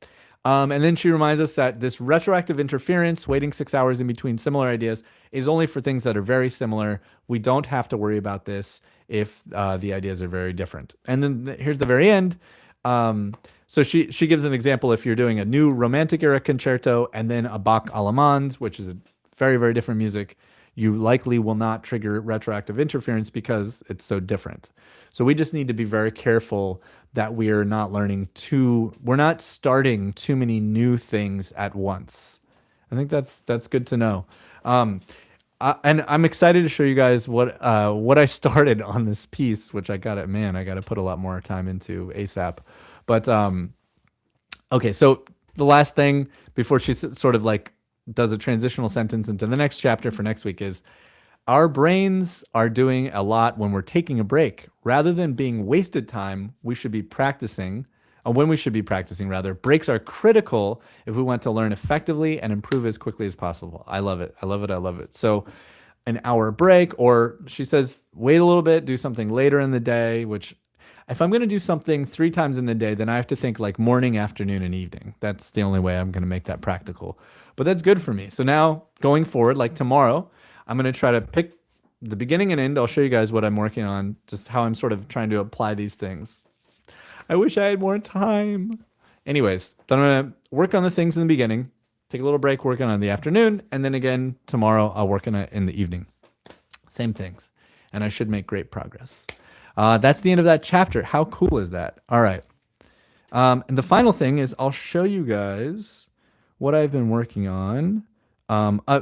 And then she reminds us that this retroactive interference, waiting 6 hours in between similar ideas, is only for things that are very similar. We don't have to worry about this if the ideas are very different. And then here's the very end. So she gives an example. If you're doing a new Romantic era concerto and then a Bach Allemande, which is a very, very different music, you likely will not trigger retroactive interference because it's so different. So we just need to be very careful that we're not starting too many new things at once. I think that's good to know. And I'm excited to show you guys what I started on this piece, which I got to put a lot more time into ASAP. But okay, so the last thing before she sort of like does a transitional sentence into the next chapter for next week is our brains are doing a lot when we're taking a break. Rather than being wasted time, we should be practicing. When we should be practicing, rather. Breaks are critical if we want to learn effectively and improve as quickly as possible. I love it. I love it. I love it. So an hour break, or she says, wait a little bit, do something later in the day, which if I'm going to do something 3 times in the day, then I have to think like morning, afternoon, and evening. That's the only way I'm going to make that practical. But that's good for me. So now going forward, like tomorrow, I'm going to try to pick the beginning and end. I'll show you guys what I'm working on, just how I'm sort of trying to apply these things. I wish I had more time. Anyways, I'm going to work on the things in the beginning, take a little break, working on the afternoon, and then again, tomorrow I'll work on it in the evening. Same things. And I should make great progress. That's the end of that chapter. How cool is that? All right. And the final thing is I'll show you guys what I've been working on.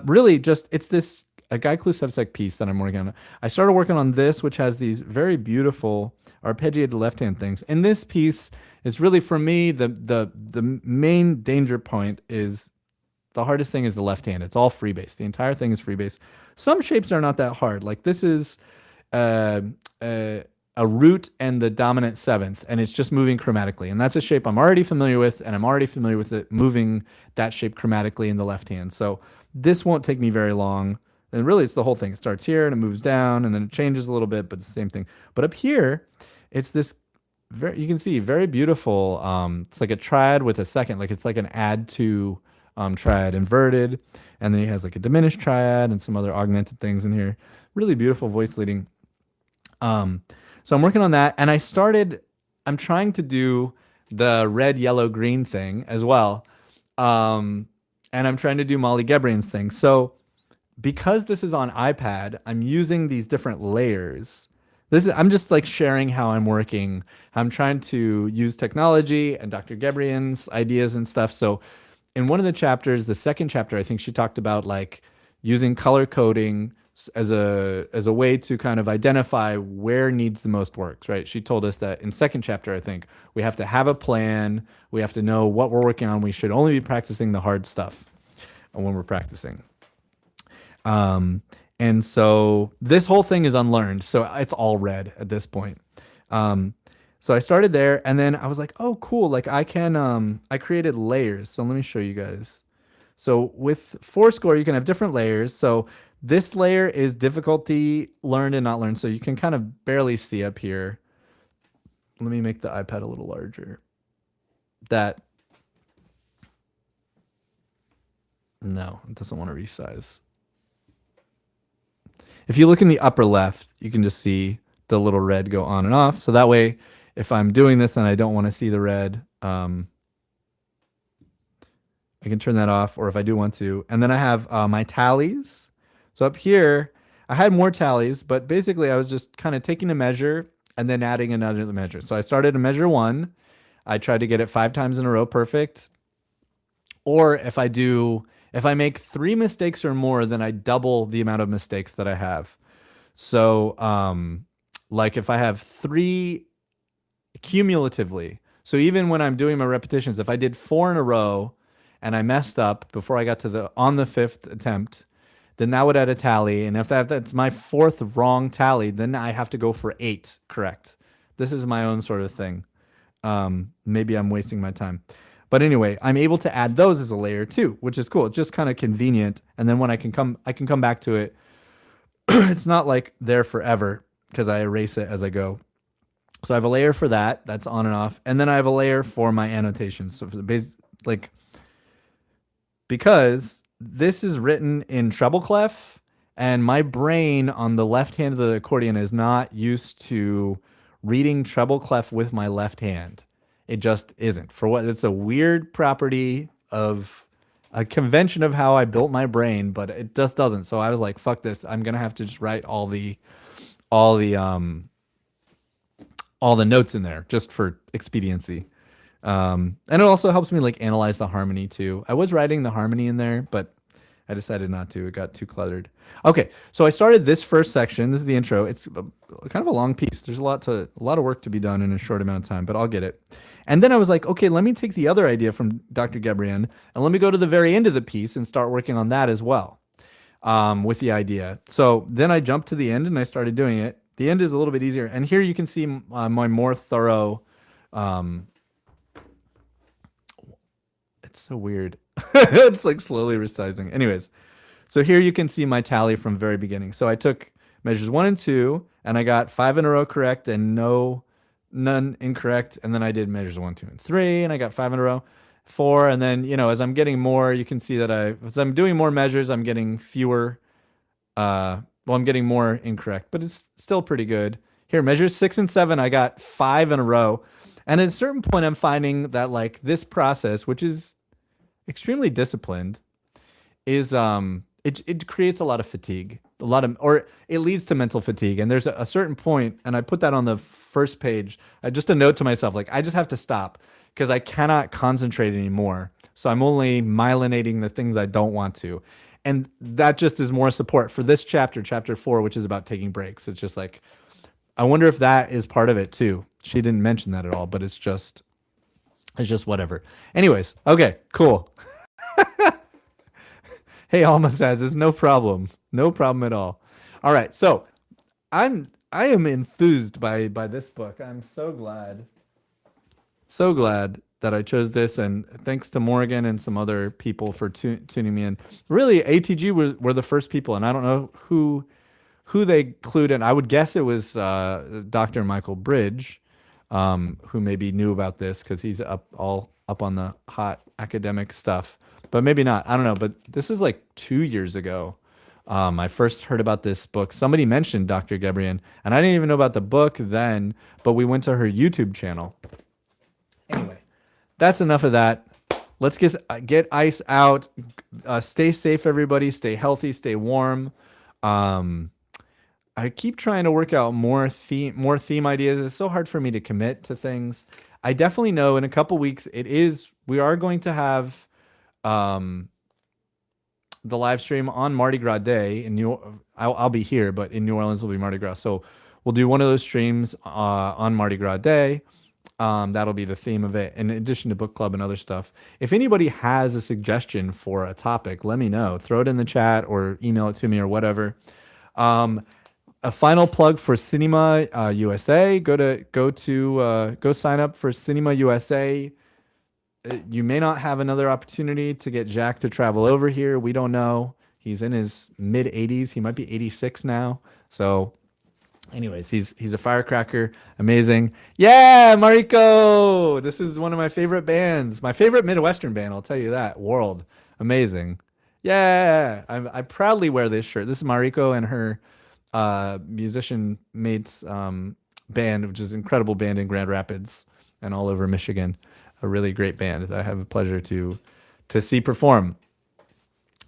Really just, it's this a Guy Klusevsek piece that I'm working on. I started working on this, which has these very beautiful arpeggiated left-hand things. And this piece is really, for me, the main danger point is the hardest thing is the left hand. It's all freebase. The entire thing is freebase. Some shapes are not that hard. Like this is a root and the dominant seventh, and it's just moving chromatically. And that's a shape I'm already familiar with, and I'm already familiar with it moving that shape chromatically in the left hand. So this won't take me very long. And really, it's the whole thing. It starts here and it moves down, and then it changes a little bit, but it's the same thing. But up here, it's this you can see very beautiful. It's like a triad with a second, like it's like an add to triad inverted, and then he has like a diminished triad and some other augmented things in here. Really beautiful voice leading. So I'm working on that, and I'm trying to do the red, yellow, green thing as well. And I'm trying to do Molly Gebrian's thing. So because this is on iPad, I'm using these different layers. I'm just like sharing how I'm working. I'm trying to use technology and Dr. Gebrian's ideas and stuff. So in one of the chapters, the second chapter, I think she talked about like using color coding as a way to kind of identify where needs the most work, right? She told us that in second chapter, I think, we have to have a plan. We have to know what we're working on. We should only be practicing the hard stuff when we're practicing. And so this whole thing is unlearned. So it's all red at this point. So I started there, and then I was like, oh, cool. Like I created layers. So let me show you guys. So with Fourscore, you can have different layers. So this layer is difficulty learned and not learned. So you can kind of barely see up here. Let me make the iPad a little larger. No, it doesn't want to resize. If you look in the upper left, you can just see the little red go on and off. So that way, if I'm doing this and I don't want to see the red, I can turn that off, or if I do want to. And then I have my tallies. So up here, I had more tallies, but basically I was just kind of taking a measure and then adding another measure. So I started at measure 1. I tried to get it 5 times in a row perfect. Or if I make 3 mistakes or more, then I double the amount of mistakes that I have. So like if I have 3 cumulatively, so even when I'm doing my repetitions, if I did 4 in a row and I messed up before I got to on the 5th attempt, then that would add a tally. And if that's my 4th wrong tally, then I have to go for 8 correct. This is my own sort of thing. Maybe I'm wasting my time. But anyway, I'm able to add those as a layer too, which is cool. It's just kind of convenient. And then when I can come back to it. It's not like there forever because I erase it as I go. So I have a layer for that. That's on and off. And then I have a layer for my annotations. So for the base, like, because this is written in treble clef, and my brain on the left hand of the accordion is not used to reading treble clef with my left hand. It just isn't. For what? It's a weird property of a convention of how I built my brain, but it just doesn't. So I was like, fuck this. I'm gonna have to just write all the notes in there just for expediency. And it also helps me like analyze the harmony too. I was writing the harmony in there, but I decided not to. It got too cluttered. Okay, so I started this first section. This is the intro. It's kind of a long piece. There's a lot of work to be done in a short amount of time, but I'll get it. And then I was like, okay, let me take the other idea from Dr. Gabriel and let me go to the very end of the piece and start working on that as well, with the idea. So then I jumped to the end and I started doing it. The end is a little bit easier. And here you can see my more thorough. It's so weird. It's like slowly resizing. Anyways, so here you can see my tally from very beginning. So I took measures 1 and 2, and I got 5 in a row correct and none incorrect. And then I did measures 1, 2, and 3, and I got 5 in a row, 4. And then, as I'm getting more, you can see that as I'm doing more measures, I'm getting fewer. I'm getting more incorrect, but it's still pretty good. Here, measures 6 and 7, I got 5 in a row. And at a certain point, I'm finding that like this process, which is extremely disciplined, is it creates a lot of fatigue, or it leads to mental fatigue. And there's a certain point, and I put that on the first page, just a note to myself, like I just have to stop because I cannot concentrate anymore. So I'm only myelinating the things I don't want to. And that just is more support for this chapter 4, which is about taking breaks. It's just like, I wonder if that is part of it too. She didn't mention that at all, but it's just whatever. Anyways, okay, cool. Hey, Alma says, it's no problem. No problem at all. All right, so I am enthused by this book. I'm so glad that I chose this, and thanks to Morgan and some other people for tuning me in. Really, ATG were the first people, and I don't know who they clued in. I would guess it was Dr. Michael Bridge, who maybe knew about this because he's up on the hot academic stuff, but maybe not. I don't know. But this is like 2 years ago. I first heard about this book. Somebody mentioned Dr. Gabriel, and I didn't even know about the book then, but we went to her YouTube channel. Anyway, that's enough of that. Let's get ice out. Stay safe, everybody. Stay healthy. Stay warm. I keep trying to work out more theme ideas. It's so hard for me to commit to things. I definitely know in a couple weeks we are going to have the live stream on Mardi Gras Day I'll be here, but in New Orleans will be Mardi Gras. So we'll do one of those streams on Mardi Gras Day. That'll be the theme of it, in addition to book club and other stuff. If anybody has a suggestion for a topic, let me know. Throw it in the chat or email it to me or whatever. A final plug for Cinema USA. Go sign up for Cinema USA. You may not have another opportunity to get Jack to travel over here. We don't know. He's in his mid 80s. He might be 86 now. So anyways, he's a firecracker. Amazing. Yeah, Mariko. This is one of my favorite bands. My favorite Midwestern band, I'll tell you that. World. Amazing. Yeah. I proudly wear this shirt. This is Mariko and her musician mates band, which is an incredible band in Grand Rapids and all over Michigan. A really great band that I have the pleasure to see perform.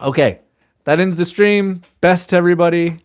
Okay, that ends the stream. Best to everybody.